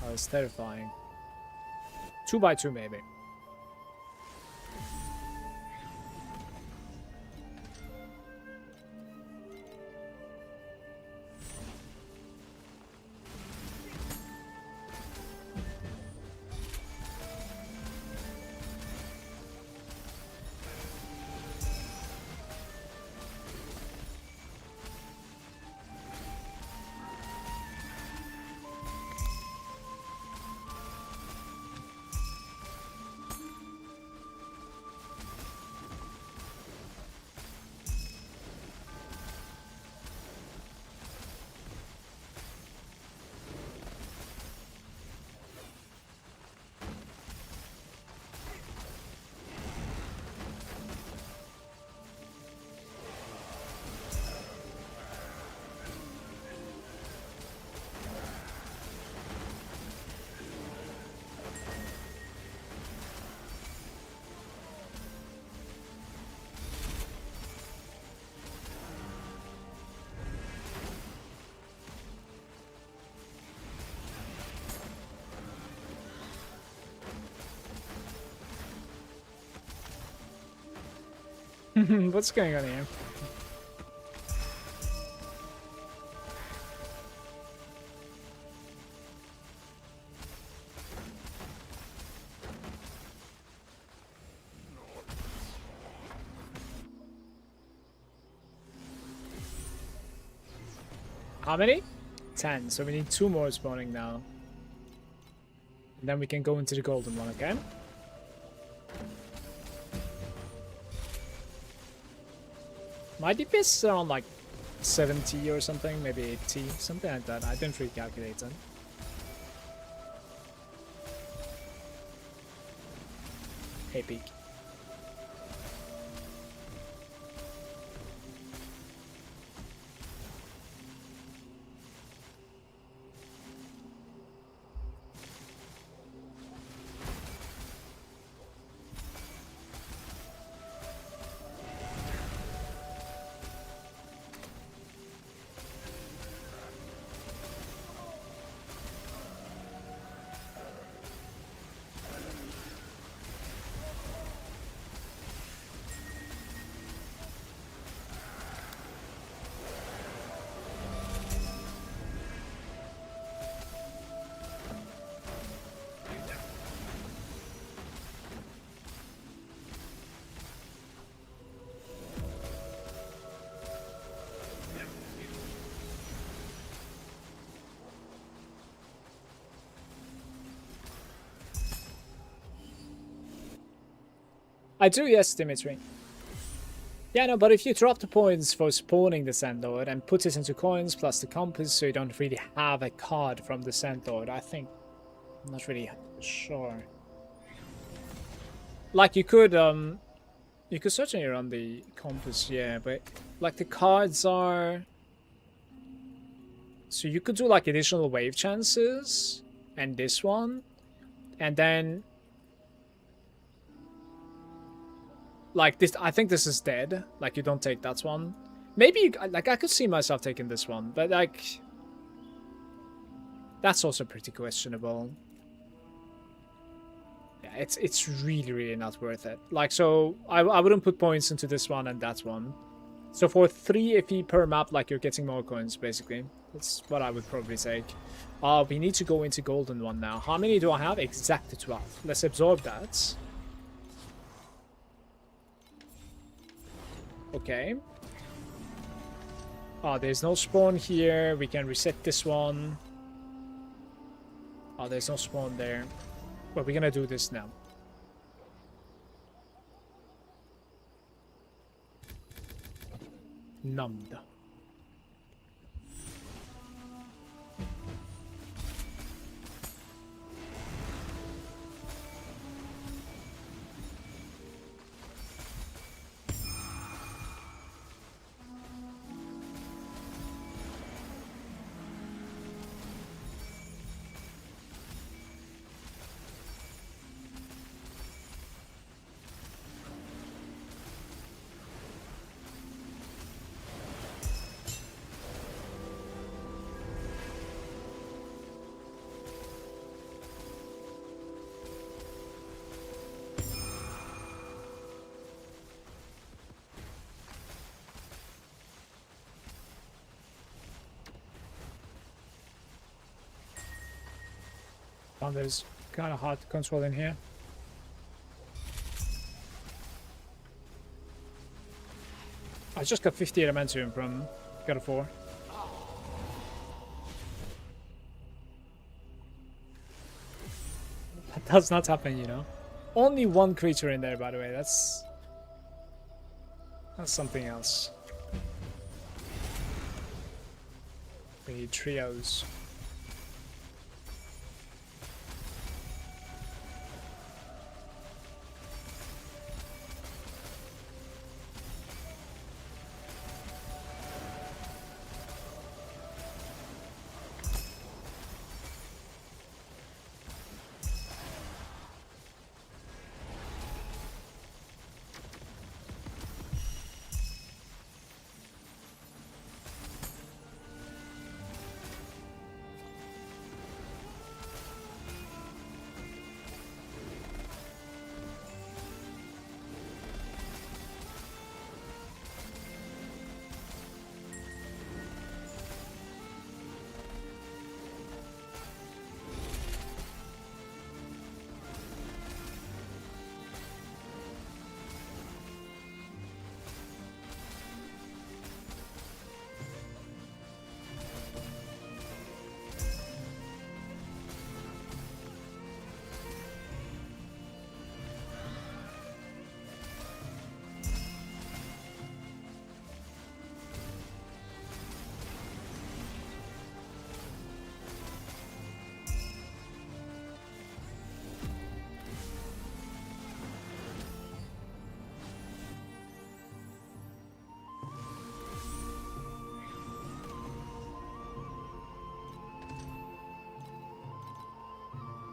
Oh, it's terrifying. 2x2 maybe. What's going on here? How many? 10. So we need 2 more spawning now. And then we can go into the golden one, okay? My DPS is around like 70 or something, maybe 80, something like that. I didn't recalculate it. Hey, peak. I do, yes, Dimitri. Yeah, no, but if you drop the points for spawning the Sand Lord and put it into coins plus the compass so you don't really have a card from the Sand Lord, I think... I'm not really sure. Like, you could certainly run the compass, yeah, but... Like, the cards are... So you could do, like, additional wave chances, and this one, and then... Like, this, I think this is dead. Like, you don't take that one. Maybe, you, like, I could see myself taking this one. But, like... That's also pretty questionable. Yeah, it's really, really not worth it. Like, so, I wouldn't put points into this one and that one. So, for 3 FE per map, like, you're getting more coins, basically. That's what I would probably take. We need to go into golden one now. How many do I have? Exactly 12. Let's absorb that. Okay. Oh, there's no spawn here. We can reset this one. Oh, there's no spawn there. But we're gonna do this now. Numbed. Thunder is kind of hard to control in here. I just got 50 Elementum from God of War. That does not happen, you know. Only one creature in there, by the way. That's something else. We need trios.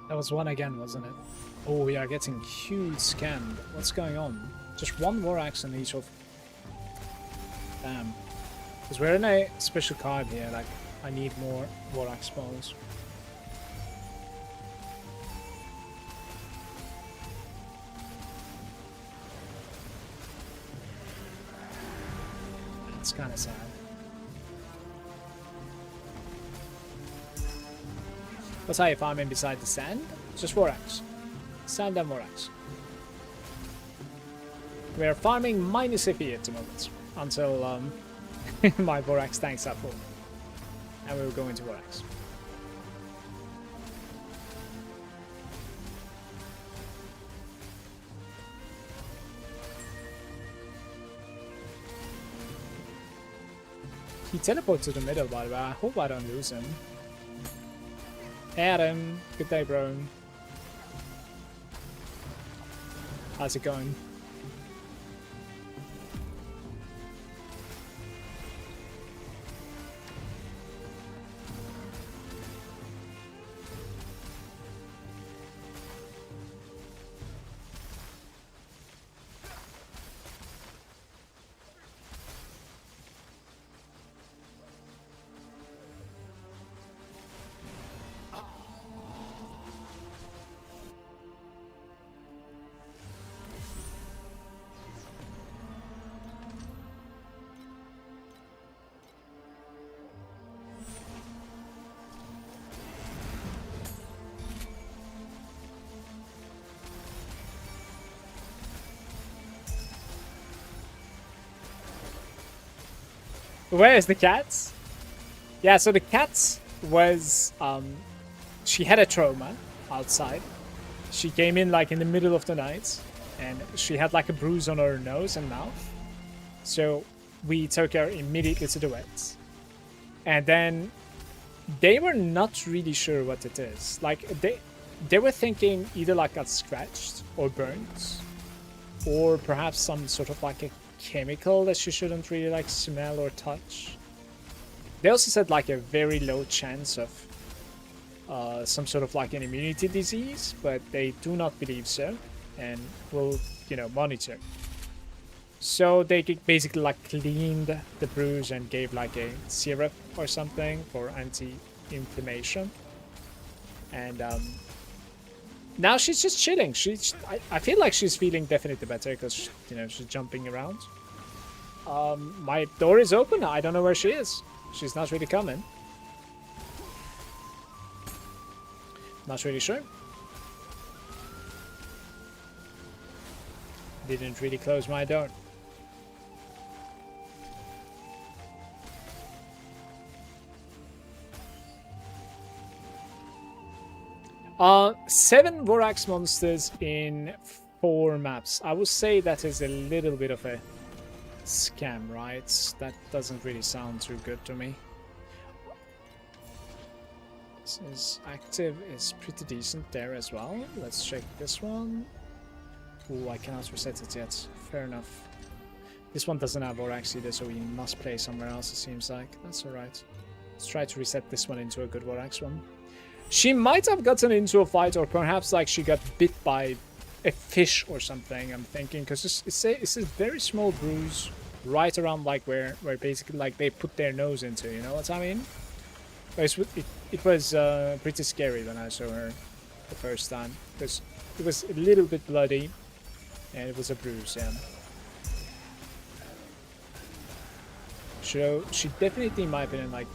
That was one again, wasn't it? Oh, we are getting huge scanned. What's going on? Just one Vorax in each of... Damn. Because we're in a special card here, like, I need more Vorax spawns. That's kind of sad. What's how you farming beside the sand? Just Vorax. Sand and Vorax. We're farming minus FE at the moment. Until my Vorax tanks are full. And we'll go into Vorax. He teleports to the middle, by the way. I hope I don't lose him. Adam, good day, bro. How's it going? Where is the cats? Yeah, so the cats was, she had a trauma outside. She came in like in the middle of the night and she had like a bruise on her nose and mouth. So we took her immediately to the vets. And then they were not really sure what it is. Like they were thinking either like got scratched or burnt or perhaps some sort of like a chemical that you shouldn't really like smell or touch. They also said like a very low chance of some sort of like an immunity disease, but they do not believe so and will, you know, monitor. So they basically like cleaned the bruise and gave like a syrup or something for anti-inflammation. And now she's just chilling. I feel like she's feeling definitely better because, you know, she's jumping around. My door is open. I don't know where she is. She's not really coming. Not really sure. Didn't really close my door. Seven Vorax monsters in 4 maps. I would say that is a little bit of a scam, right? That doesn't really sound too good to me. This is active is pretty decent there as well. Let's check this one. Oh, I cannot reset it yet. Fair enough. This one doesn't have Vorax either, so we must play somewhere else, it seems like. That's alright. Let's try to reset this one into a good Vorax one. She might have gotten into a fight, or perhaps like she got bit by a fish or something, I'm thinking, because it's a very small bruise right around like where basically like they put their nose into, you know what I mean? It was pretty scary when I saw her the first time, because it was a little bit bloody and it was a bruise, yeah. So she definitely, in my opinion, like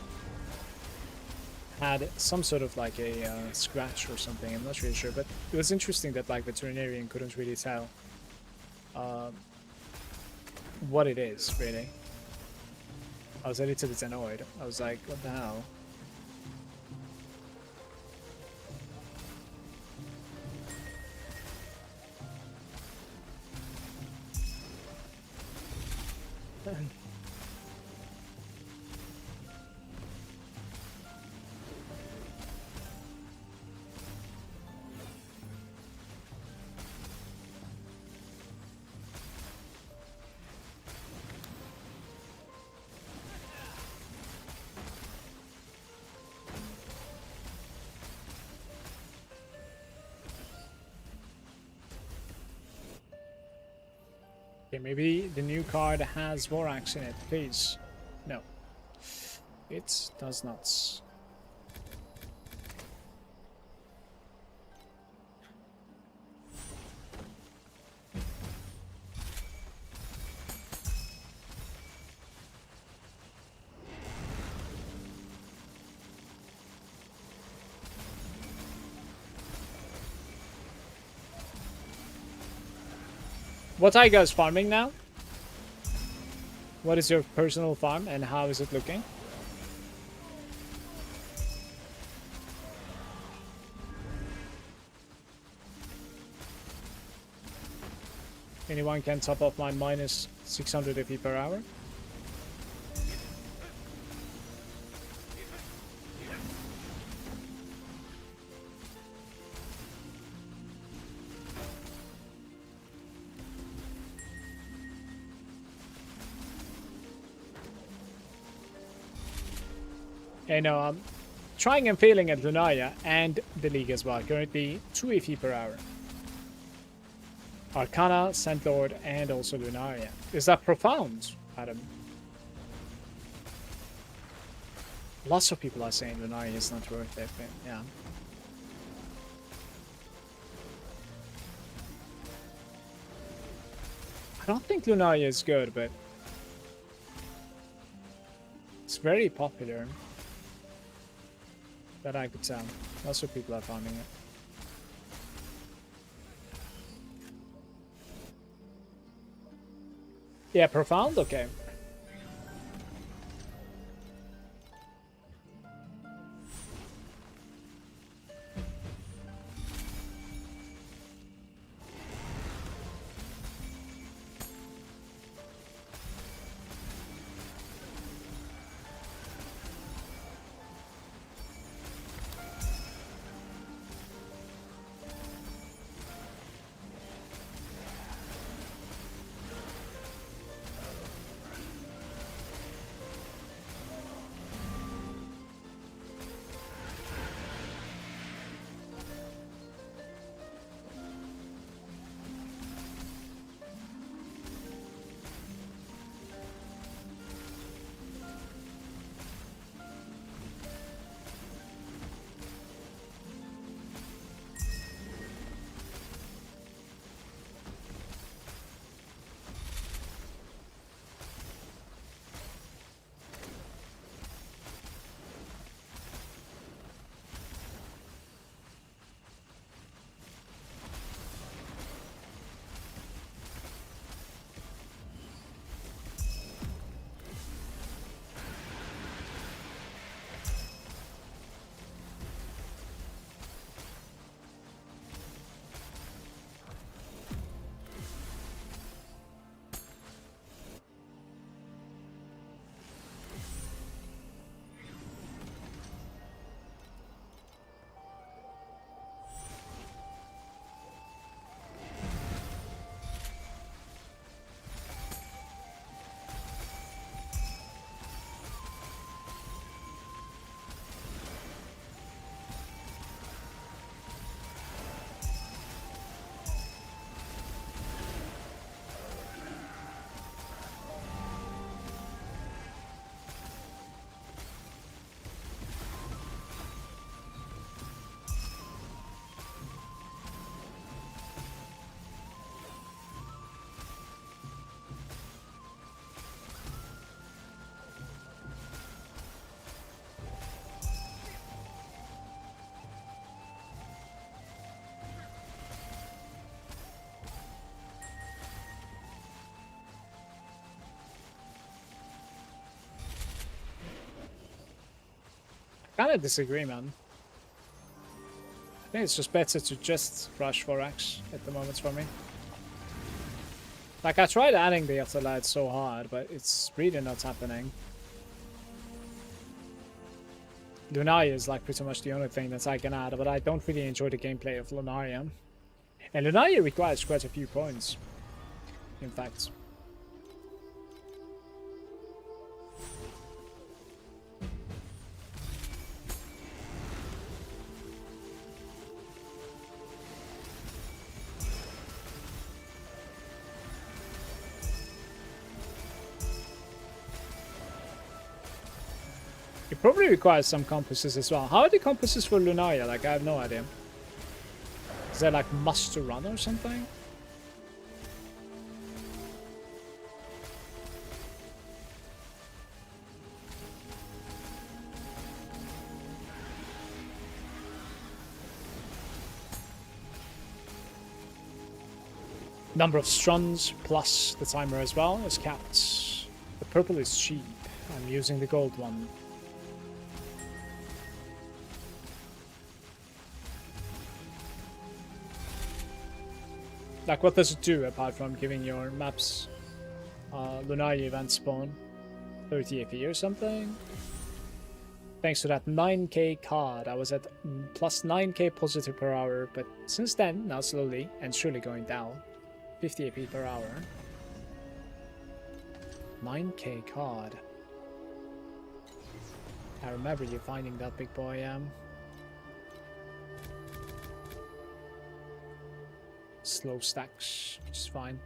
had some sort of like a scratch or something. I'm not really sure, but it was interesting that like veterinarian couldn't really tell what it is really. I was a little bit annoyed. I was like, what the hell? Okay, maybe the new card has Vorax in it, please. No. It does not. What are you guys farming now? What is your personal farm and how is it looking? Anyone can top up my minus 600 FP per hour? Hey, no, I'm trying and failing at Lunaria and the League as well. Currently 2 FP per hour. Arcana, Scent Lord, and also Lunaria. Is that profound, Adam? Lots of people are saying Lunaria is not worth it, but yeah. I don't think Lunaria is good, but it's very popular. That I could tell. Lots of people are farming it. Yeah, profound? Okay. Kinda disagree, man. I think it's just better to just rush Vorax at the moment for me. Like, I tried adding the afterlight so hard, but it's really not happening. Lunaria is like pretty much the only thing that I can add, but I don't really enjoy the gameplay of Lunaria. And Lunaria requires quite a few points, in fact. It probably requires some compasses as well. How are the compasses for Lunaria? Like, I have no idea. Is there like must to run or something? Number of struns plus the timer as well is capped. The purple is cheap. I'm using the gold one. Like, what does it do apart from giving your maps Lunaria event spawn? 30 AP or something? Thanks to that 9k card, I was at plus 9k positive per hour, but since then, now slowly and surely going down. 50 AP per hour. 9k card. I remember you finding that, big boy. Slow stacks, which is fine.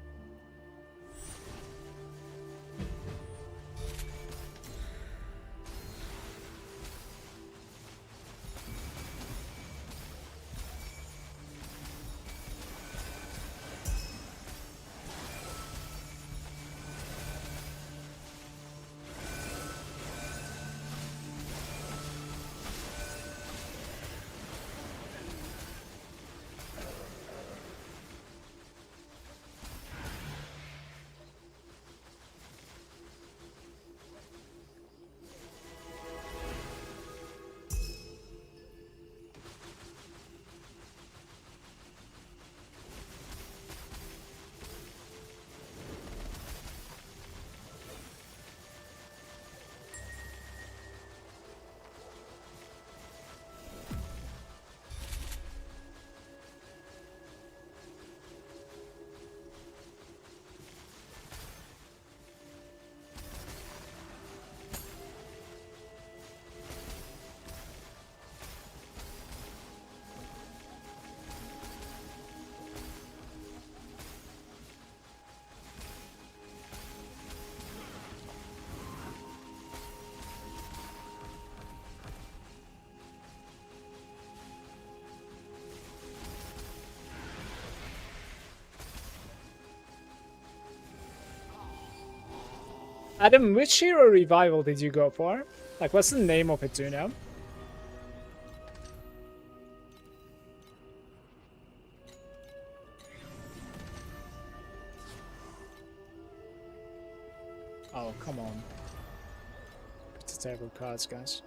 Adam, which hero revival did you go for? Like, what's the name of it, do you know? Oh, come on. It's terrible cards, guys.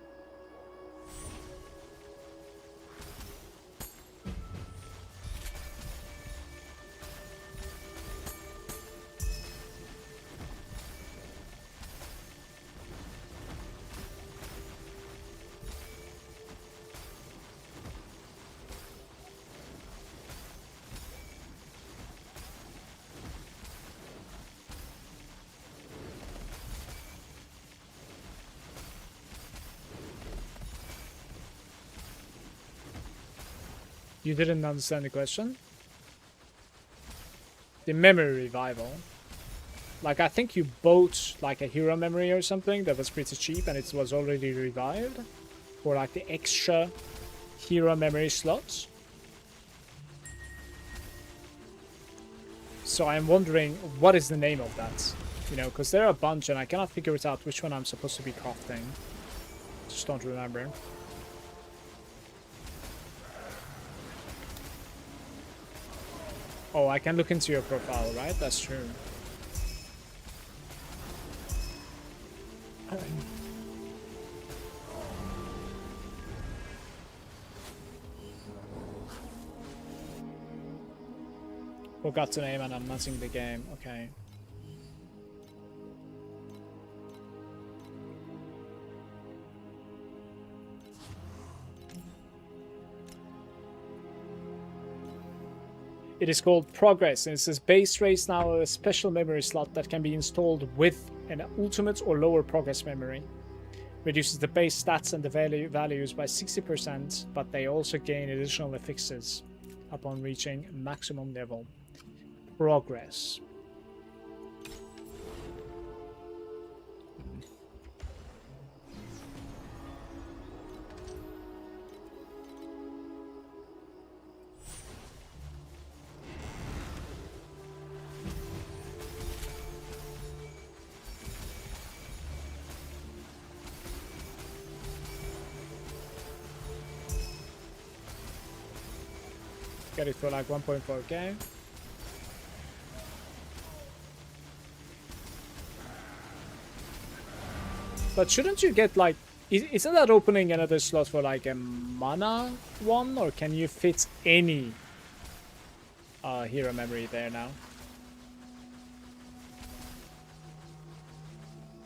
You didn't understand the question? The memory revival. Like, I think you bought like a hero memory or something that was pretty cheap and it was already revived. For like the extra hero memory slots. So I'm wondering, what is the name of that? You know, because there are a bunch and I cannot figure it out which one I'm supposed to be crafting. Just don't remember. Oh, I can look into your profile, right? That's true. Forgot to name and I'm messing the game. Okay. It is called Progress, and it says base race now a special memory slot that can be installed with an ultimate or lower progress memory. Reduces the base stats and the values by 60%, but they also gain additional affixes upon reaching maximum level. Progress. Get it for like 1.4k. But shouldn't you get like... Isn't that opening another slot for like a mana one? Or can you fit any hero memory there now?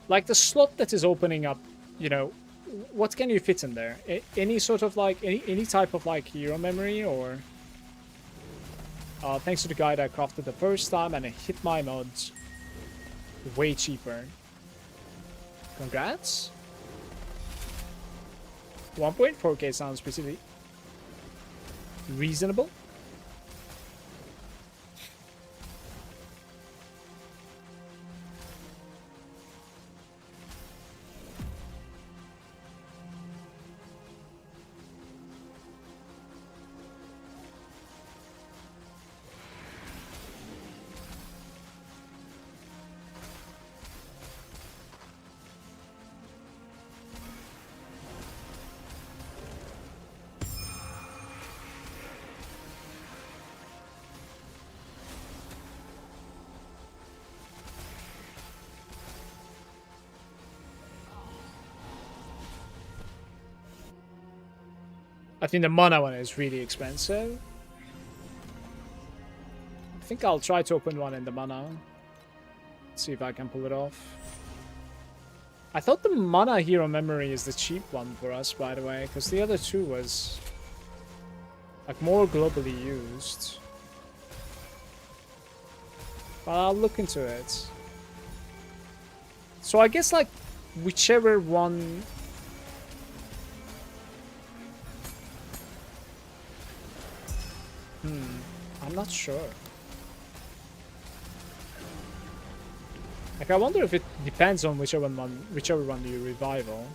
Like the slot that is opening up, you know, what can you fit in there? Any sort of like... Any type of like hero memory or... thanks to the guide I crafted the first time and it hit my mods way cheaper. Congrats. 1.4k sounds pretty reasonable. I think the mana one is really expensive. I think I'll try to open one in the mana. See if I can pull it off. I thought the mana hero memory is the cheap one for us, by the way, because the other two was like more globally used. But I'll look into it. So I guess like whichever one... I'm not sure. Like I wonder if it depends on whichever one you revival,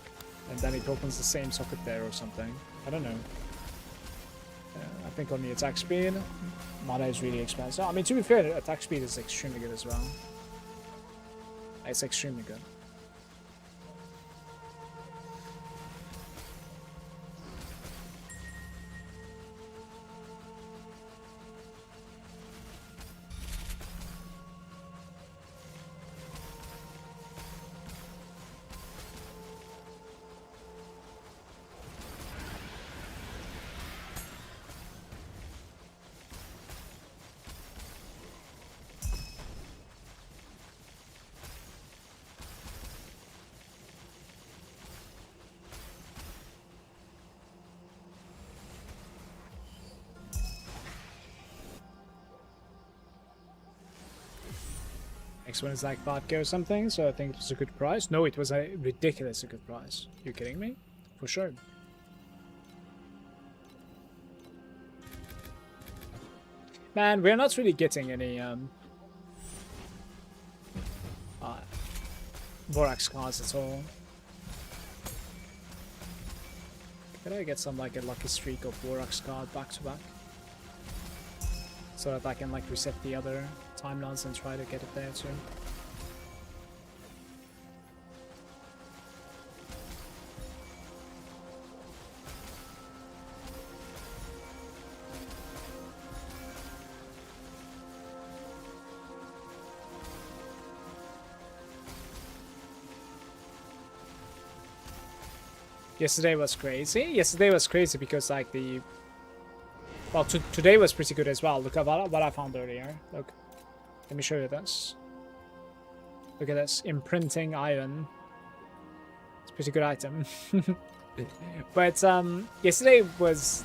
and then it opens the same socket there or something. I don't know. I think on the attack speed, mana is really expensive. I mean, to be fair, attack speed is extremely good as well. It's extremely good. Next one is like 5k or something, so I think it was a good price. No, it was a ridiculously good price. You kidding me? For sure. Man, we're not really getting any Vorax cards at all. Could I get some like a lucky streak of Vorax card back to back? So that I can like reset the other timelines and try to get it there too. Yesterday was crazy. Yesterday was crazy because like the Well, today was pretty good as well. Look at what I found earlier. Look, let me show you this. Look at this, imprinting iron. It's a pretty good item. But yesterday was,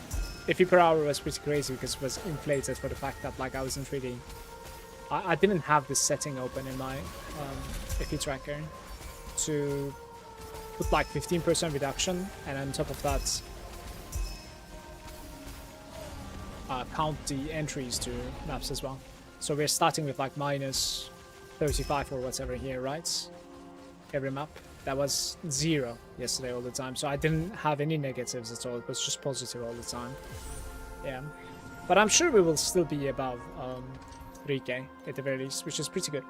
Iffy per hour was pretty crazy because it was inflated for the fact that like I wasn't really, I didn't have this setting open in my Iffy tracker to put like 15% reduction, and on top of that count the entries to maps as well. So we're starting with like minus 35 or whatever here, right? Every map. That was 0 yesterday all the time. So I didn't have any negatives at all. It was just positive all the time. Yeah. But I'm sure we will still be above 3k at the very least, which is pretty good.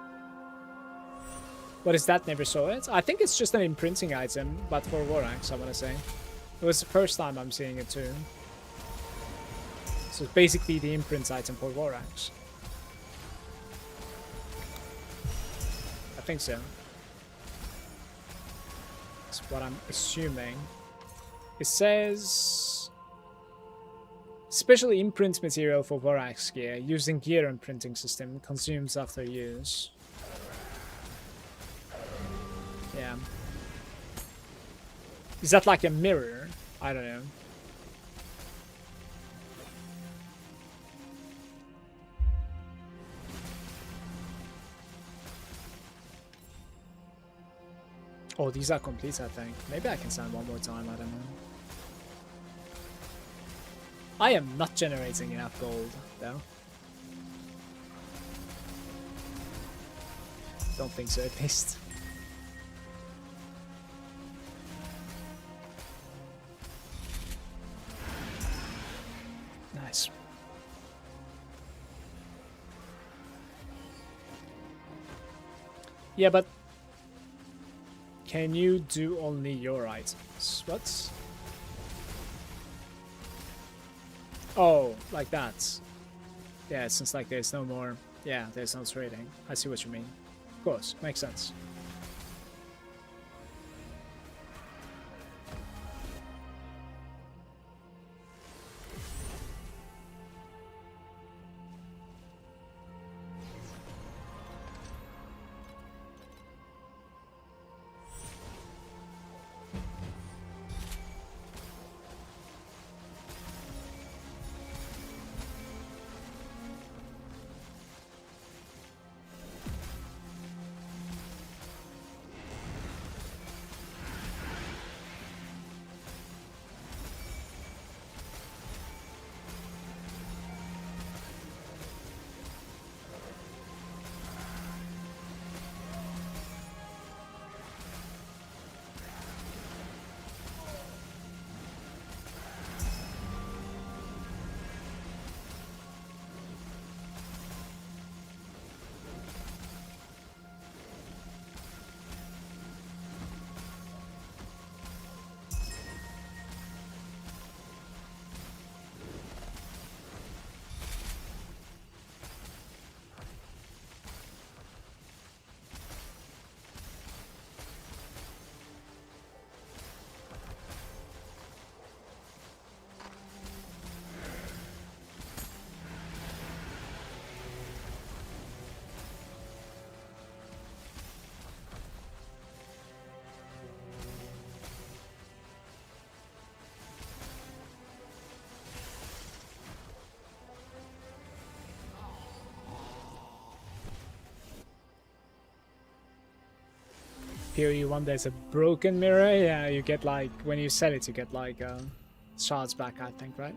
What is that? Never saw it. I think it's just an imprinting item, but for Vorax, I want to say. It was the first time I'm seeing it too. So it's basically the imprint item for Vorax. I think so. That's what I'm assuming. It says specially imprint material for Vorax gear using gear imprinting system consumes after use. Yeah. Is that like a mirror? I don't know. Oh, these are complete, I think. Maybe I can send one more time, I don't know. I am not generating enough gold, though. Don't think so, at least. Nice. Yeah, but can you do only your items? What? Oh, like that. Yeah, since like there's no more... Yeah, there's no trading. I see what you mean. Of course, makes sense. PoE1 there's a broken mirror. Yeah, you get like, when you sell it you get like shards back, I think, right?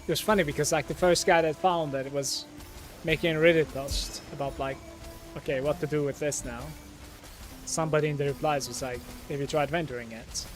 It was funny because like the first guy that found it was making a Reddit post about like, okay, what to do with this now. Somebody in the replies was like, have you tried venturing it?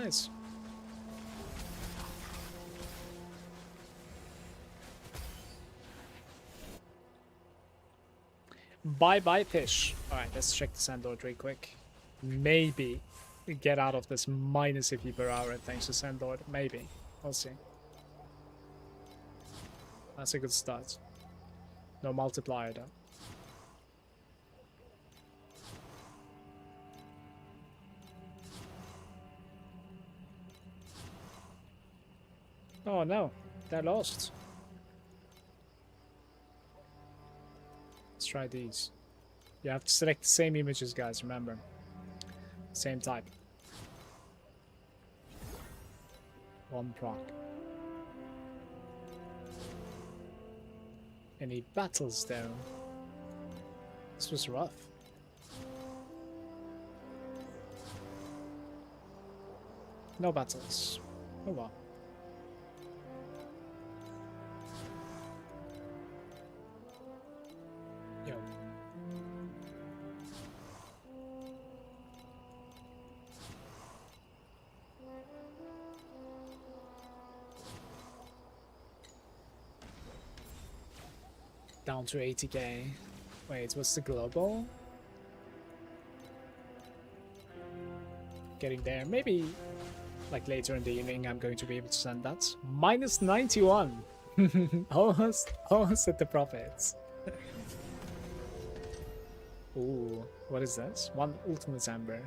Nice. Bye-bye fish. Alright, let's check the Sandlord real quick. Maybe get out of this minus AP per hour thanks to Sandlord. Maybe. We'll see. That's a good start. No multiplier though. Oh no, they're lost. Let's try these. You have to select the same images, guys, remember. Same type. One proc. Any battles though? This was rough. No battles. Oh well. Yo. Down to 80k. Wait, what's the global? Getting there. Maybe like later in the evening I'm going to be able to send that. Minus 91. almost at the profits. Ooh, what is this? One ultimate amber.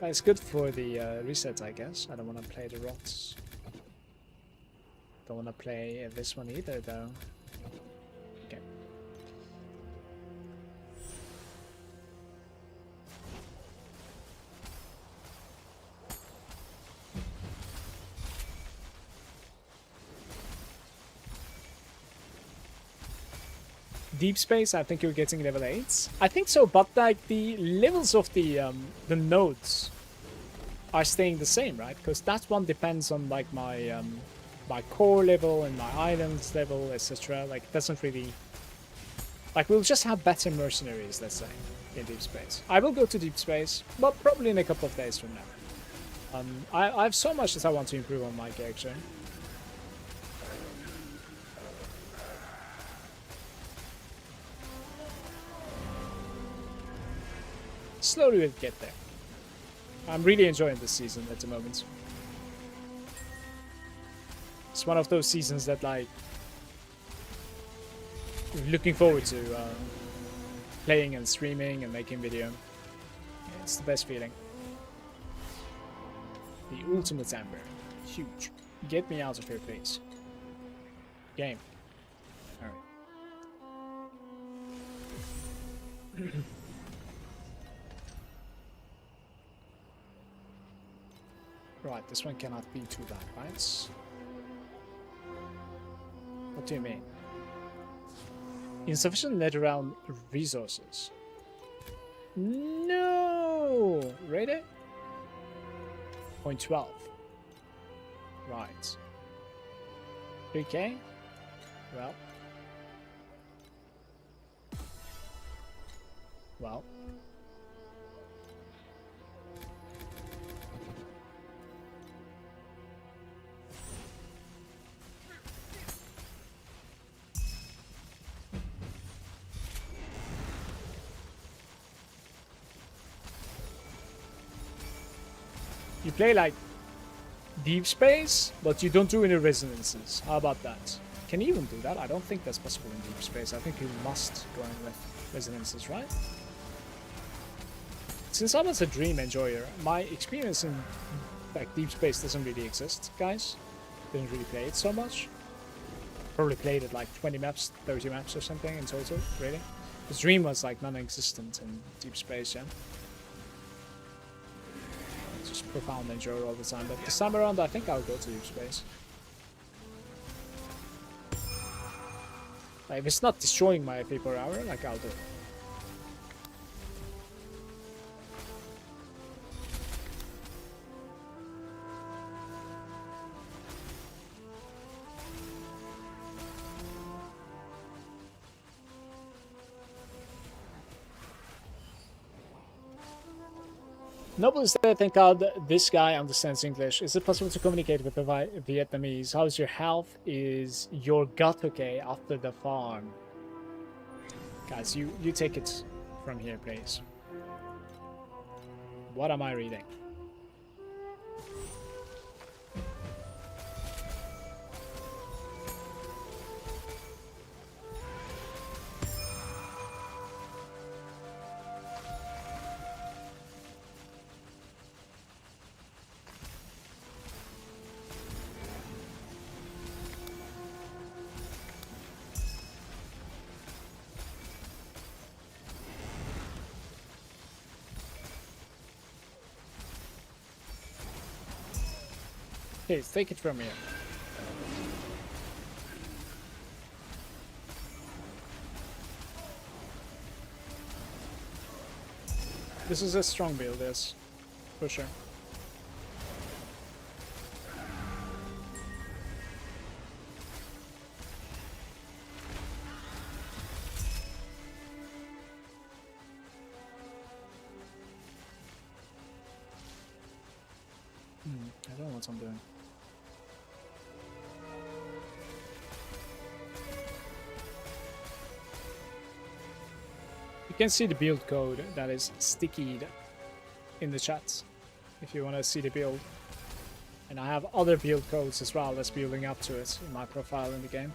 That's good for the reset, I guess. I don't want to play the rots. Don't want to play this one either, though. Okay. Deep space, I think you're getting level 8. I think so, but like the levels of the nodes are staying the same, right? Because that one depends on like my my core level and my islands level, etc. Like it doesn't really like we'll just have better mercenaries, let's say, in deep space. I will go to deep space, but probably in a couple of days from now. I have so much that I want to improve on my character. Slowly we'll get there. I'm really enjoying this season at the moment. It's one of those seasons that like looking forward to playing and streaming and making video. It's the best feeling. The ultimate amber. Huge. Get me out of here, please. Game. Alright. Right, this one cannot be too bad, right? What do you mean? Insufficient netherrealm resources. No! Really? 0.12. Right. 3k? Well. Well. You play like deep space, but you don't do any resonances. How about that? Can you even do that? I don't think that's possible in deep space. I think you must go in with resonances, right? Since I was a dream enjoyer, my experience in like deep space doesn't really exist, guys. Didn't really play it so much. Probably played it like 20 maps, 30 maps or something in total, really. Because dream was like non-existent in deep space, yeah. Just profound enjoyer all the time, but this time around I think I'll go to deep space. Like, if it's not destroying my FP per hour, like I'll do it. Noble is there, thank God this guy understands English. Is it possible to communicate with the Vietnamese? How's your health? Is your gut okay after the farm? Guys, you take it from here, please. What am I reading? Please, take it from here. This is a strong build, yes. For sure. I don't know what I'm doing. You can see the build code that is stickied in the chat if you want to see the build. And I have other build codes as well that's building up to it in my profile in the game.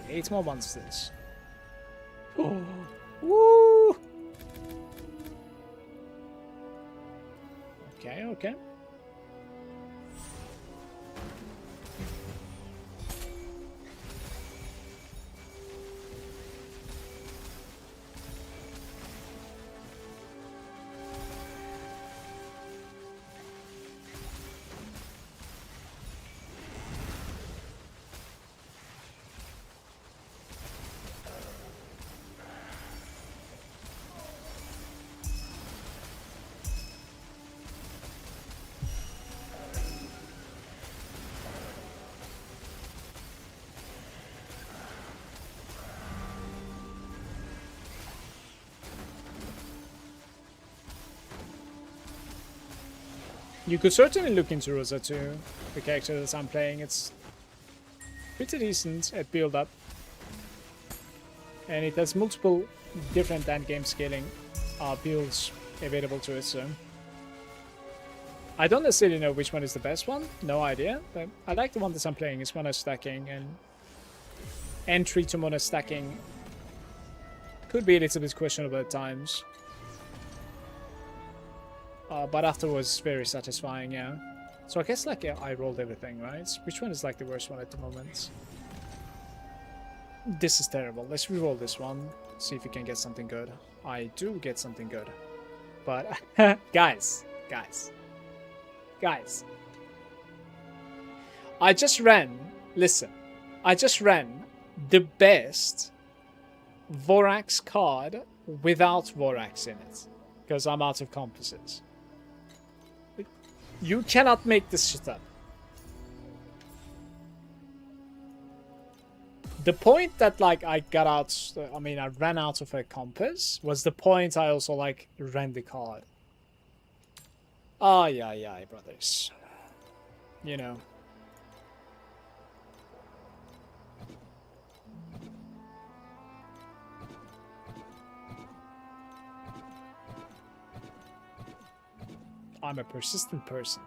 Eight more monsters. Oh, woo! Okay, okay. You could certainly look into Rosa too, the character that I'm playing. It's pretty decent at build up. And it has multiple different endgame scaling builds available to it, so I don't necessarily know which one is the best one, no idea, but I like the one that I'm playing. It's mono stacking, and entry to mono stacking could be a little bit questionable at times. But afterwards, very satisfying, yeah. So I guess, like, I rolled everything, right? Which one is, like, the worst one at the moment? This is terrible. Let's reroll this one, see if we can get something good. I do get something good. But, guys. I just ran, listen, I just ran the best Vorax card without Vorax in it. Because I'm out of compasses. You cannot make this shit up. The point that, like, I got out, I mean, I ran out of a compass, was the point I also, like, ran the card. Ay, brothers. You know. I'm a persistent person.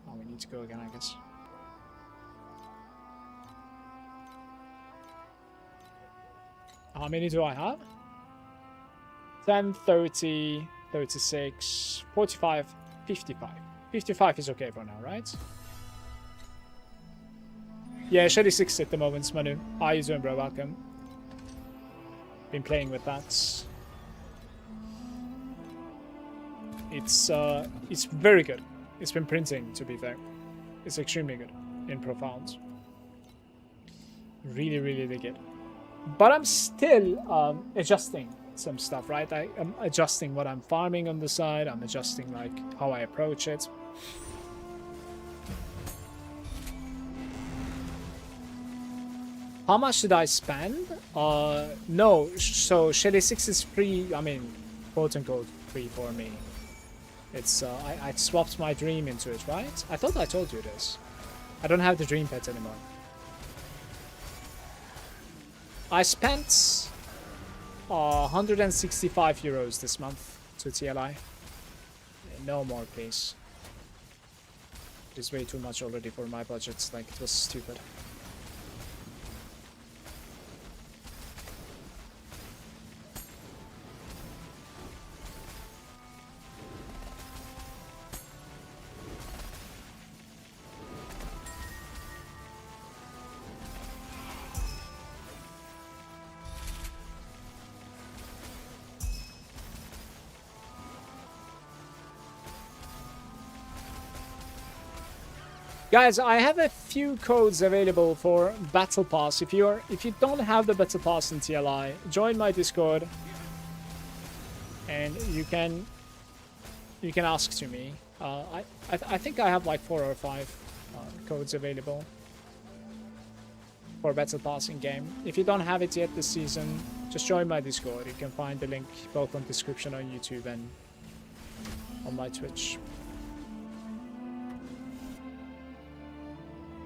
Oh, we need to go again, I guess. How many do I have? 10, 30, 36, 45, 55. 55 is okay for now, right? Yeah, Shady 6 at the moment, Manu. How you doing, bro? Welcome. Been playing with that. It's very good. It's been printing, to be fair. It's extremely good in Profound. Really, really good. But I'm still adjusting some stuff, right? I'm adjusting what I'm farming on the side. I'm adjusting like how I approach it. How much did I spend? No. So Shelly 6 is free. I mean, quote unquote free for me. It's I swapped my dream into it, right? I thought I told you this. I don't have the dream pet anymore. I spent 165 euros this month to TLI. No more, please. It is way too much already for my budget. Like, it was stupid. Guys, I have a few codes available for Battle Pass. If you don't have the Battle Pass in TLI, join my Discord, and you can ask to me. I think I have like 4 or 5 codes available for Battle Pass in game. If you don't have it yet this season, just join my Discord. You can find the link both on description on YouTube and on my Twitch.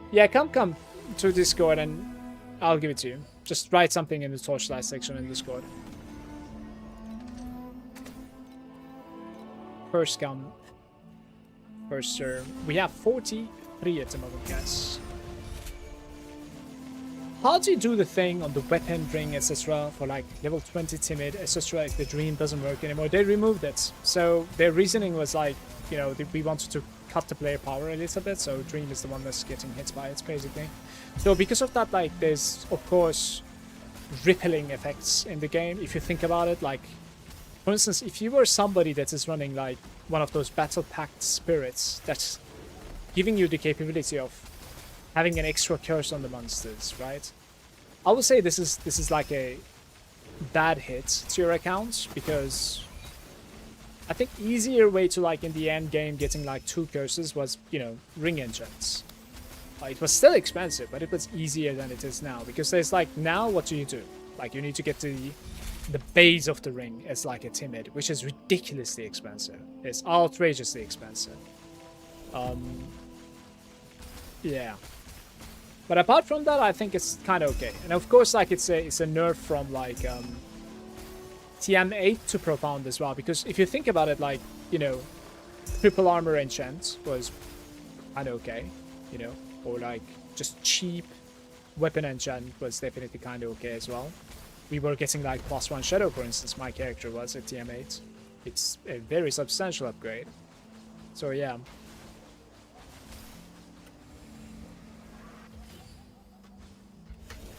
Yeah, come to Discord and I'll give it to you. Just write something in the Torchlight section in Discord. First come, first serve. We have 43 at the moment, guys. How do you do the thing on the weapon ring, etc. for like level 20 timid, etc. if the dream doesn't work anymore? They removed it. So their reasoning was like, you know, we wanted to cut the player power a little bit, so Dream is the one that's getting hit by it, basically. So because of that, like, there's, of course, rippling effects in the game, if you think about it. Like, for instance, if you were somebody that is running, like, one of those battle-packed spirits that's giving you the capability of having an extra curse on the monsters, right? I would say this is like a bad hit to your account, because I think easier way to, like, in the end game getting like 2 curses was, you know, ring enchants. It was still expensive, but it was easier than it is now, because there's like, now what do? Like, you need to get to the base of the ring as like a timid, which is ridiculously expensive. It's outrageously expensive. Yeah. But apart from that, I think it's kind of okay. And of course, like, it's a nerf from like TM8 to Profound as well, because if you think about it, like, you know, triple armor enchant was kind of okay, you know, or like just cheap weapon enchant was definitely kind of okay as well. We were getting like +1 shadow, for instance. My character was at TM8. It's a very substantial upgrade. So yeah.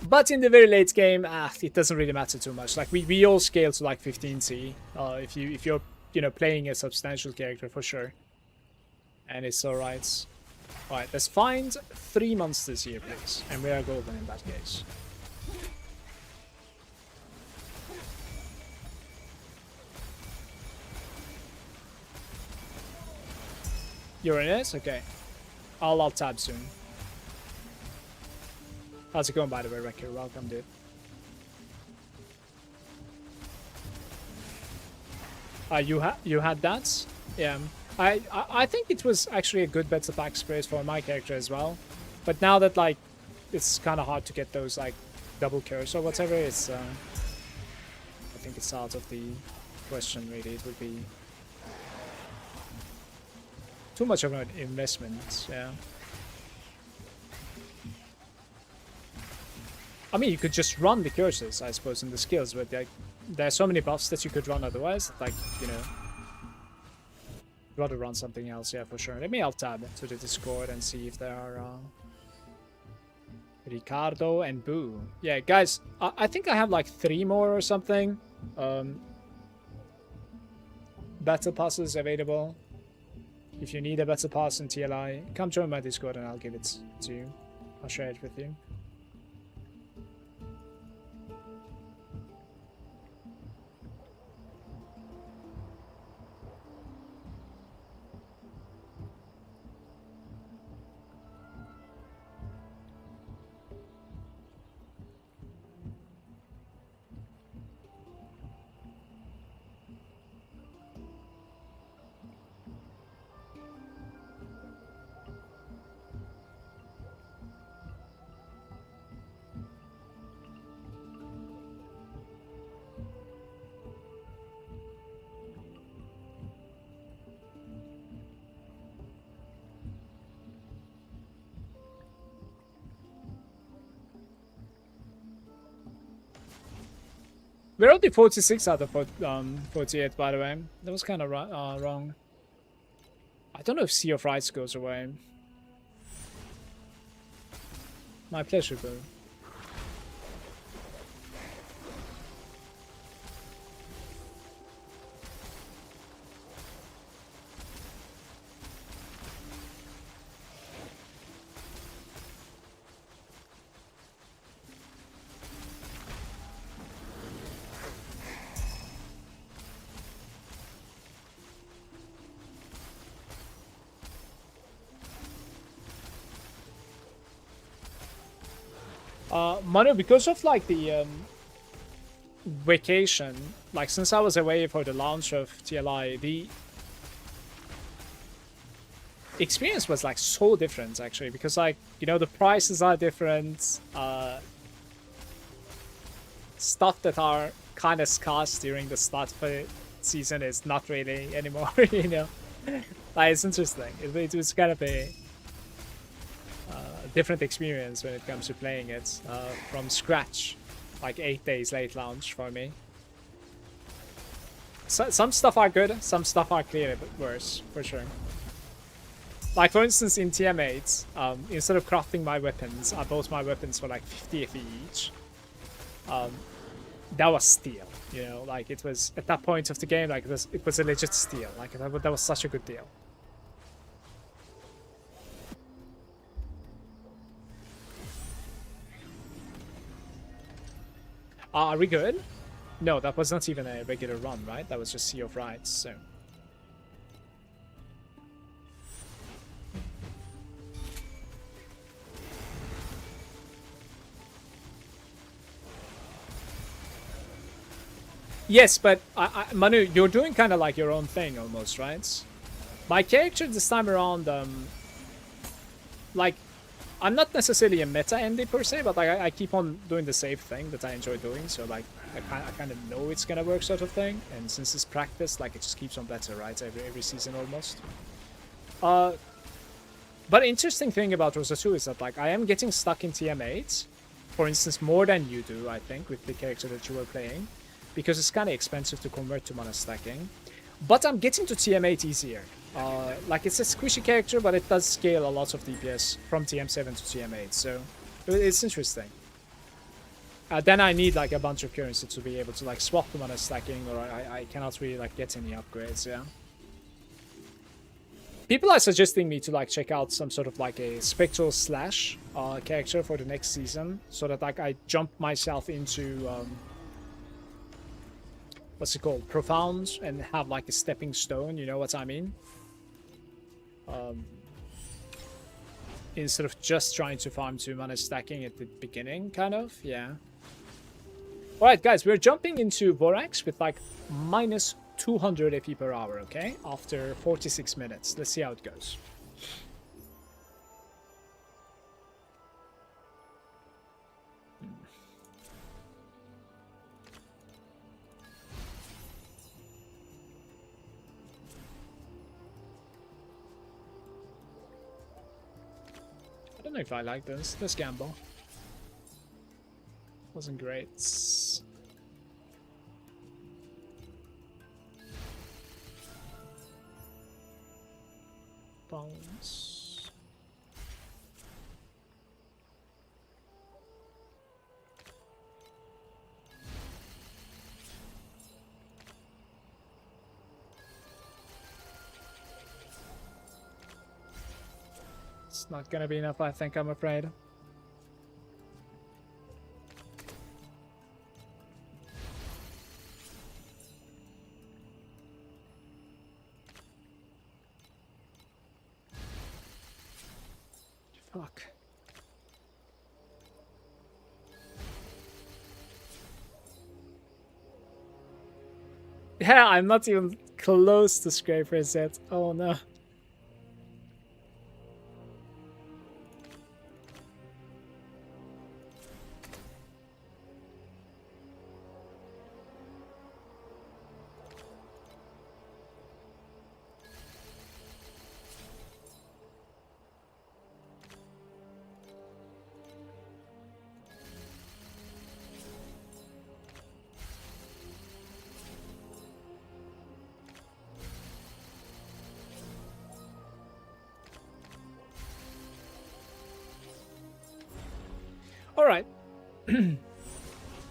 But in the very late game, it doesn't really matter too much. Like, we all scale to like 15C. If you're, you know, playing a substantial character, for sure. And it's alright. Alright, let's find 3 monsters here, please. And we are golden in that case. You're in it? Okay. I'll tab soon. How's it going, by the way, Wrecker? Welcome, dude. You had that? Yeah. I think it was actually a good battle pack spirit for my character as well. But now that, like, it's kind of hard to get those, like, double curse or whatever, it's I think it's out of the question, really. It would be too much of an investment, yeah. I mean, you could just run the curses, I suppose, in the skills, but like, there are so many buffs that you could run otherwise, like, you know, rather run something else, yeah, for sure. Let me alt-tab to the Discord and see if there are Ricardo and Boo. Yeah, guys, I think I have like 3 more or something battle passes available. If you need a battle pass in TLI, come join my Discord and I'll give it to you. I'll share it with you. We're only 46 out of 48, by the way. That was kind of wrong. I don't know if Sea of Rights goes away. My pleasure, bro. Manu, because of like the vacation, like since I was away for the launch of TLI, the experience was like so different actually, because like, you know, the prices are different, stuff that are kind of scarce during the start of the season is not really anymore, you know. Like, it's interesting. It was kind of a different experience when it comes to playing it from scratch, like 8 days late launch for me. So, some stuff are good, some stuff are clearly a bit worse, for sure. Like, for instance, in TM8, instead of crafting my weapons, I bought my weapons for like 50 FE each. That was steal, you know, like it was, at that point of the game, like it was a legit steal. Like, that was such a good deal. Are we good? No, that was not even a regular run, right? That was just Sea of Rights, so... Yes, but Manu, you're doing kind of like your own thing almost, right? My character this time around, like, I'm not necessarily a meta MD per se, but like I keep on doing the safe thing that I enjoy doing. So like I kind of know it's gonna work, sort of thing. And since it's practice, like it just keeps on better, right? Every season almost. But interesting thing about Rosa 2 is that like I am getting stuck in TM8, for instance, more than you do, I think, with the character that you were playing, because it's kind of expensive to convert to mana stacking. But I'm getting to TM8 easier. Like, it's a squishy character, but it does scale a lot of DPS from TM7 to TM8, so it's interesting. Then I need like a bunch of currency to be able to like swap the mana stacking, or I cannot really like get any upgrades, yeah. People are suggesting me to like check out some sort of like a Spectral Slash character for the next season, so that like I jump myself into what's it called, Profound, and have like a stepping stone, you know what I mean? Instead of just trying to farm 2 mana stacking at the beginning, kind of, yeah. Alright guys, we're jumping into Vorax with like minus 200 AP per hour, okay? After 46 minutes. Let's see how it goes. I don't know if I like this. This gamble wasn't great. Bones. It's not gonna be enough, I think, I'm afraid. Fuck. Yeah, I'm not even close to scrapers yet. Oh no. Alright.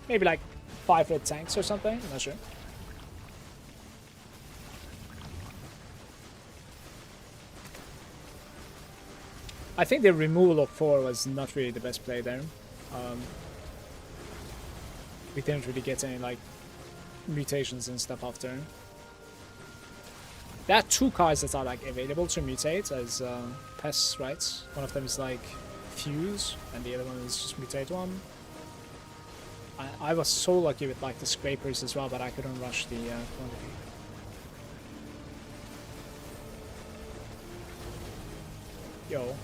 Maybe like 5 red tanks or something. I'm not sure. I think the removal of 4 was not really the best play there. We didn't really get any like mutations and stuff after. There are 2 cards that are like available to mutate as pests, right? One of them is like Fuse, and the other one is just mutate 1. I was so lucky with like the scrapers as well, but I couldn't rush the quantity. Yo.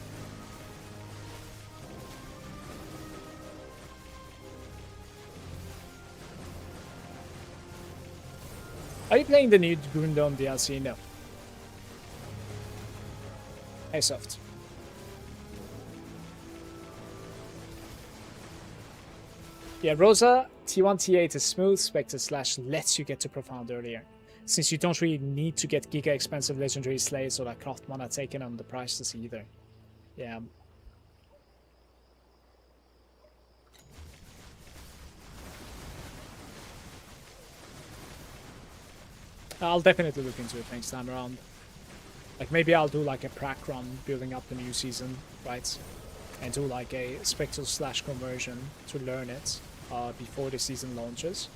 Are you playing the new Gundam DLC? No. Hey, soft. Yeah, Rosa, T1, T8 is smooth, Spectre Slash lets you get to Profound earlier. Since you don't really need to get giga expensive legendary slays or like craft mana taken on the prices either. Yeah. I'll definitely look into it next time around. Like maybe I'll do like a prac run building up the new season, right? And do like a Spectral Slash conversion to learn it before the season launches.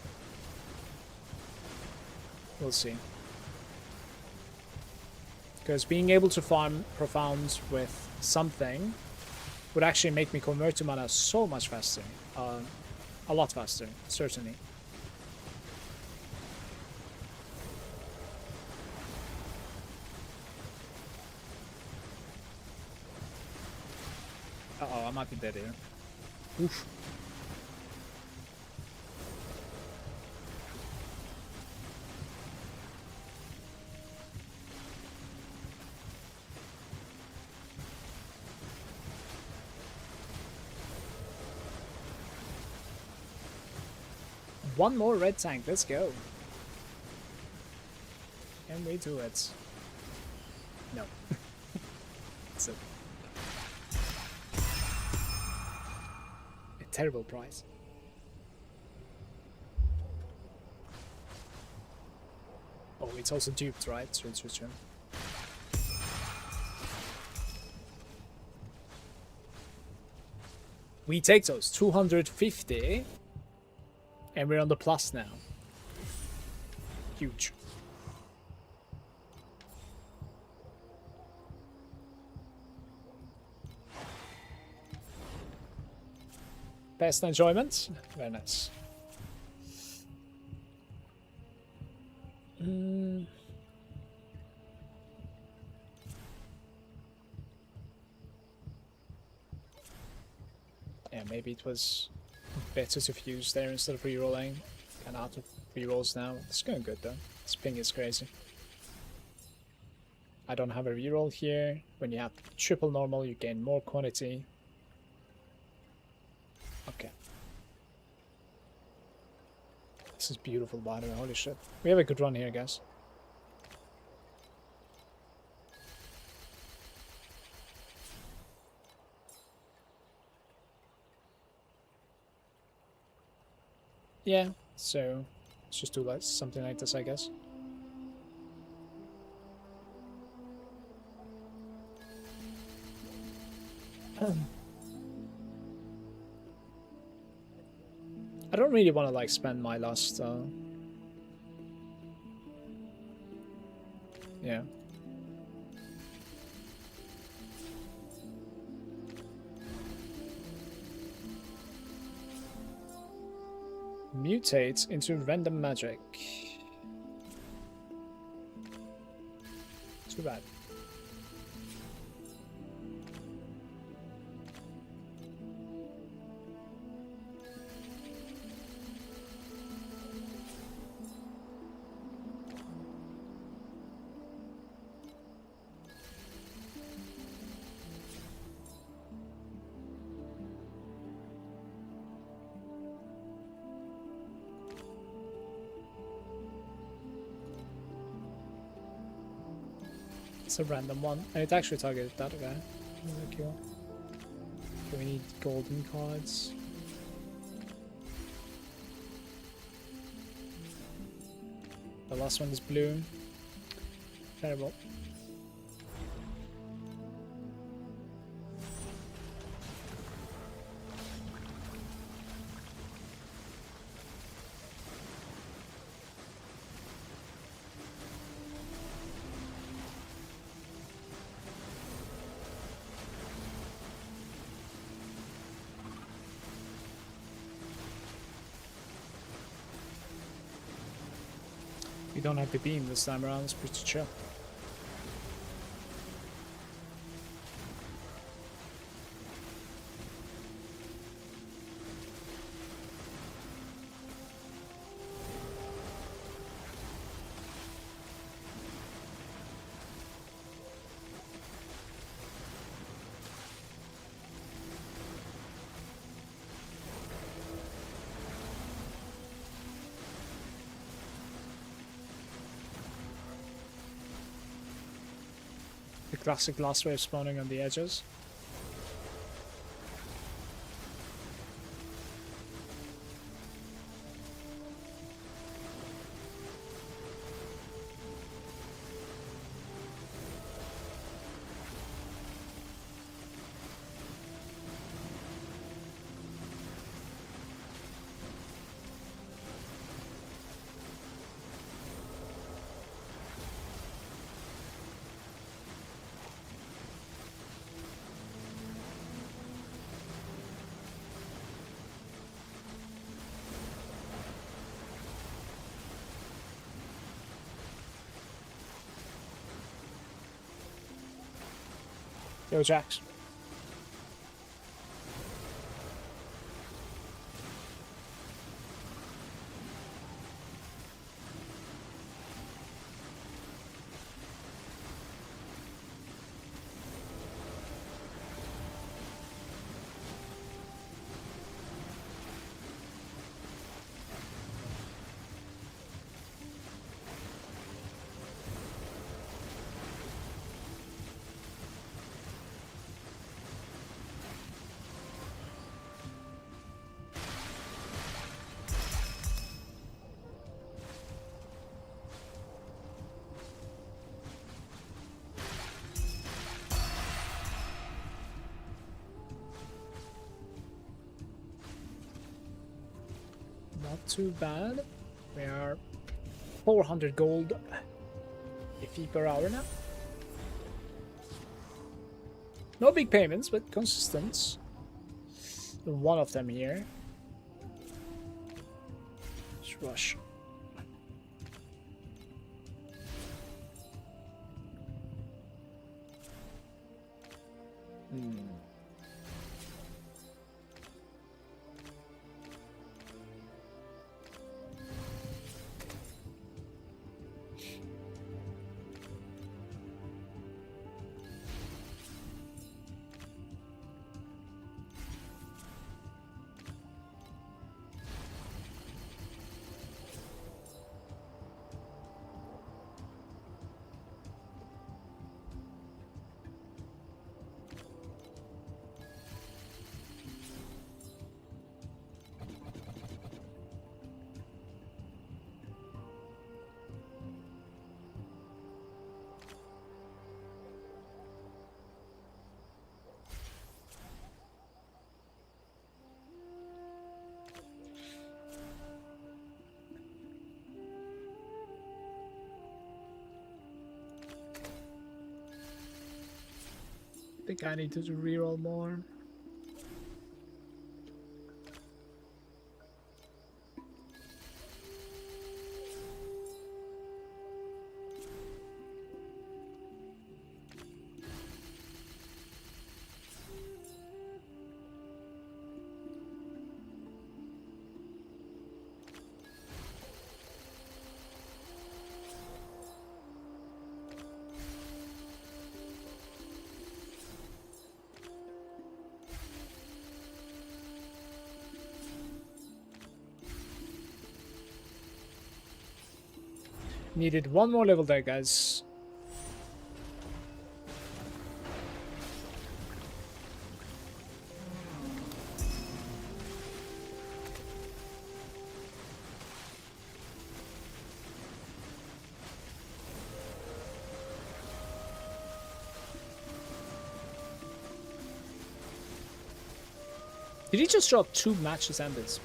We'll see. Because being able to farm Profound with something would actually make me convert to mana so much faster. A lot faster, certainly. Uh-oh, I might be dead here. Oof. One more red tank, let's go. Can we do it? No. It's a terrible price. Oh, it's also duped, right? So it's true. We take those 250, and we're on the plus now. Huge. Best enjoyment? Very nice. Yeah, maybe it was better to fuse there instead of rerolling. Kind of out of rerolls now. It's going good though. This ping is crazy. I don't have a reroll here. When you have triple normal, you gain more quantity. Okay. This is beautiful, by the way. Holy shit. We have a good run here, guys. Yeah, so let's just do like something like this, I guess. I don't really want to like spend my last yeah. Mutate into random magic. Too bad. It's a random one, and it actually targeted that guy. Really cool. Okay, we need golden cards. last one is blue. Terrible. We don't have the beam this time around, it's pretty chill. The classic last wave spawning on the edges. Yo, Jax. Not too bad. We are 400 gold FE per hour now. No big payments, but consistent. One of them here. Let's rush. I think I need to reroll more. Needed one more level there, guys. Did he just drop 2 matches enders?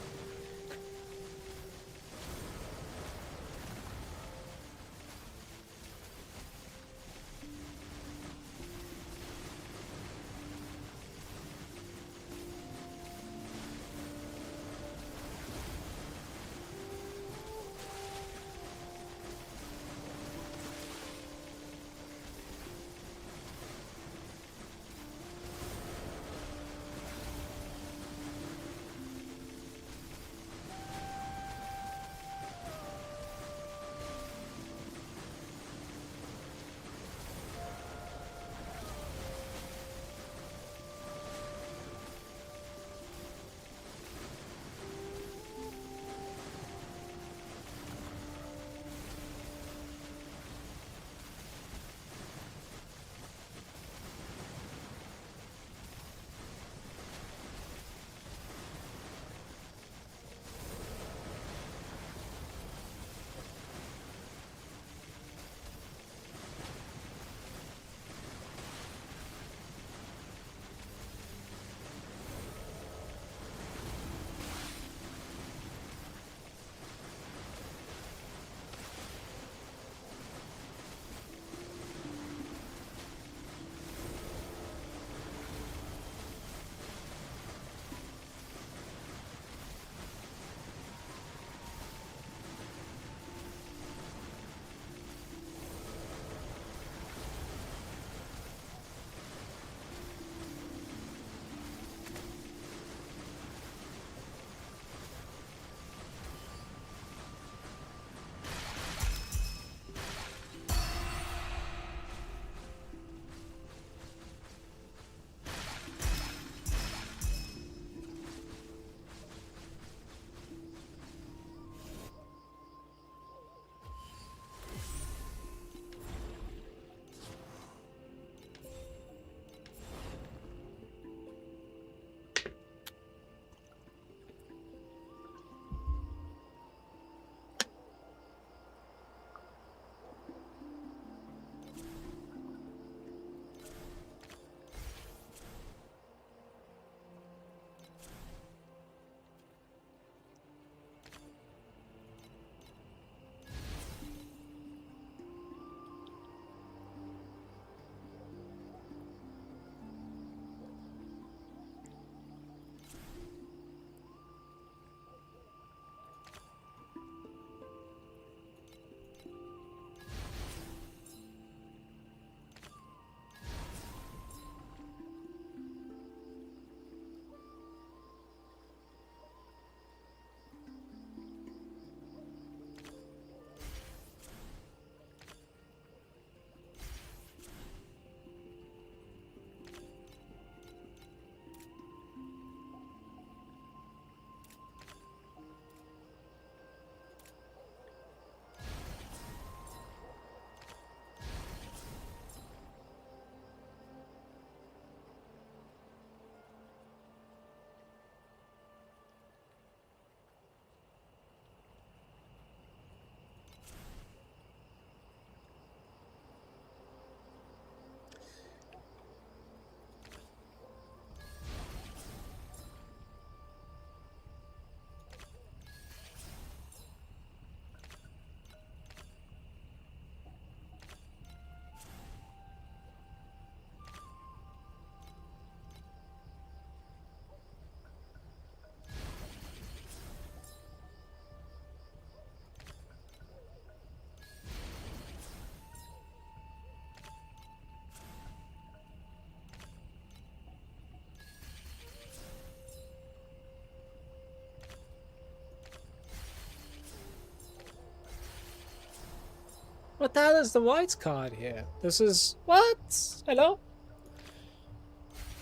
What the hell is the white card here? This is... What? Hello?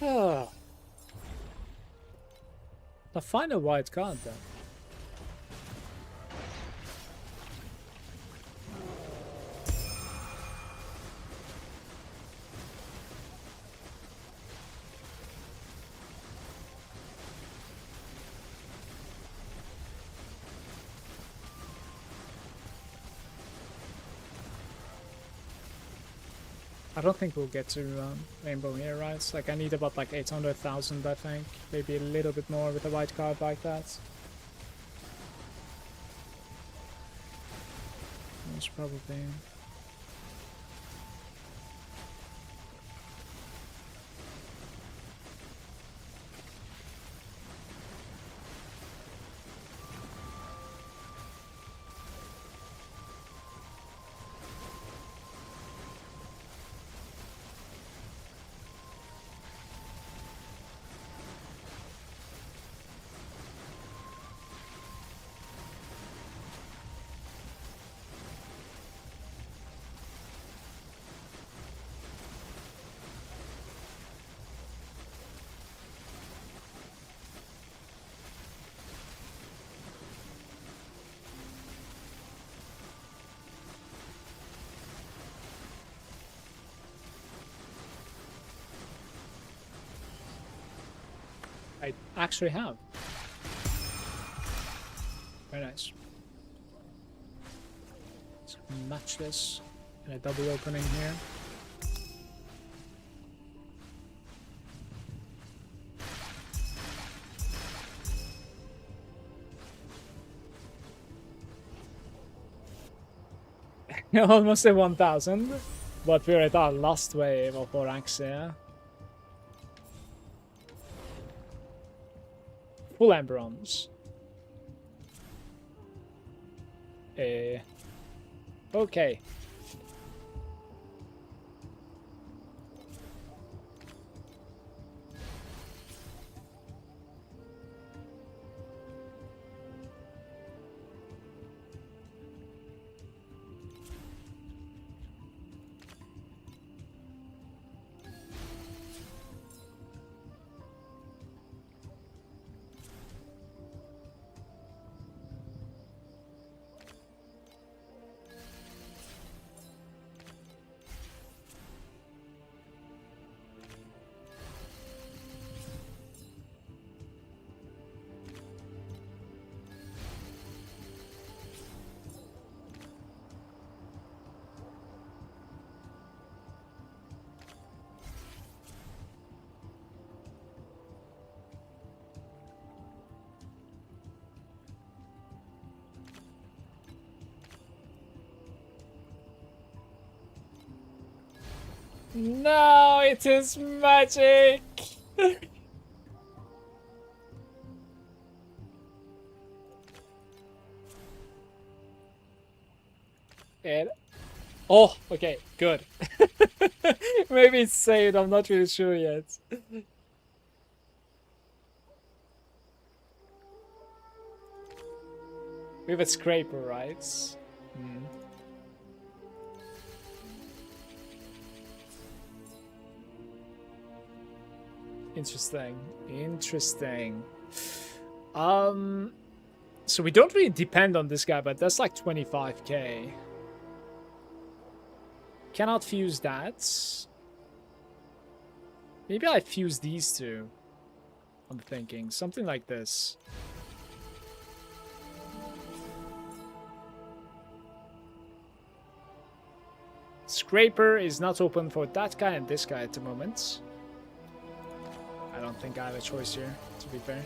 Oh. Now find a white card then. I don't think we'll get to Rainbow here, right? Like, I need about like 800,000, I think. Maybe a little bit more with a white card like that. Most probably. I actually have. Very nice. Let's match this in a double opening here. Almost at 1,000, but we're at our last wave of Vorax here. Full Amberons. Okay. No, it is magic! And oh, okay, good. Maybe it's saved, I'm not really sure yet. We have a scraper, right? Hmm. Interesting. Interesting. So we don't really depend on this guy, but that's like 25k. Cannot fuse that. Maybe I fuse these two. I'm thinking. Something like this. Scraper is not open for that guy and this guy at the moment. I don't think I have a choice here, to be fair.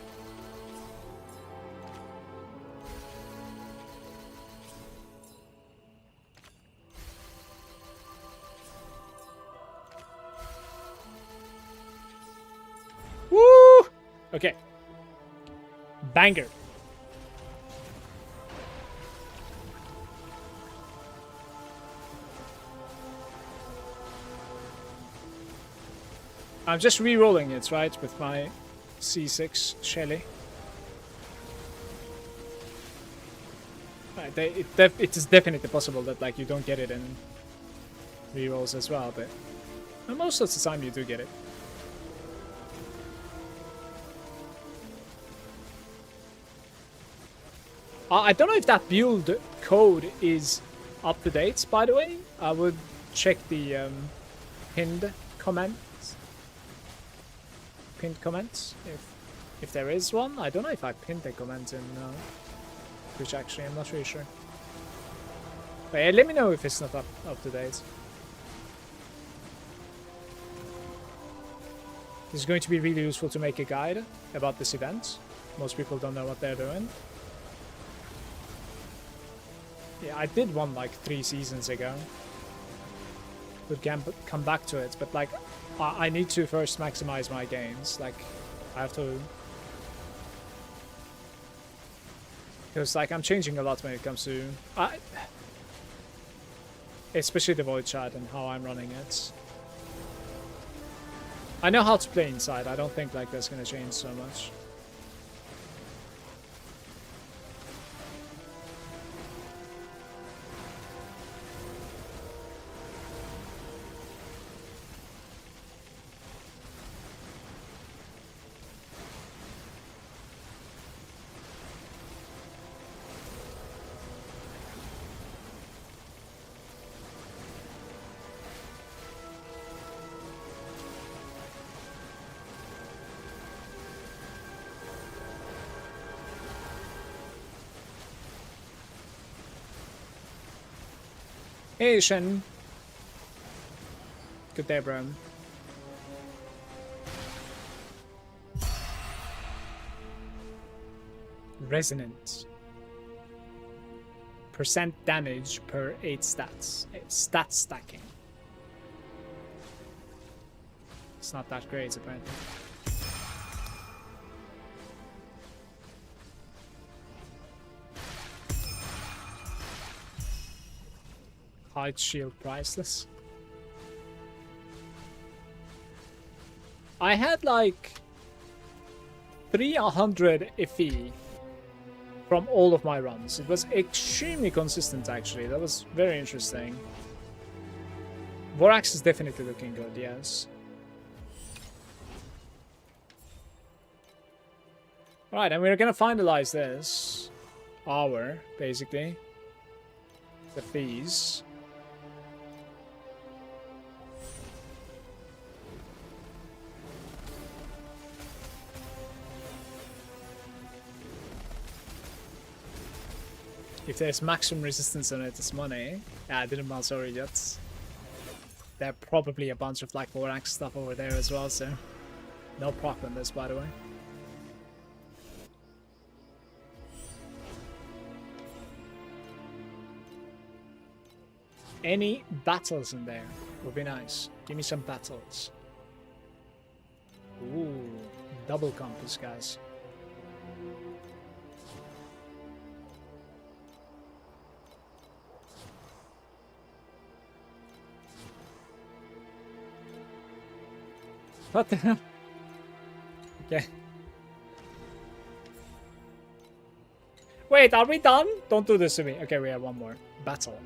Woo! Okay. Banger. I'm just re-rolling it, right, with my C6 Shelly. Right, it is definitely possible that like you don't get it in re-rolls as well, but most of the time you do get it. I don't know if that build code is up to date, by the way. I would check the pinned comments, if there is one. I don't know if I pinned the comment in Twitch, actually. I'm not really sure. But yeah, let me know if it's not up to date. It's going to be really useful to make a guide about this event. Most people don't know what they're doing. Yeah, I did one like 3 seasons ago. Could come back to it, but like I need to first maximize my gains. Like I have to, because like I'm changing a lot when it comes to especially the void chat and how I'm running it. I know how to play inside. I don't think like that's gonna change so much. Hey, Shen. Good day, bro. Resonant. Percent damage per 8 stats. Stat stacking. It's not that great, apparently. Height shield priceless. I had like 300 FE from all of my runs. It was extremely consistent actually. That was very interesting. Vorax is definitely looking good, yes. Alright, and we're gonna finalize this hour, basically. The fees. If there's maximum resistance on it, it's money. Yeah, I didn't bounce over yet. There are probably a bunch of like Vorax stuff over there as well, so no proc on this, by the way. Any battles in there would be nice. Give me some battles. Ooh, double compass, guys. What the hell? Okay. Wait, are we done? Don't do this to me. Okay, we have one more. Battle.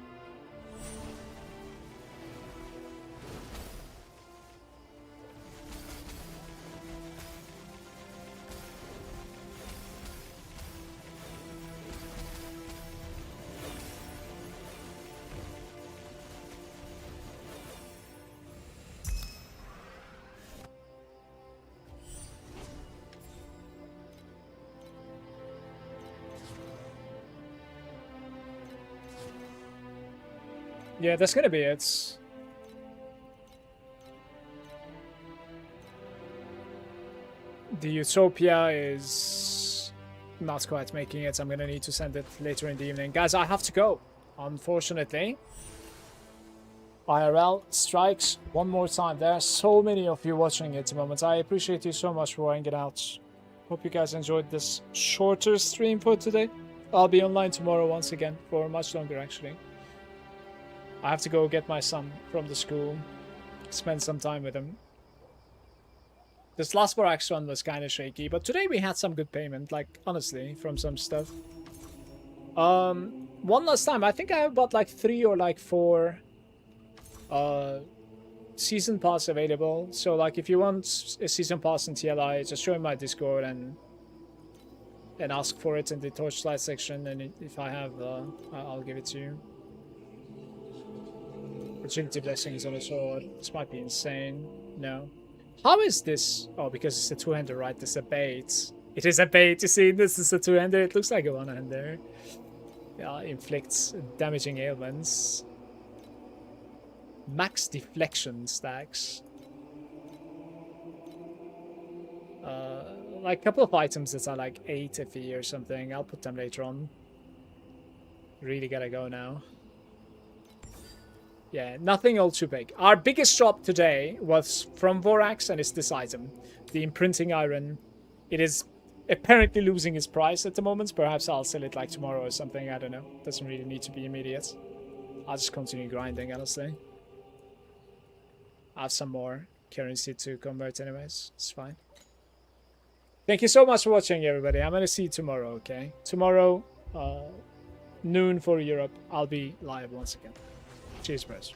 Yeah, that's gonna be it. The Utopia is not quite making it. I'm gonna need to send it later in the evening. Guys, I have to go, unfortunately. IRL strikes one more time. There are so many of you watching at the moment. I appreciate you so much for hanging out. Hope you guys enjoyed this shorter stream for today. I'll be online tomorrow once again for much longer, actually. I have to go get my son from the school, spend some time with him. This last Vorax run was kind of shaky, but today we had some good payment, like, honestly, from some stuff. One last time, I think I have about like 3 or like 4 season pass available. So like if you want a season pass in TLI, just join my Discord and ask for it in the Torchlight section, and if I have, I'll give it to you. Opportunity blessings on a sword. This might be insane. No. How is this? Oh, because it's a two-hander, right? It's a bait. It is a bait. You see, this is a two-hander. It looks like a one-hander. Yeah, inflicts damaging ailments. Max deflection stacks. like a couple of items that are like 8 FE or something. I'll put them later on. Really gotta go now. Yeah, nothing all too big. Our biggest drop today was from Vorax, and it's this item. The imprinting iron. It is apparently losing its price at the moment. Perhaps I'll sell it like tomorrow or something. I don't know. Doesn't really need to be immediate. I'll just continue grinding, honestly. I have some more currency to convert anyways. It's fine. Thank you so much for watching, everybody. I'm going to see you tomorrow, okay? Tomorrow, noon for Europe, I'll be live once again. Cheers, bros.